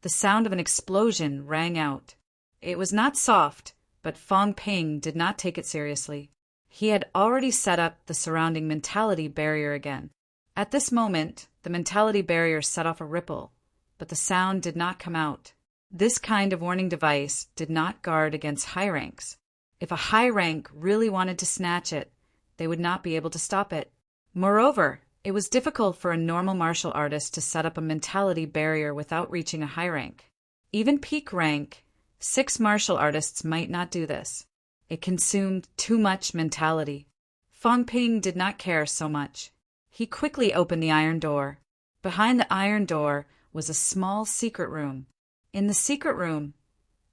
the sound of an explosion rang out. It was not soft, but Fong Ping did not take it seriously. He had already set up the surrounding mentality barrier again. At this moment, the mentality barrier set off a ripple, but the sound did not come out. This kind of warning device did not guard against high ranks. If a high rank really wanted to snatch it, they would not be able to stop it. Moreover, it was difficult for a normal martial artist to set up a mentality barrier without reaching a high rank. Even peak rank, 6 martial artists might not do this. It consumed too much mentality. Fong Ping did not care so much. He quickly opened the iron door. Behind the iron door was a small secret room. In the secret room,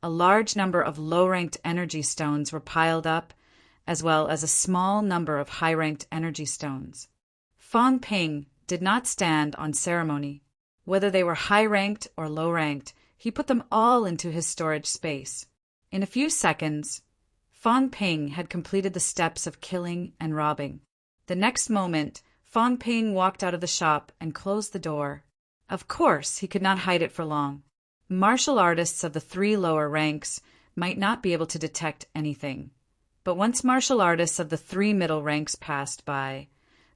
a large number of low-ranked energy stones were piled up, as well as a small number of high-ranked energy stones. Fong Ping did not stand on ceremony. Whether they were high-ranked or low-ranked, he put them all into his storage space. In a few seconds, Fong Ping had completed the steps of killing and robbing. The next moment, Fong Ping walked out of the shop and closed the door. Of course, he could not hide it for long. Martial artists of the 3 lower ranks might not be able to detect anything. But once martial artists of the 3 middle ranks passed by,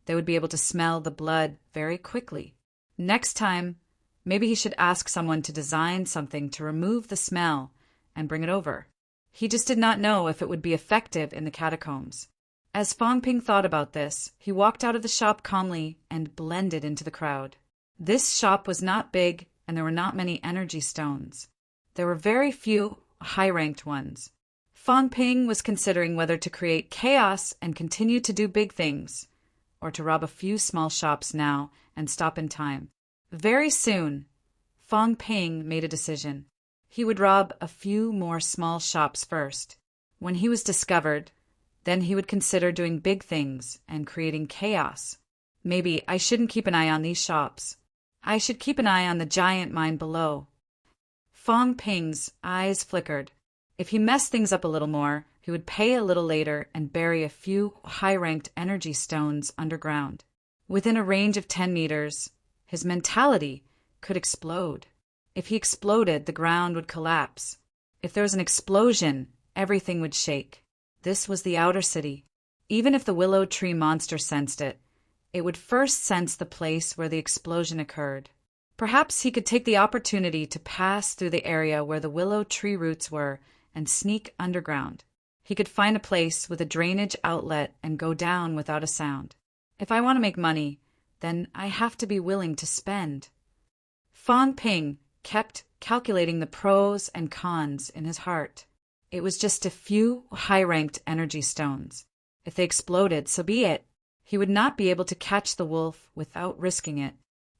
they would be able to smell the blood very quickly. Next time, maybe he should ask someone to design something to remove the smell and bring it over. He just did not know if it would be effective in the catacombs. As Fong Ping thought about this, he walked out of the shop calmly and blended into the crowd. This shop was not big, and there were not many energy stones. There were very few high-ranked ones. Fong Ping was considering whether to create chaos and continue to do big things, or to rob a few small shops now and stop in time. Very soon, Fong Ping made a decision. He would rob a few more small shops first. When he was discovered, then he would consider doing big things and creating chaos. Maybe I shouldn't keep an eye on these shops. I should keep an eye on the giant mine below. Fong Ping's eyes flickered. If he messed things up a little more, he would pay a little later and bury a few high-ranked energy stones underground. Within a range of 10 meters, his mentality could explode. If he exploded, the ground would collapse. If there was an explosion, everything would shake. This was the outer city. Even if the willow tree monster sensed it, it would first sense the place where the explosion occurred. Perhaps he could take the opportunity to pass through the area where the willow tree roots were and sneak underground. He could find a place with a drainage outlet and go down without a sound. If I want to make money, then I have to be willing to spend. Fong Ping kept calculating the pros and cons in his heart. It was just a few high-ranked energy stones. If they exploded, so be it. He would not be able to catch the wolf without risking it.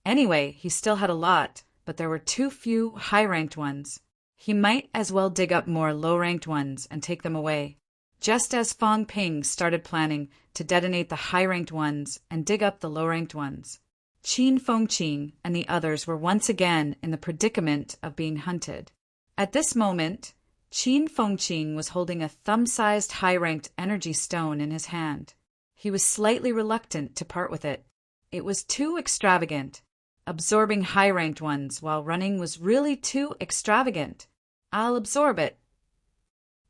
Anyway, he still had a lot, but there were too few high-ranked ones. He might as well dig up more low-ranked ones and take them away. Just as Fong Ping started planning to detonate the high-ranked ones and dig up the low-ranked ones, Qin Fengqing and the others were once again in the predicament of being hunted. At this moment, Qin Fengqing was holding a thumb-sized high-ranked energy stone in his hand. He was slightly reluctant to part with it. It was too extravagant. Absorbing high-ranked ones while running was really too extravagant. I'll absorb it.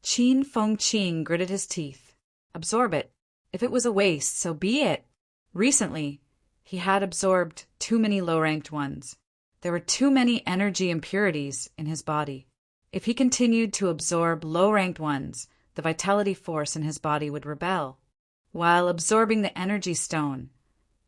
Qin Fengqing gritted his teeth. Absorb it. If it was a waste, so be it. Recently, he had absorbed too many low-ranked ones. There were too many energy impurities in his body. If he continued to absorb low-ranked ones, the vitality force in his body would rebel. While absorbing the energy stone,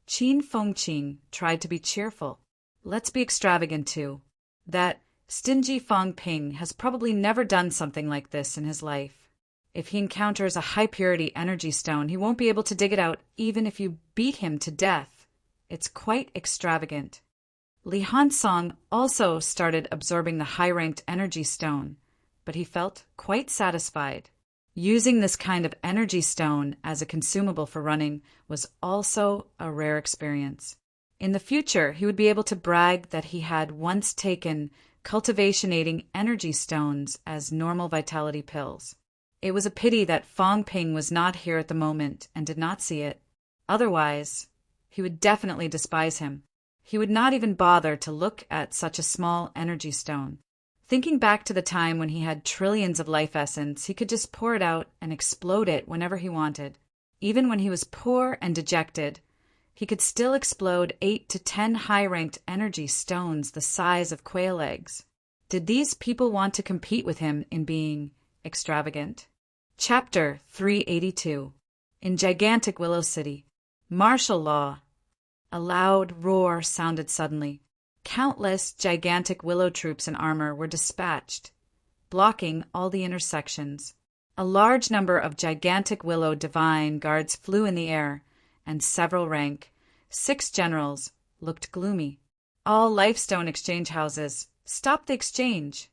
Qin Fengqing tried to be cheerful. Let's be extravagant too. That stingy Fong Ping has probably never done something like this in his life. If he encounters a high-purity energy stone, he won't be able to dig it out even if you beat him to death. It's quite extravagant. Li Hansong also started absorbing the high-ranked energy stone, but he felt quite satisfied. Using this kind of energy stone as a consumable for running was also a rare experience. In the future, he would be able to brag that he had once taken cultivation-aiding energy stones as normal vitality pills. It was a pity that Fong Ping was not here at the moment and did not see it. Otherwise, he would definitely despise him. He would not even bother to look at such a small energy stone. Thinking back to the time when he had trillions of life essence, he could just pour it out and explode it whenever he wanted. Even when he was poor and dejected, he could still explode 8 to 10 high-ranked energy stones the size of quail eggs. Did these people want to compete with him in being extravagant? Chapter 382. In gigantic Willow City. Martial law. A loud roar sounded suddenly. Countless gigantic willow troops in armor were dispatched, blocking all the intersections. A large number of gigantic willow divine guards flew in the air, and several rank 6 generals looked gloomy. All lifestone exchange houses, stop the exchange!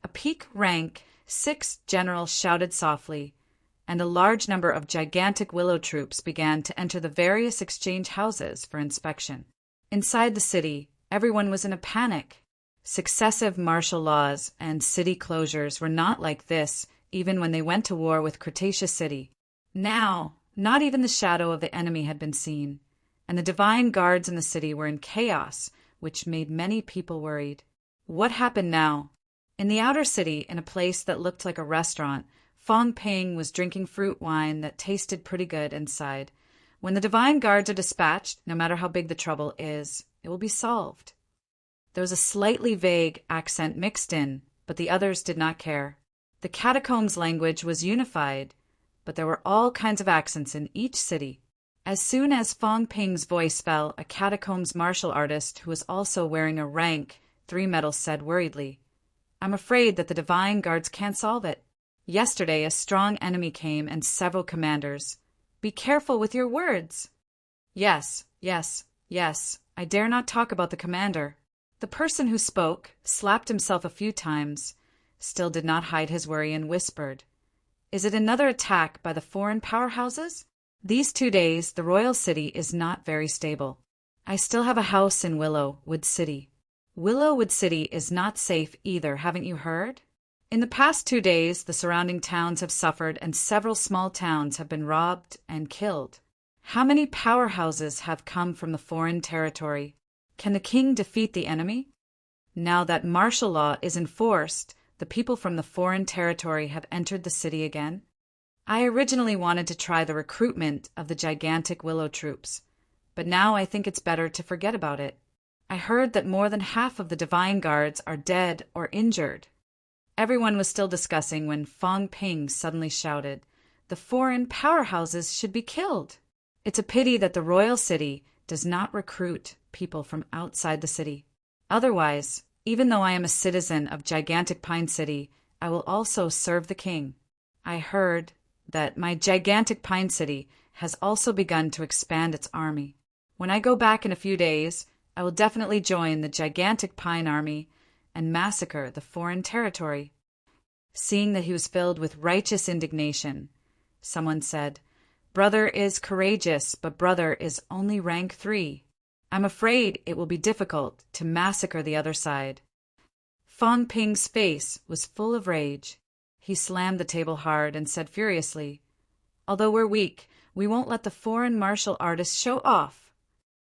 A peak rank 6 general shouted softly, and a large number of gigantic willow troops began to enter the various exchange houses for inspection. Inside the city, everyone was in a panic. Successive martial laws and city closures were not like this even when they went to war with Cretaceous City. Now, not even the shadow of the enemy had been seen, and the divine guards in the city were in chaos, which made many people worried. What happened now? In the outer city, in a place that looked like a restaurant, Fong Ping was drinking fruit wine that tasted pretty good and sighed. When the divine guards are dispatched, no matter how big the trouble is, it will be solved. There was a slightly vague accent mixed in, but the others did not care. The catacombs language was unified, but there were all kinds of accents in each city. As soon as Fong Ping's voice fell, a catacombs martial artist who was also wearing a rank 3 medal said worriedly, "I'm afraid that the divine guards can't solve it. Yesterday a strong enemy came and several commanders. Be careful with your words." Yes, I dare not talk about the commander. The person who spoke slapped himself a few times, still did not hide his worry, and whispered, "Is it another attack by the foreign powerhouses? These 2 days the royal city is not very stable. I still have a house in Willowwood City. Willowwood City is not safe either, haven't you heard? In the past 2 days, the surrounding towns have suffered and several small towns have been robbed and killed. How many powerhouses have come from the foreign territory? Can the king defeat the enemy? Now that martial law is enforced, the people from the foreign territory have entered the city again. I originally wanted to try the recruitment of the gigantic willow troops, but now I think it's better to forget about it. I heard that more than half of the divine guards are dead or injured." Everyone was still discussing when Fong Ping suddenly shouted, "The foreign powerhouses should be killed. It's a pity that the royal city does not recruit people from outside the city. Otherwise, even though I am a citizen of gigantic Pine City, I will also serve the king. I heard that my gigantic Pine City has also begun to expand its army. When I go back in a few days, I will definitely join the gigantic Pine Army and massacre the foreign territory." Seeing that he was filled with righteous indignation, someone said, "Brother is courageous, but brother is only rank 3. I'm afraid it will be difficult to massacre the other side." Fong Ping's face was full of rage. He slammed the table hard and said furiously, "Although we're weak, we won't let the foreign martial artists show off."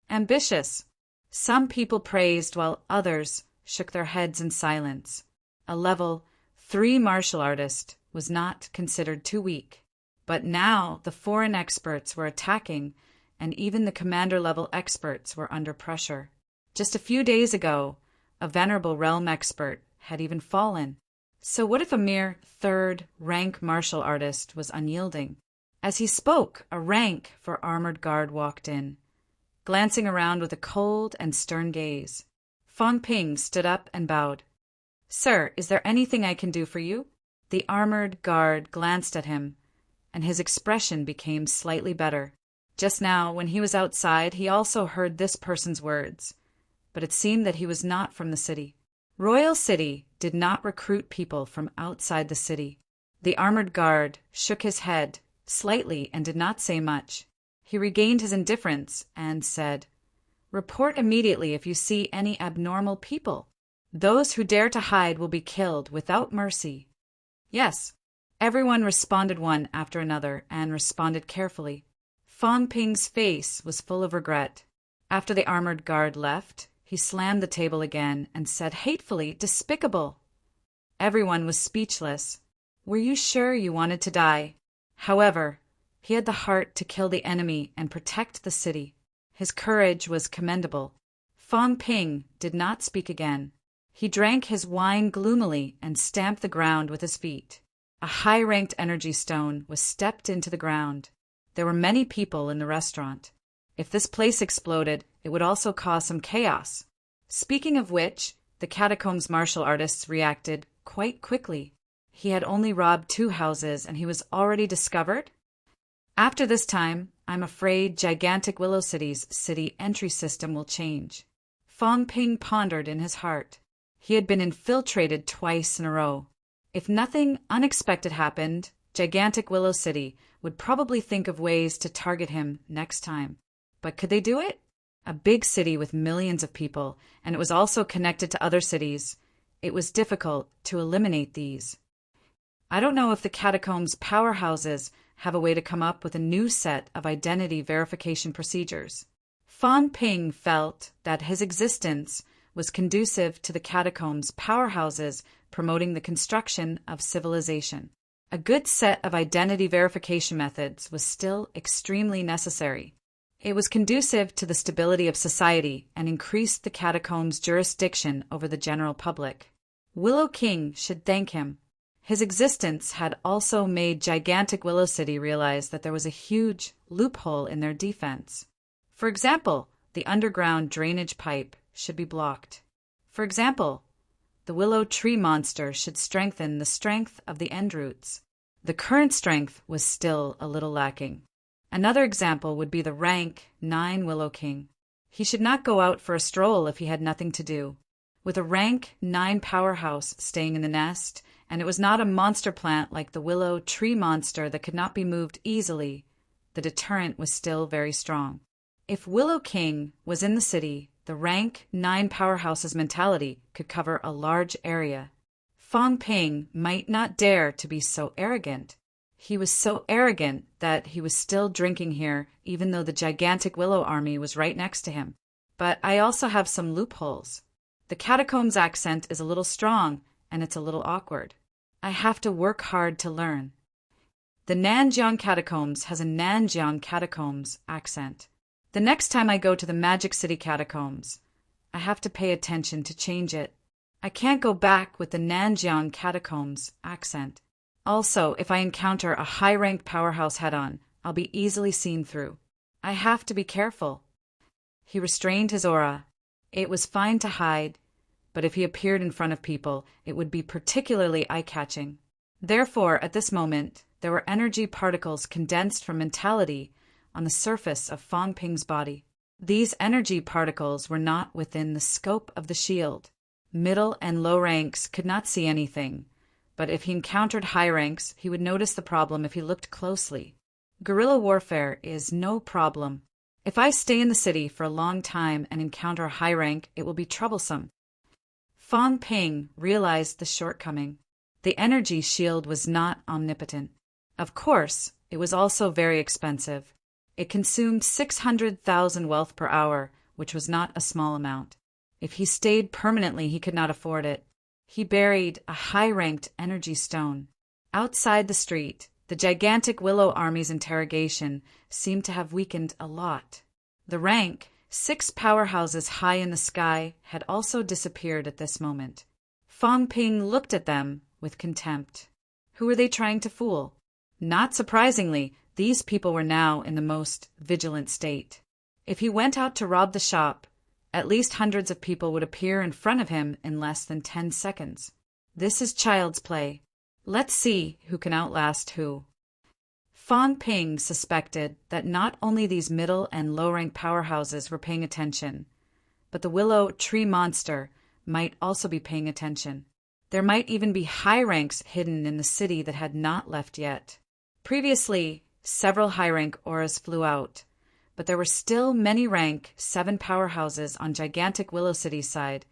Ambitious. Some people praised while others shook their heads in silence. A level 3 martial artist was not considered too weak. But now the foreign experts were attacking, and even the commander-level experts were under pressure. Just a few days ago, a venerable realm expert had even fallen. So what if a mere 3rd rank martial artist was unyielding? As he spoke, a rank 4 armored guard walked in, glancing around with a cold and stern gaze. Fong Ping stood up and bowed. "Sir, is there anything I can do for you?" The armored guard glanced at him, and his expression became slightly better. Just now, when he was outside, he also heard this person's words, but it seemed that he was not from the city. Royal City did not recruit people from outside the city. The armored guard shook his head slightly and did not say much. He regained his indifference and said, "Report immediately if you see any abnormal people. Those who dare to hide will be killed without mercy." Yes, everyone responded one after another and responded carefully. Fong Ping's face was full of regret. After the armored guard left, he slammed the table again and said hatefully, "Despicable!" Everyone was speechless. Were you sure you wanted to die? However, he had the heart to kill the enemy and protect the city. His courage was commendable. Fong Ping did not speak again. He drank his wine gloomily and stamped the ground with his feet. A high-ranked energy stone was stepped into the ground. There were many people in the restaurant. If this place exploded, it would also cause some chaos. Speaking of which, the catacombs martial artists reacted quite quickly. He had only robbed 2 houses and he was already discovered? After this time, I'm afraid gigantic Willow City's city entry system will change. Fong Ping pondered in his heart. He had been infiltrated twice in a row. If nothing unexpected happened, gigantic Willow City would probably think of ways to target him next time. But could they do it? A big city with millions of people, and it was also connected to other cities. It was difficult to eliminate these. I don't know if the catacombs powerhouses have a way to come up with a new set of identity verification procedures. Fong Ping felt that his existence was conducive to the catacombs powerhouses promoting the construction of civilization. A good set of identity verification methods was still extremely necessary. It was conducive to the stability of society and increased the catacombs' jurisdiction over the general public. Willow King should thank him. His existence had also made gigantic Willow City realize that there was a huge loophole in their defense. For example, the underground drainage pipe should be blocked. For example, the willow tree monster should strengthen the strength of the end roots. The current strength was still a little lacking. Another example would be the rank 9 Willow King. He should not go out for a stroll if he had nothing to do. With a rank 9 powerhouse staying in the nest, and it was not a monster plant like the willow tree monster that could not be moved easily, the deterrent was still very strong. If Willow King was in the city, the rank 9 powerhouse's mentality could cover a large area. Fong Ping might not dare to be so arrogant. He was so arrogant that he was still drinking here, even though the gigantic Willow army was right next to him. But I also have some loopholes. The catacombs accent is a little strong, and it's a little awkward. I have to work hard to learn. The Nanjiang Catacombs has a Nanjiang Catacombs accent. The next time I go to the Magic City Catacombs, I have to pay attention to change it. I can't go back with the Nanjiang Catacombs accent. Also, if I encounter a high-ranked powerhouse head-on, I'll be easily seen through. I have to be careful. He restrained his aura. It was fine to hide, but if he appeared in front of people, it would be particularly eye-catching. Therefore, at this moment, there were energy particles condensed from mentality on the surface of Fong Ping's body. These energy particles were not within the scope of the shield. Middle and low ranks could not see anything, but if he encountered high ranks, he would notice the problem if he looked closely. Guerrilla warfare is no problem. If I stay in the city for a long time and encounter a high rank, it will be troublesome. Fong Ping realized the shortcoming. The energy shield was not omnipotent. Of course, it was also very expensive. It consumed 600,000 wealth per hour, which was not a small amount. If he stayed permanently, he could not afford it. He buried a high-ranked energy stone. Outside the street, the gigantic Willow Army's interrogation seemed to have weakened a lot. The rank 6 powerhouses high in the sky had also disappeared at this moment. Fong Ping looked at them with contempt. Who were they trying to fool? Not surprisingly, these people were now in the most vigilant state. If he went out to rob the shop, at least hundreds of people would appear in front of him in less than 10 seconds. This is child's play. Let's see who can outlast who. Fong Ping suspected that not only these middle and low-rank powerhouses were paying attention, but the willow tree monster might also be paying attention. There might even be high ranks hidden in the city that had not left yet. Previously, several high-rank auras flew out, but there were still many rank 7 powerhouses on gigantic Willow City's side,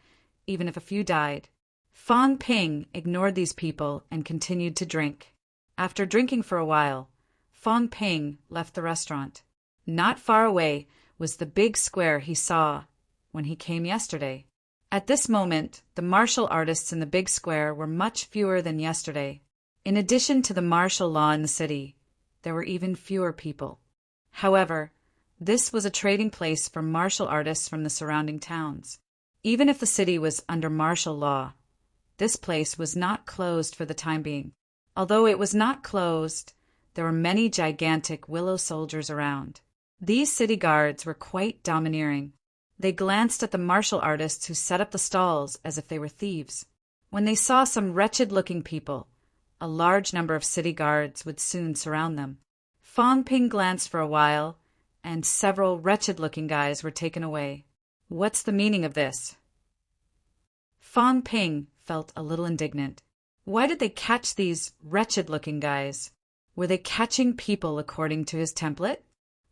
even if a few died. Fong Ping ignored these people and continued to drink. After drinking for a while, Fong Ping left the restaurant. Not far away was the big square he saw when he came yesterday. At this moment, the martial artists in the big square were much fewer than yesterday. In addition to the martial law in the city, there were even fewer people. However, this was a trading place for martial artists from the surrounding towns. Even if the city was under martial law, this place was not closed for the time being. Although it was not closed, there were many gigantic willow soldiers around. These city guards were quite domineering. They glanced at the martial artists who set up the stalls as if they were thieves. When they saw some wretched-looking people, a large number of city guards would soon surround them. Fong Ping glanced for a while, and several wretched-looking guys were taken away. What's the meaning of this? Fong Ping felt a little indignant. Why did they catch these wretched-looking guys? Were they catching people according to his template?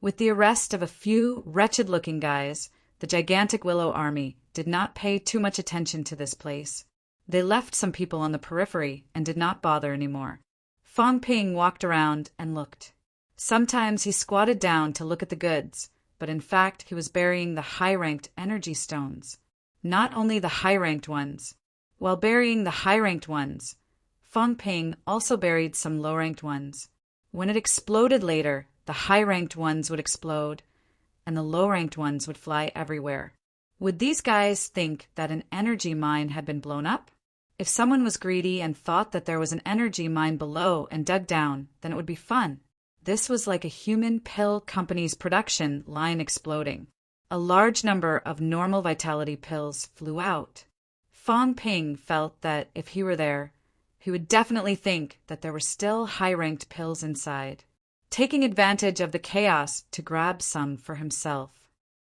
With the arrest of a few wretched-looking guys, the gigantic Willow army did not pay too much attention to this place. They left some people on the periphery and did not bother anymore. Fong Ping walked around and looked. Sometimes he squatted down to look at the goods, but in fact he was burying the high-ranked energy stones. Not only the high-ranked ones. While burying the high-ranked ones, Fong Ping also buried some low-ranked ones. When it exploded later, the high-ranked ones would explode, and the low-ranked ones would fly everywhere. Would these guys think that an energy mine had been blown up? If someone was greedy and thought that there was an energy mine below and dug down, then it would be fun. This was like a human pill company's production line exploding. A large number of normal vitality pills flew out. Fong Ping felt that if he were there, he would definitely think that there were still high-ranked pills inside, taking advantage of the chaos to grab some for himself.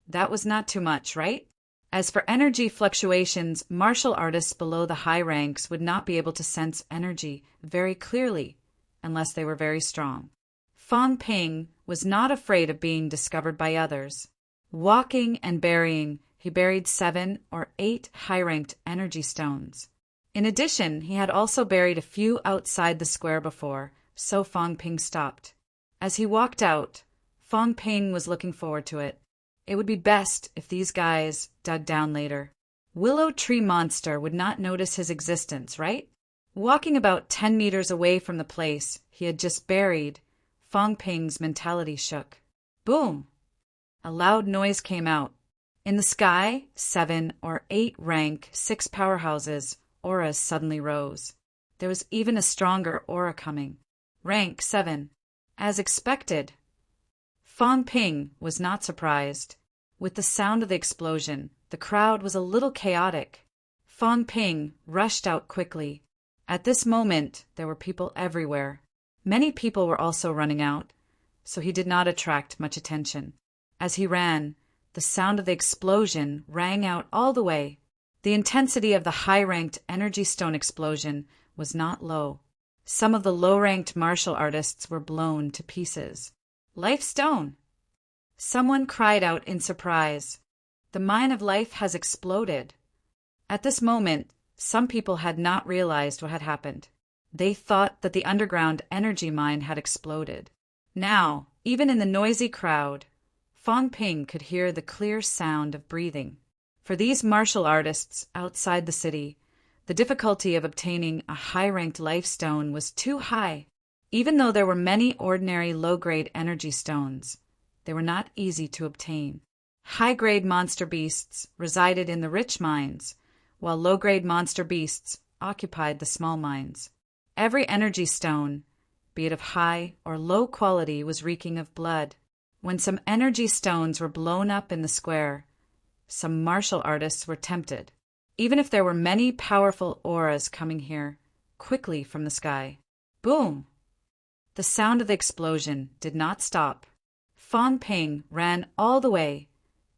That was not too much, right? As for energy fluctuations, martial artists below the high ranks would not be able to sense energy very clearly unless they were very strong. Fong Ping was not afraid of being discovered by others. Walking and burying, he buried 7 or 8 high-ranked energy stones. In addition, he had also buried a few outside the square before, so Fong Ping stopped. As he walked out, Fong Ping was looking forward to it. It would be best if these guys dug down later. Willow Tree Monster would not notice his existence, right? Walking about 10 meters away from the place he had just buried, Fong Ping's mentality shook. Boom! A loud noise came out. In the sky, 7 or 8 rank 6 powerhouses, auras suddenly rose. There was even a stronger aura coming. Rank 7. As expected. Fong Ping was not surprised. With the sound of the explosion, the crowd was a little chaotic. Fong Ping rushed out quickly. At this moment, there were people everywhere. Many people were also running out, so he did not attract much attention. As he ran, the sound of the explosion rang out all the way. The intensity of the high-ranked energy stone explosion was not low. Some of the low-ranked martial artists were blown to pieces. Life stone! Someone cried out in surprise. The mine of life has exploded. At this moment, some people had not realized what had happened. They thought that the underground energy mine had exploded. Now, even in the noisy crowd, Fong Ping could hear the clear sound of breathing. For these martial artists outside the city, the difficulty of obtaining a high-ranked life stone was too high. Even though there were many ordinary low-grade energy stones, they were not easy to obtain. High-grade monster beasts resided in the rich mines, while low-grade monster beasts occupied the small mines. Every energy stone, be it of high or low quality, was reeking of blood. When some energy stones were blown up in the square, some martial artists were tempted, even if there were many powerful auras coming here, quickly from the sky. Boom! The sound of the explosion did not stop. Fong Ping ran all the way,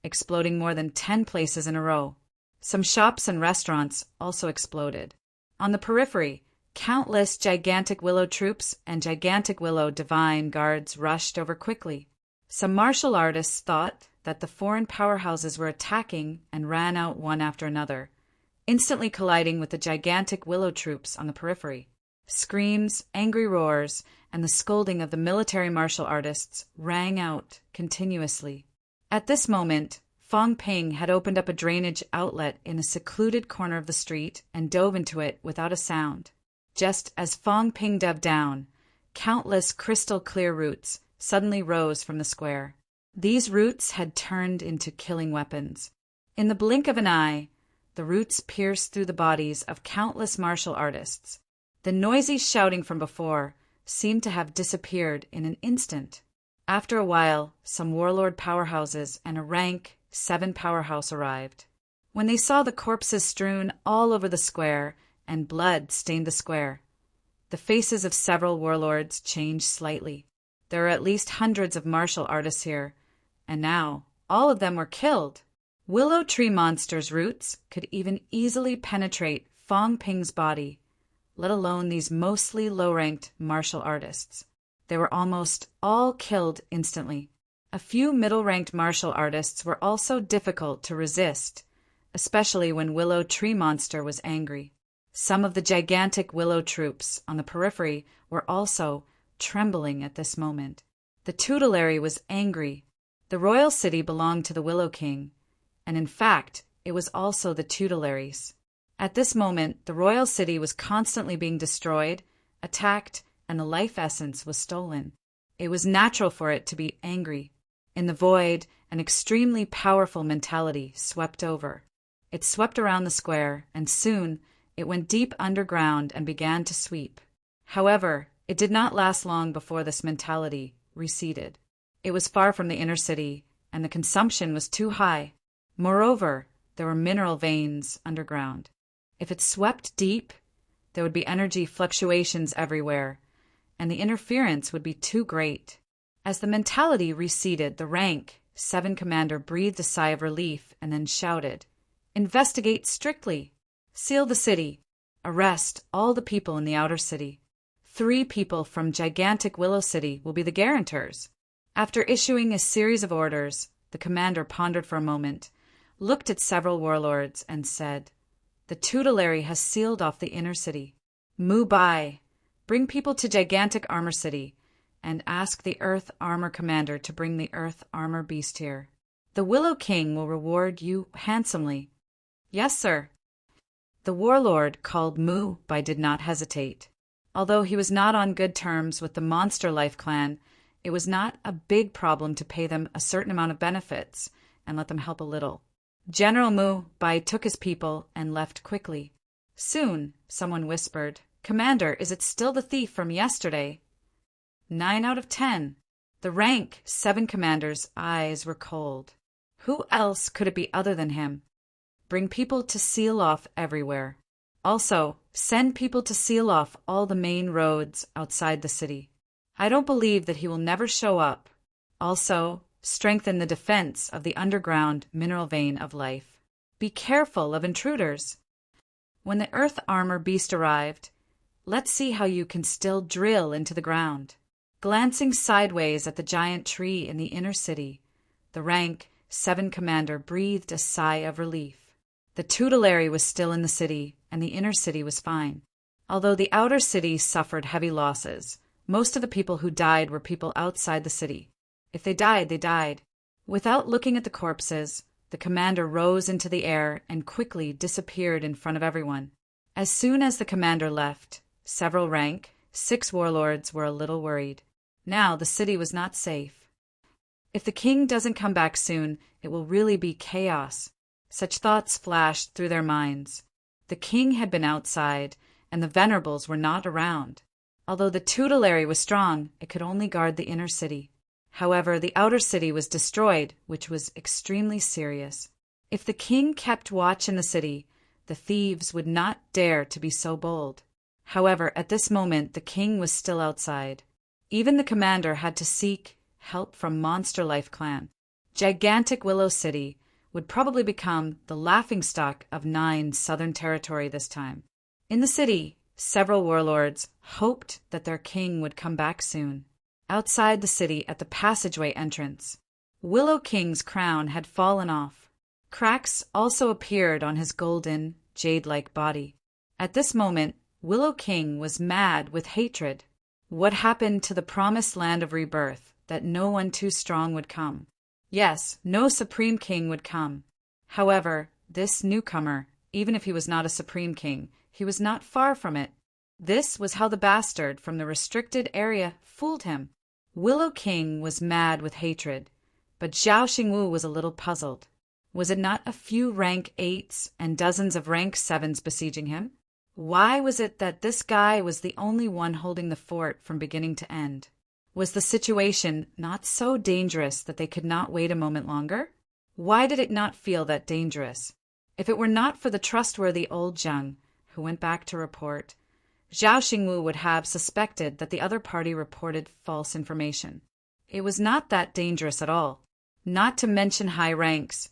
exploding more than 10 places in a row. Some shops and restaurants also exploded. On the periphery, countless gigantic willow troops and gigantic willow divine guards rushed over quickly. Some martial artists thought that the foreign powerhouses were attacking and ran out one after another, instantly colliding with the gigantic willow troops on the periphery. Screams, angry roars, and the scolding of the military martial artists rang out continuously. At this moment, Fong Ping had opened up a drainage outlet in a secluded corner of the street and dove into it without a sound. Just as Fong Ping dove down, countless crystal-clear roots suddenly rose from the square. These roots had turned into killing weapons. In the blink of an eye, the roots pierced through the bodies of countless martial artists. The noisy shouting from before seemed to have disappeared in an instant. After a while, some warlord powerhouses and a rank 7 powerhouse arrived. When they saw the corpses strewn all over the square and blood stained the square, the faces of several warlords changed slightly. There were at least hundreds of martial artists here, and now all of them were killed. Willow tree monsters' roots could even easily penetrate Fong Ping's body, let alone these mostly low-ranked martial artists. They were almost all killed instantly. A few middle-ranked martial artists were also difficult to resist, especially when Willow Tree Monster was angry. Some of the gigantic Willow troops on the periphery were also trembling at this moment. The tutelary was angry. The royal city belonged to the Willow King, and in fact, it was also the tutelary's. At this moment, the royal city was constantly being destroyed, attacked, and the life essence was stolen. It was natural for it to be angry. In the void, an extremely powerful mentality swept over. It swept around the square, and soon it went deep underground and began to sweep. However, it did not last long before this mentality receded. It was far from the inner city, and the consumption was too high. Moreover, there were mineral veins underground. If it swept deep, there would be energy fluctuations everywhere, and the interference would be too great. As the mentality receded, the rank 7 commander breathed a sigh of relief and then shouted, "Investigate strictly! Seal the city! Arrest all the people in the outer city. 3 people from gigantic Willow City will be the guarantors." After issuing a series of orders, the commander pondered for a moment, looked at several warlords, and said, "The tutelary has sealed off the inner city. Mu Bai, bring people to gigantic armor city, and ask the Earth Armor Commander to bring the Earth Armor Beast here. The Willow King will reward you handsomely." "Yes, sir." The warlord called Mu Bai did not hesitate. Although he was not on good terms with the Monster Life clan, it was not a big problem to pay them a certain amount of benefits and let them help a little. General Mu Bai took his people and left quickly. Soon, someone whispered, "Commander, is it still the thief from yesterday?" 9 out of 10. The rank 7 commander's eyes were cold. Who else could it be other than him? Bring people to seal off everywhere. Also, send people to seal off all the main roads outside the city. I don't believe that he will never show up. Also, strengthen the defense of the underground mineral vein of life. Be careful of intruders. When the Earth Armor Beast arrived, let's see how you can still drill into the ground. Glancing sideways at the giant tree in the inner city, the rank 7 commander breathed a sigh of relief. The tutelary was still in the city, and the inner city was fine. Although the outer city suffered heavy losses, most of the people who died were people outside the city. If they died, they died. Without looking at the corpses, the commander rose into the air and quickly disappeared in front of everyone. As soon as the commander left, several rank 6 warlords were a little worried. Now the city was not safe. If the king doesn't come back soon, it will really be chaos. Such thoughts flashed through their minds. The king had been outside, and the venerables were not around. Although the tutelary was strong, it could only guard the inner city. However, the outer city was destroyed, which was extremely serious. If the king kept watch in the city, the thieves would not dare to be so bold. However, at this moment, the king was still outside. Even the commander had to seek help from Monster Life clan. Gigantic Willow City would probably become the laughingstock of 9 Southern Territory this time. In the city, several warlords hoped that their king would come back soon. Outside the city at the passageway entrance, Willow King's crown had fallen off. Cracks also appeared on his golden, jade-like body. At this moment, Willow King was mad with hatred. What happened to the promised land of rebirth, that no one too strong would come? Yes, no Supreme King would come. However, this newcomer, even if he was not a Supreme King, he was not far from it. This was how the bastard from the restricted area fooled him. Willow King was mad with hatred, but Zhao Xingwu was a little puzzled. Was it not a few rank 8s and dozens of rank 7s besieging him? Why was it that this guy was the only one holding the fort from beginning to end? Was the situation not so dangerous that they could not wait a moment longer? Why did it not feel that dangerous? If it were not for the trustworthy old Zheng, who went back to report, Zhao Xingwu would have suspected that the other party reported false information. It was not that dangerous at all. Not to mention high ranks.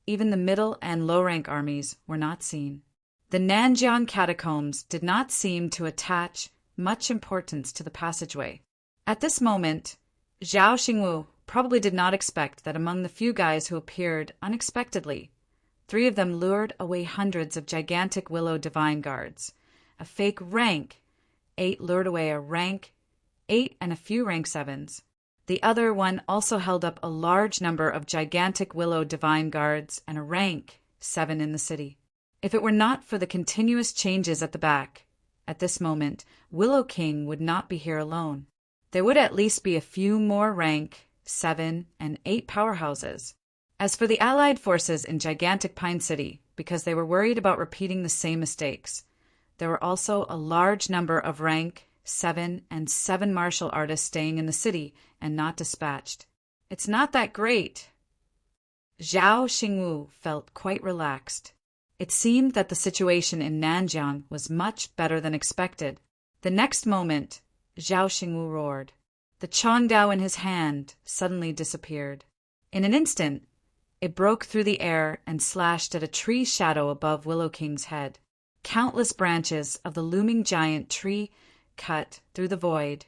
Even the middle and low-rank armies were not seen. The Nanjiang catacombs did not seem to attach much importance to the passageway. At this moment, Zhao Xingwu probably did not expect that among the few guys who appeared unexpectedly, 3 of them lured away hundreds of gigantic Willow Divine Guards. A fake rank 8 lured away a rank 8 and a few rank 7s. The other one also held up a large number of gigantic Willow Divine Guards and a rank 7 in the city. If it were not for the continuous changes at the back, at this moment, Willow King would not be here alone. There would at least be a few more rank 7 and 8 powerhouses. As for the allied forces in gigantic Pine City, because they were worried about repeating the same mistakes, there were also a large number of rank 7 and 7 martial artists staying in the city and not dispatched. It's not that great. Zhao Xingwu felt quite relaxed. It seemed that the situation in Nanjiang was much better than expected. The next moment, Zhao Xingwu roared. The Chongdao in his hand suddenly disappeared. In an instant, it broke through the air and slashed at a tree shadow above Willow King's head. Countless branches of the looming giant tree cut through the void,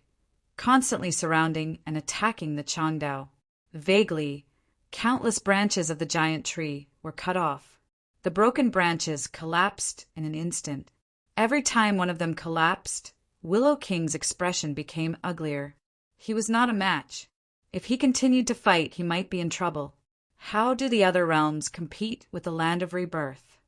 constantly surrounding and attacking the Chongdao. Vaguely, countless branches of the giant tree were cut off. The broken branches collapsed in an instant. Every time one of them collapsed, Willow King's expression became uglier. He was not a match. If he continued to fight, he might be in trouble. How do the other realms compete with the Land of Rebirth?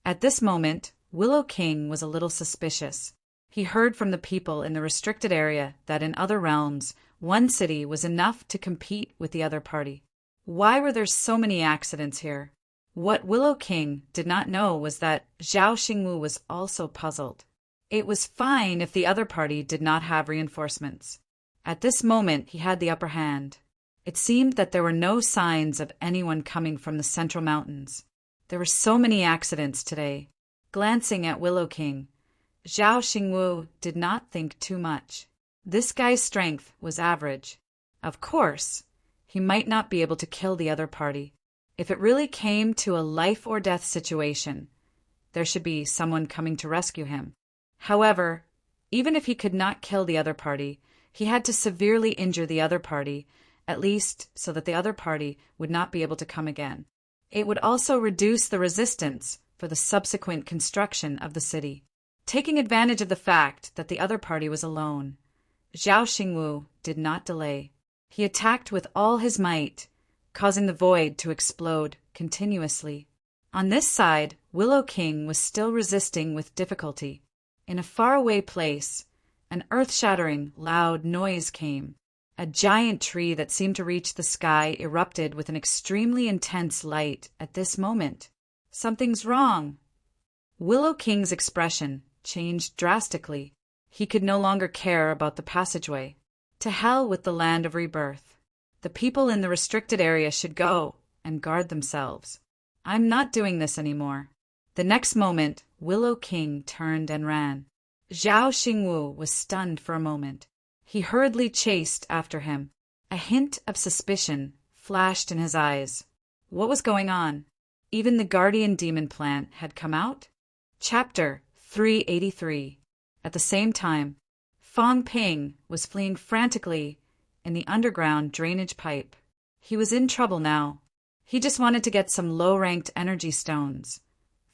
At this moment, Willow King was a little suspicious. He heard from the people in the restricted area that in other realms, one city was enough to compete with the other party. Why were there so many accidents here? What Willow King did not know was that Zhao Xingwu was also puzzled. It was fine if the other party did not have reinforcements. At this moment, he had the upper hand. It seemed that there were no signs of anyone coming from the central mountains. There were so many accidents today. Glancing at Willow King, Zhao Xingwu did not think too much. This guy's strength was average. Of course, he might not be able to kill the other party. If it really came to a life-or-death situation, there should be someone coming to rescue him. However, even if he could not kill the other party, he had to severely injure the other party, at least so that the other party would not be able to come again. It would also reduce the resistance for the subsequent construction of the city. Taking advantage of the fact that the other party was alone, Zhao Xingwu did not delay. He attacked with all his might, causing the void to explode continuously. On this side, Willow King was still resisting with difficulty. In a faraway place, an earth-shattering, loud noise came. A giant tree that seemed to reach the sky erupted with an extremely intense light at this moment. Something's wrong. Willow King's expression changed drastically. He could no longer care about the passageway. To hell with the Land of Rebirth. The people in the restricted area should go and guard themselves. I'm not doing this anymore. The next moment, Willow King turned and ran. Zhao Xingwu was stunned for a moment. He hurriedly chased after him. A hint of suspicion flashed in his eyes. What was going on? Even the guardian demon plant had come out? Chapter 383. At the same time, Fang Ping was fleeing frantically in the underground drainage pipe. He was in trouble now. He just wanted to get some low-ranked energy stones,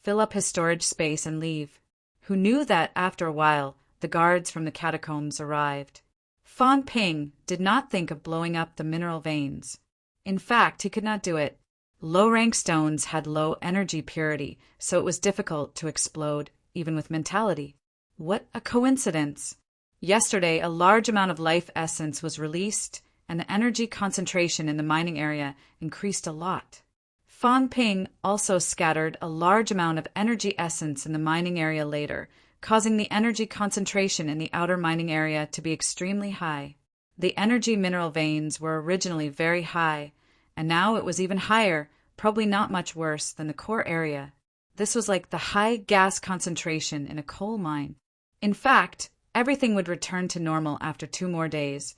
fill up his storage space and leave. Who knew that after a while the guards from the catacombs arrived? Fang Ping did not think of blowing up the mineral veins. In fact, he could not do it. Low-rank stones had low energy purity, so it was difficult to explode, even with mentality. What a coincidence! Yesterday, a large amount of life essence was released, and the energy concentration in the mining area increased a lot. Fang Ping also scattered a large amount of energy essence in the mining area later, causing the energy concentration in the outer mining area to be extremely high. The energy mineral veins were originally very high, and now it was even higher, probably not much worse than the core area. This was like the high gas concentration in a coal mine. In fact, everything would return to normal after 2 more days,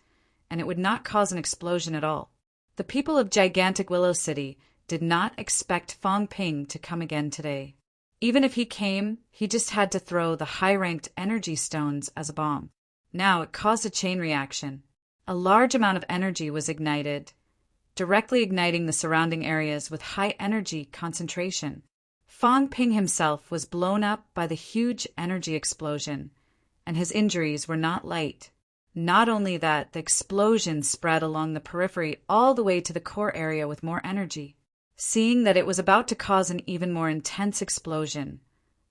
and it would not cause an explosion at all. The people of gigantic Willow City did not expect Fang Ping to come again today. Even if he came, he just had to throw the high-ranked energy stones as a bomb. Now it caused a chain reaction. A large amount of energy was ignited, directly igniting the surrounding areas with high energy concentration. Fang Ping himself was blown up by the huge energy explosion, and his injuries were not light. Not only that, the explosion spread along the periphery all the way to the core area with more energy. Seeing that it was about to cause an even more intense explosion,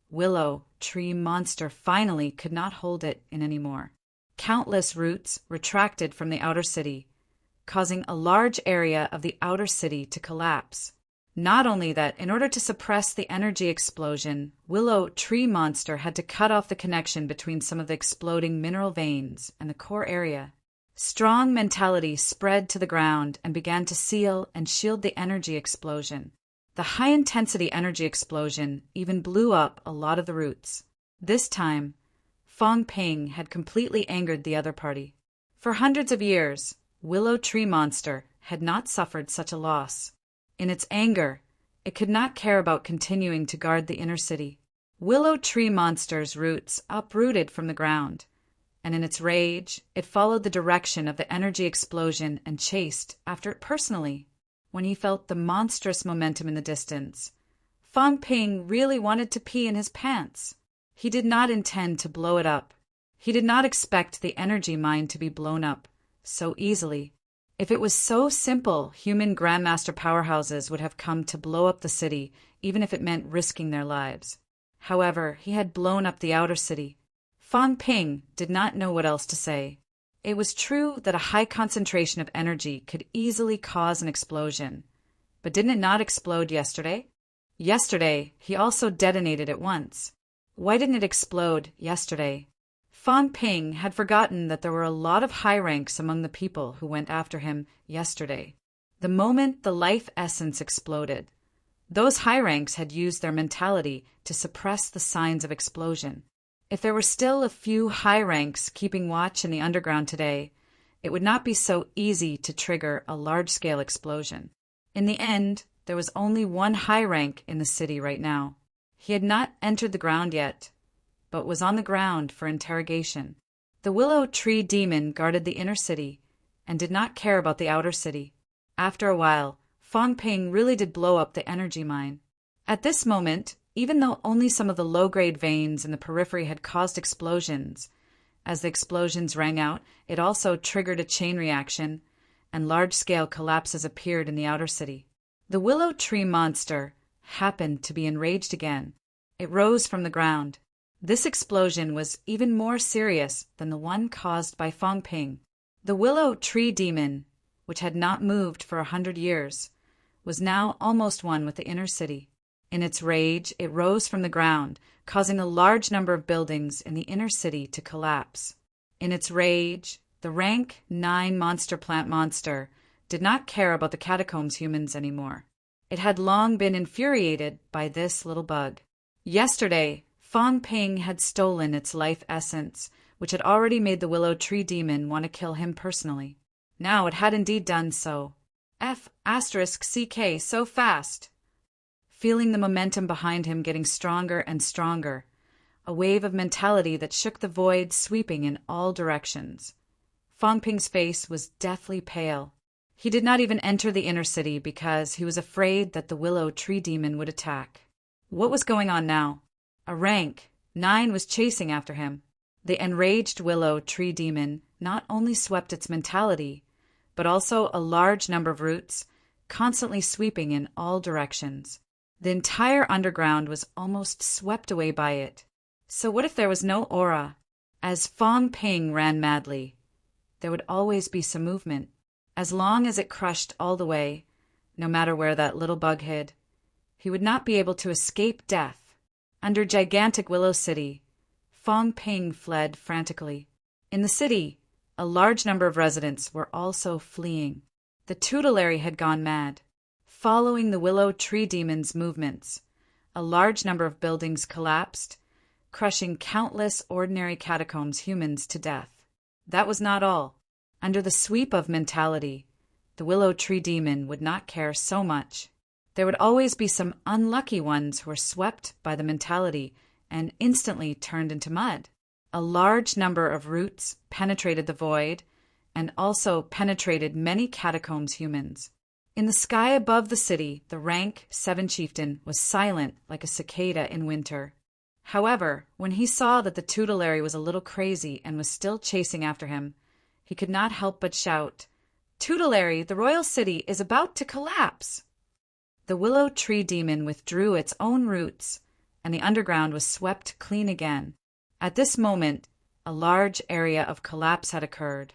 Willow Tree Monster finally could not hold it in anymore. Countless roots retracted from the outer city, causing a large area of the outer city to collapse. Not only that, in order to suppress the energy explosion, Willow Tree Monster had to cut off the connection between some of the exploding mineral veins and the core area. Strong mentality spread to the ground and began to seal and shield the energy explosion. The high-intensity energy explosion even blew up a lot of the roots. This time, Fang Ping had completely angered the other party. For hundreds of years, Willow Tree Monster had not suffered such a loss. In its anger, it could not care about continuing to guard the inner city. Willow Tree Monster's roots uprooted from the ground, and in its rage, it followed the direction of the energy explosion and chased after it personally. When he felt the monstrous momentum in the distance, Fang Ping really wanted to pee in his pants. He did not intend to blow it up. He did not expect the energy mine to be blown up so easily. If it was so simple, human Grandmaster powerhouses would have come to blow up the city, even if it meant risking their lives. However, he had blown up the outer city. Fang Ping did not know what else to say. It was true that a high concentration of energy could easily cause an explosion. But didn't it not explode yesterday? Yesterday, he also detonated it once. Why didn't it explode yesterday? Fang Ping had forgotten that there were a lot of high ranks among the people who went after him yesterday. The moment the life essence exploded, those high ranks had used their mentality to suppress the signs of explosion. If there were still a few high ranks keeping watch in the underground today, it would not be so easy to trigger a large-scale explosion. In the end, there was only one high rank in the city right now. He had not entered the ground yet, but was on the ground for interrogation. The Willow Tree Demon guarded the inner city and did not care about the outer city. After a while, Fang Ping really did blow up the energy mine. At this moment, even though only some of the low-grade veins in the periphery had caused explosions, as the explosions rang out, it also triggered a chain reaction, and large-scale collapses appeared in the outer city. The Willow Tree Monster happened to be enraged again. It rose from the ground. This explosion was even more serious than the one caused by Fang Ping. The Willow Tree Demon, which had not moved for 100 years, was now almost one with the inner city. In its rage, it rose from the ground, causing a large number of buildings in the inner city to collapse. In its rage, the rank 9 monster plant monster did not care about the catacombs humans anymore. It had long been infuriated by this little bug. Yesterday, Fang Ping had stolen its life essence, which had already made the Willow Tree Demon want to kill him personally. Now it had indeed done so. F***CK so fast. Feeling the momentum behind him getting stronger and stronger, a wave of mentality that shook the void sweeping in all directions. Fang Ping's face was deathly pale. He did not even enter the inner city because he was afraid that the Willow Tree Demon would attack. What was going on now? A rank 9 was chasing after him. The enraged Willow Tree Demon not only swept its mentality, but also a large number of roots constantly sweeping in all directions. The entire underground was almost swept away by it. So what if there was no aura? As Fong Ping ran madly, there would always be some movement. As long as it crushed all the way, no matter where that little bug hid, he would not be able to escape death. Under gigantic Willow City, Fong Ping fled frantically. In the city, a large number of residents were also fleeing. The tutelary had gone mad. Following the Willow Tree Demon's movements, a large number of buildings collapsed, crushing countless ordinary catacombs humans to death. That was not all. Under the sweep of mentality, the Willow Tree Demon would not care so much. There would always be some unlucky ones who were swept by the mentality and instantly turned into mud. A large number of roots penetrated the void and also penetrated many catacombs humans. In the sky above the city, the rank 7 chieftain was silent like a cicada in winter. However, when he saw that the tutelary was a little crazy and was still chasing after him, he could not help but shout, "Tutelary, the royal city is about to collapse!" The Willow Tree Demon withdrew its own roots, and the underground was swept clean again. At this moment, a large area of collapse had occurred.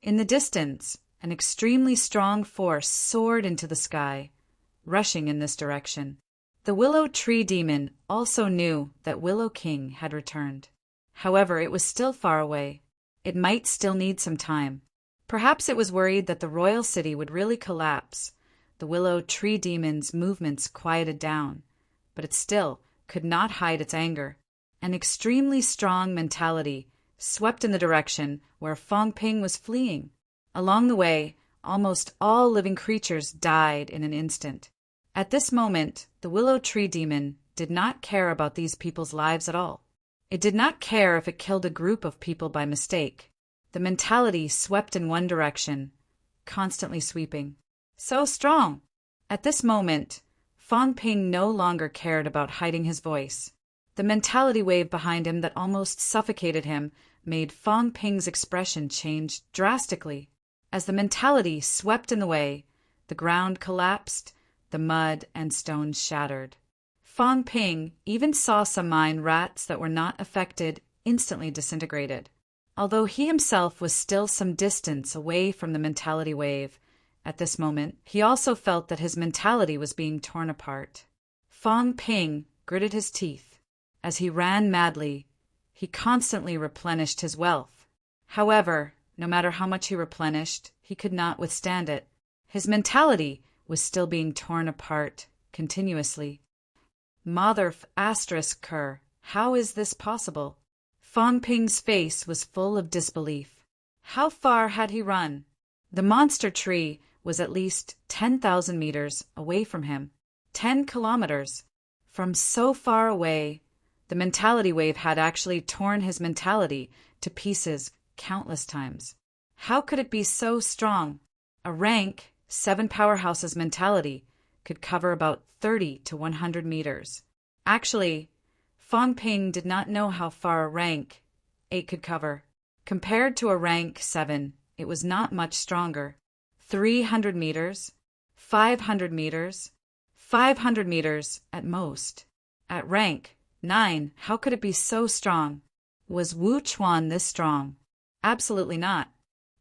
In the distance, an extremely strong force soared into the sky, rushing in this direction. The Willow Tree Demon also knew that Willow King had returned. However, it was still far away. It might still need some time. Perhaps it was worried that the royal city would really collapse. The Willow Tree Demon's movements quieted down, but it still could not hide its anger. An extremely strong mentality swept in the direction where Fong Ping was fleeing. Along the way, almost all living creatures died in an instant. At this moment, the Willow Tree Demon did not care about these people's lives at all. It did not care if it killed a group of people by mistake. The mentality swept in one direction, constantly sweeping. So strong! At this moment, Fong Ping no longer cared about hiding his voice. The mentality wave behind him that almost suffocated him made Fong Ping's expression change drastically. As the mentality swept in the way, the ground collapsed, the mud and stones shattered. Fong Ping even saw some mine rats that were not affected instantly disintegrated. Although he himself was still some distance away from the mentality wave, at this moment, he also felt that his mentality was being torn apart. Fong Ping gritted his teeth. As he ran madly, he constantly replenished his wealth. However, no matter how much he replenished, he could not withstand it. His mentality was still being torn apart continuously. Mother****, how is this possible? Fong Ping's face was full of disbelief. How far had he run? The monster tree was at least 10,000 meters away from him. 10 kilometers. From so far away, the mentality wave had actually torn his mentality to pieces countless times. How could it be so strong? A rank 7 powerhouse's mentality could cover about 30 to 100 meters. Actually, Fong Ping did not know how far a rank 8 could cover. Compared to a rank 7, it was not much stronger. 300 meters, 500 meters, 500 meters at most. At rank 9, how could it be so strong? Was Wu Chuan this strong? Absolutely not.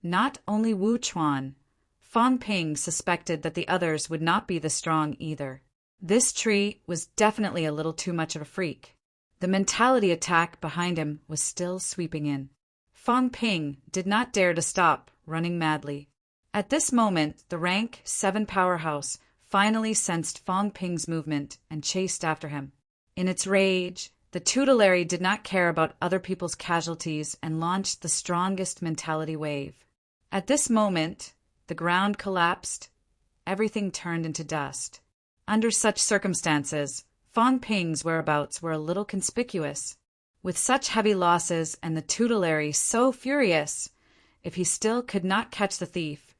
Not only Wu Chuan. Fong Ping suspected that the others would not be this strong either. This tree was definitely a little too much of a freak. The mentality attack behind him was still sweeping in. Fong Ping did not dare to stop running madly. At this moment, the rank 7 powerhouse finally sensed Fong Ping's movement and chased after him. In its rage, the tutelary did not care about other people's casualties and launched the strongest mentality wave. At this moment, the ground collapsed. Everything turned into dust. Under such circumstances, Fong Ping's whereabouts were a little conspicuous. With such heavy losses and the tutelary so furious, if he still could not catch the thief,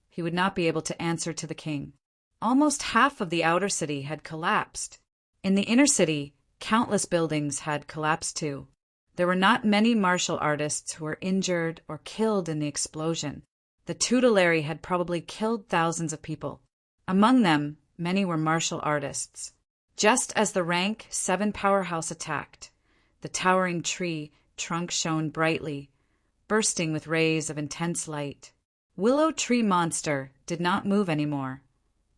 he would not be able to answer to the king. Almost half of the outer city had collapsed. In the inner city, countless buildings had collapsed too. There were not many martial artists who were injured or killed in the explosion. The tutelary had probably killed thousands of people. Among them, many were martial artists. Just as the rank 7 powerhouse attacked, the towering tree trunk shone brightly, bursting with rays of intense light. Willow Tree Monster did not move anymore,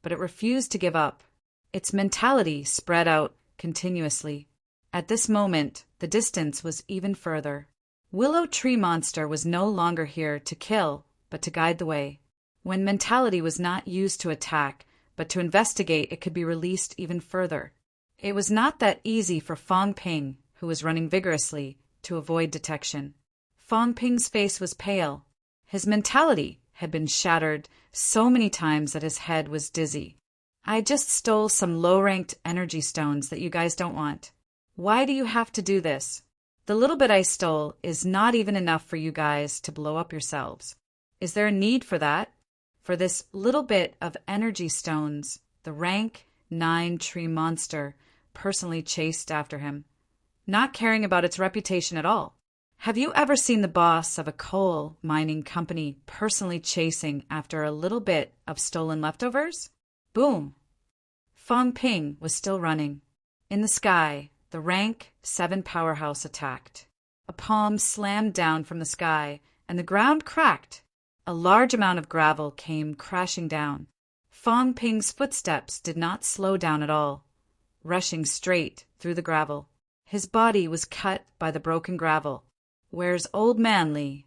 but it refused to give up. Its mentality spread out continuously. At this moment, the distance was even further. Willow Tree Monster was no longer here to kill, but to guide the way. When mentality was not used to attack, but to investigate, it could be released even further. It was not that easy for Fong Ping, who was running vigorously, to avoid detection. Fong Ping's face was pale. His mentality had been shattered so many times that his head was dizzy. I just stole some low-ranked energy stones that you guys don't want. Why do you have to do this? The little bit I stole is not even enough for you guys to blow up yourselves. Is there a need for that? For this little bit of energy stones, the rank 9 tree monster personally chased after him, not caring about its reputation at all. Have you ever seen the boss of a coal mining company personally chasing after a little bit of stolen leftovers? Boom! Fong Ping was still running. In the sky, the rank 7 powerhouse attacked. A palm slammed down from the sky, and the ground cracked. A large amount of gravel came crashing down. Fong Ping's footsteps did not slow down at all, rushing straight through the gravel. His body was cut by the broken gravel. Where's Old Man Li?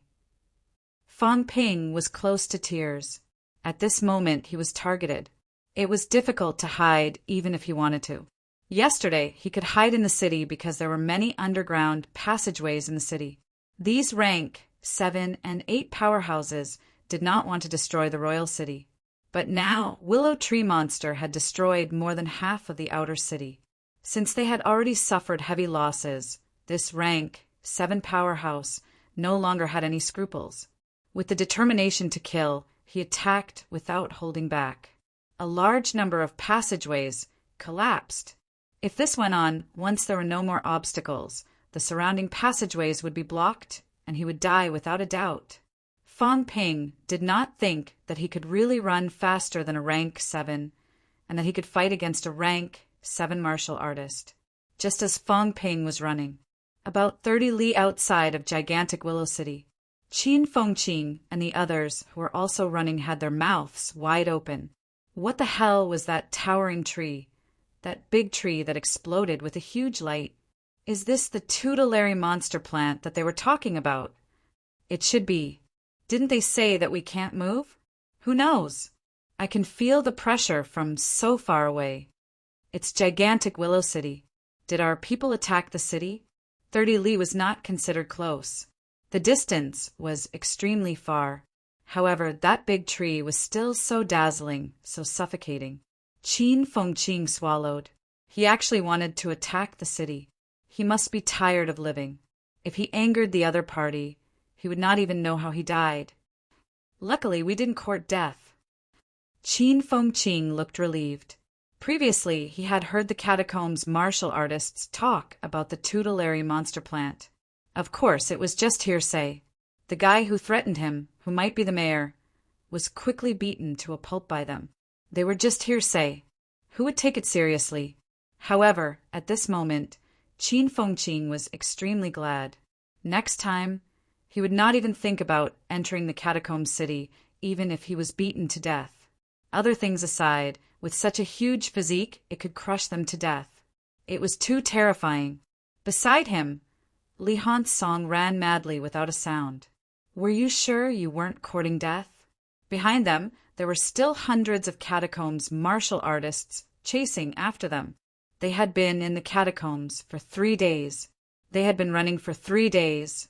Fong Ping was close to tears. At this moment, he was targeted. It was difficult to hide even if he wanted to. Yesterday, he could hide in the city because there were many underground passageways in the city. These rank 7 and 8 powerhouses did not want to destroy the royal city. But now, Willow Tree Monster had destroyed more than half of the outer city. Since they had already suffered heavy losses, this rank 7 powerhouse no longer had any scruples. With the determination to kill, he attacked without holding back. A large number of passageways collapsed. If this went on, once there were no more obstacles, the surrounding passageways would be blocked, and he would die without a doubt. Fong Ping did not think that he could really run faster than a rank 7, and that he could fight against a rank 7 martial artist. Just as Fong Ping was running, about 30 li outside of gigantic Willow City, Qin Fengqing and the others who were also running had their mouths wide open. What the hell was that towering tree? That big tree that exploded with a huge light? Is this the tutelary monster plant that they were talking about? It should be. Didn't they say that we can't move? Who knows? I can feel the pressure from so far away. It's gigantic Willow City. Did our people attack the city? 30 li was not considered close. The distance was extremely far. However, that big tree was still so dazzling, so suffocating. Qin Fengqing swallowed. He actually wanted to attack the city. He must be tired of living. If he angered the other party, he would not even know how he died. Luckily, we didn't court death. Qin Fengqing looked relieved. Previously, he had heard the catacombs martial artists talk about the tutelary monster plant. Of course, it was just hearsay. The guy who threatened him, who might be the mayor, was quickly beaten to a pulp by them. They were just hearsay. Who would take it seriously? However, at this moment, Qin Fengqing was extremely glad. Next time, he would not even think about entering the catacomb city, even if he was beaten to death. Other things aside, with such a huge physique, it could crush them to death. It was too terrifying. Beside him, Li Han's song ran madly without a sound. Were you sure you weren't courting death? Behind them, there were still hundreds of catacombs martial artists chasing after them. They had been in the catacombs for 3 days. They had been running for 3 days,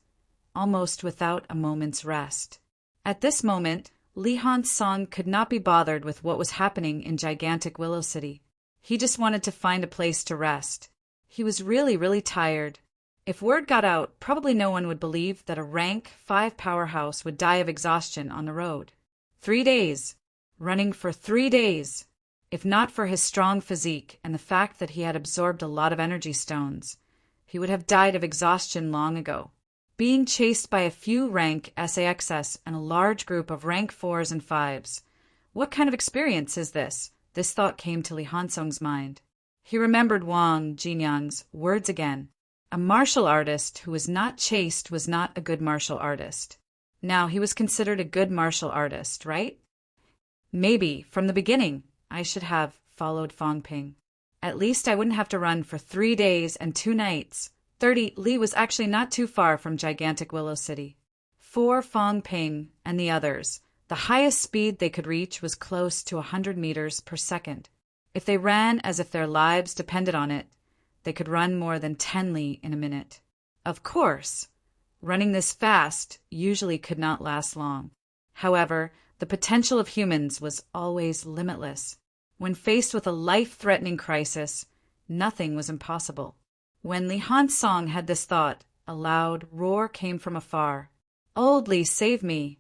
almost without a moment's rest. At this moment, Li Han's song could not be bothered with what was happening in gigantic Willow City. He just wanted to find a place to rest. He was really tired. If word got out, probably no one would believe that a rank 5 powerhouse would die of exhaustion on the road. 3 days. Running for 3 days. If not for his strong physique and the fact that he had absorbed a lot of energy stones, he would have died of exhaustion long ago. Being chased by a few rank SAXS and a large group of rank 4s and 5s. What kind of experience is this? This thought came to Li Hansong's mind. He remembered Wang Jinyang's words again. A martial artist who was not chaste was not a good martial artist. Now he was considered a good martial artist, right? Maybe, from the beginning, I should have followed Fang Ping. At least I wouldn't have to run for 3 days and 2 nights. 30 Li was actually not too far from gigantic Willow City. For Fang Ping and the others, the highest speed they could reach was close to 100 meters per second. If they ran as if their lives depended on it, they could run more than 10 li in a minute. Of course, running this fast usually could not last long. However, the potential of humans was always limitless. When faced with a life-threatening crisis, nothing was impossible. When Li Hansong had this thought, a loud roar came from afar. "Old Li, save me!"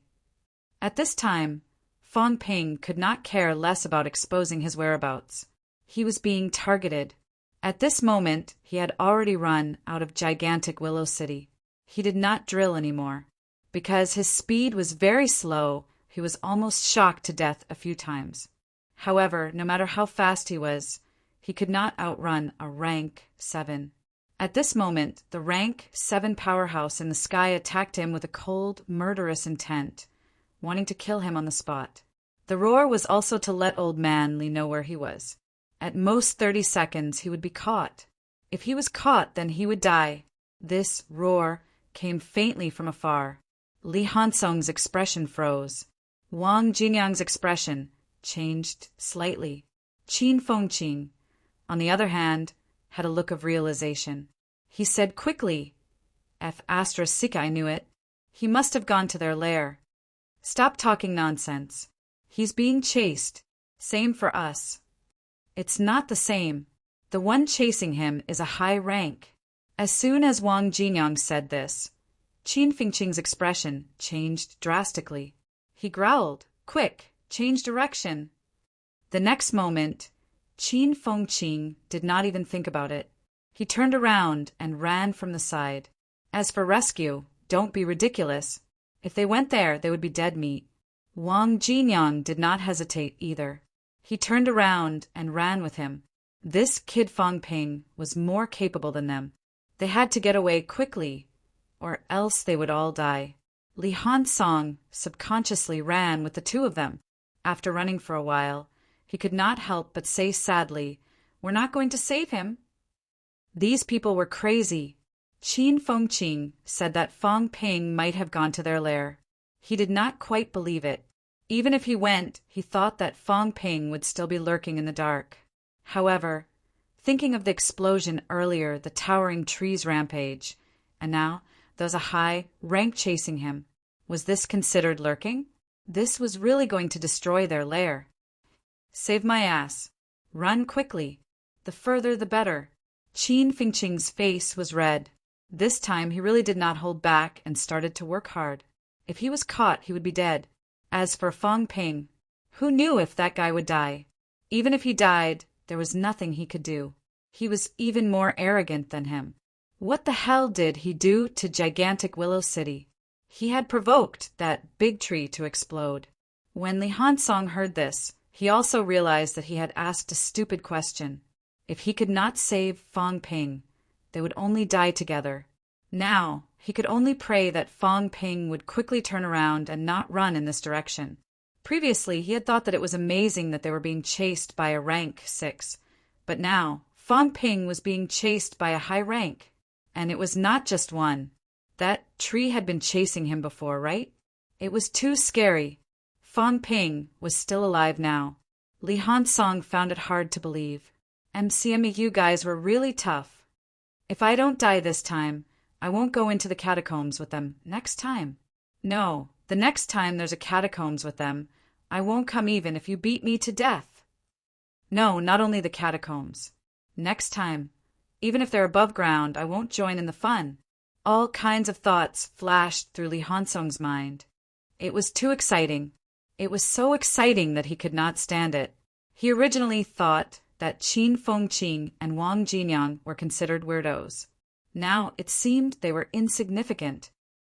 At this time, Fang Ping could not care less about exposing his whereabouts. He was being targeted. At this moment, he had already run out of gigantic Willow City. He did not drill anymore. Because his speed was very slow, he was almost shocked to death a few times. However, no matter how fast he was, he could not outrun a rank 7. At this moment, the rank 7 powerhouse in the sky attacked him with a cold, murderous intent, wanting to kill him on the spot. The roar was also to let Old Man Li know where he was. At most 30 seconds, he would be caught. If he was caught, then he would die. This roar came faintly from afar. Li Hansong's expression froze. Wang Jinyang's expression changed slightly. Qin Fengqing, on the other hand, had a look of realization. He said quickly, "F*** I knew it. He must have gone to their lair. Stop talking nonsense. He's being chased. Same for us." "It's not the same. The one chasing him is a high rank." As soon as Wang Jinyang said this, Qin Fengqing's expression changed drastically. He growled, "Quick, change direction." The next moment, Qin Fengqing did not even think about it. He turned around and ran from the side. As for rescue, don't be ridiculous. If they went there, they would be dead meat. Wang Jinyang did not hesitate either. He turned around and ran with him. This kid Fang Ping was more capable than them. They had to get away quickly, or else they would all die. Li Hansong subconsciously ran with the two of them. After running for a while, he could not help but say sadly, "We're not going to save him." These people were crazy. Qin Fengqing said that Fang Ping might have gone to their lair. He did not quite believe it. Even if he went, he thought that Fang Ping would still be lurking in the dark. However, thinking of the explosion earlier, the towering trees rampage, and now there was a high rank chasing him. Was this considered lurking? This was really going to destroy their lair. Save my ass. Run quickly. The further the better. Qin Fengqing's face was red. This time he really did not hold back and started to work hard. If he was caught, he would be dead. As for Fang Ping, who knew if that guy would die? Even if he died, there was nothing he could do. He was even more arrogant than him. What the hell did he do to gigantic Willow City? He had provoked that big tree to explode. When Li Hansong heard this, he also realized that he had asked a stupid question. If he could not save Fang Ping, they would only die together. Now, he could only pray that Fang Ping would quickly turn around and not run in this direction. Previously, he had thought that it was amazing that they were being chased by a rank 6. But now, Fang Ping was being chased by a high rank. And it was not just one. That tree had been chasing him before, right? It was too scary. Fang Ping was still alive now. Li Hansong found it hard to believe. MCME, you guys were really tough. If I don't die this time, I won't go into the catacombs with them next time. No, the next time there's a catacombs with them, I won't come even if you beat me to death. No, not only the catacombs. Next time, even if they're above ground, I won't join in the fun. All kinds of thoughts flashed through Li Hansong's mind. It was too exciting. It was so exciting that he could not stand it. He originally thought that Qin Fengqing and Wang Jinyang were considered weirdos. Now it seemed they were insignificant.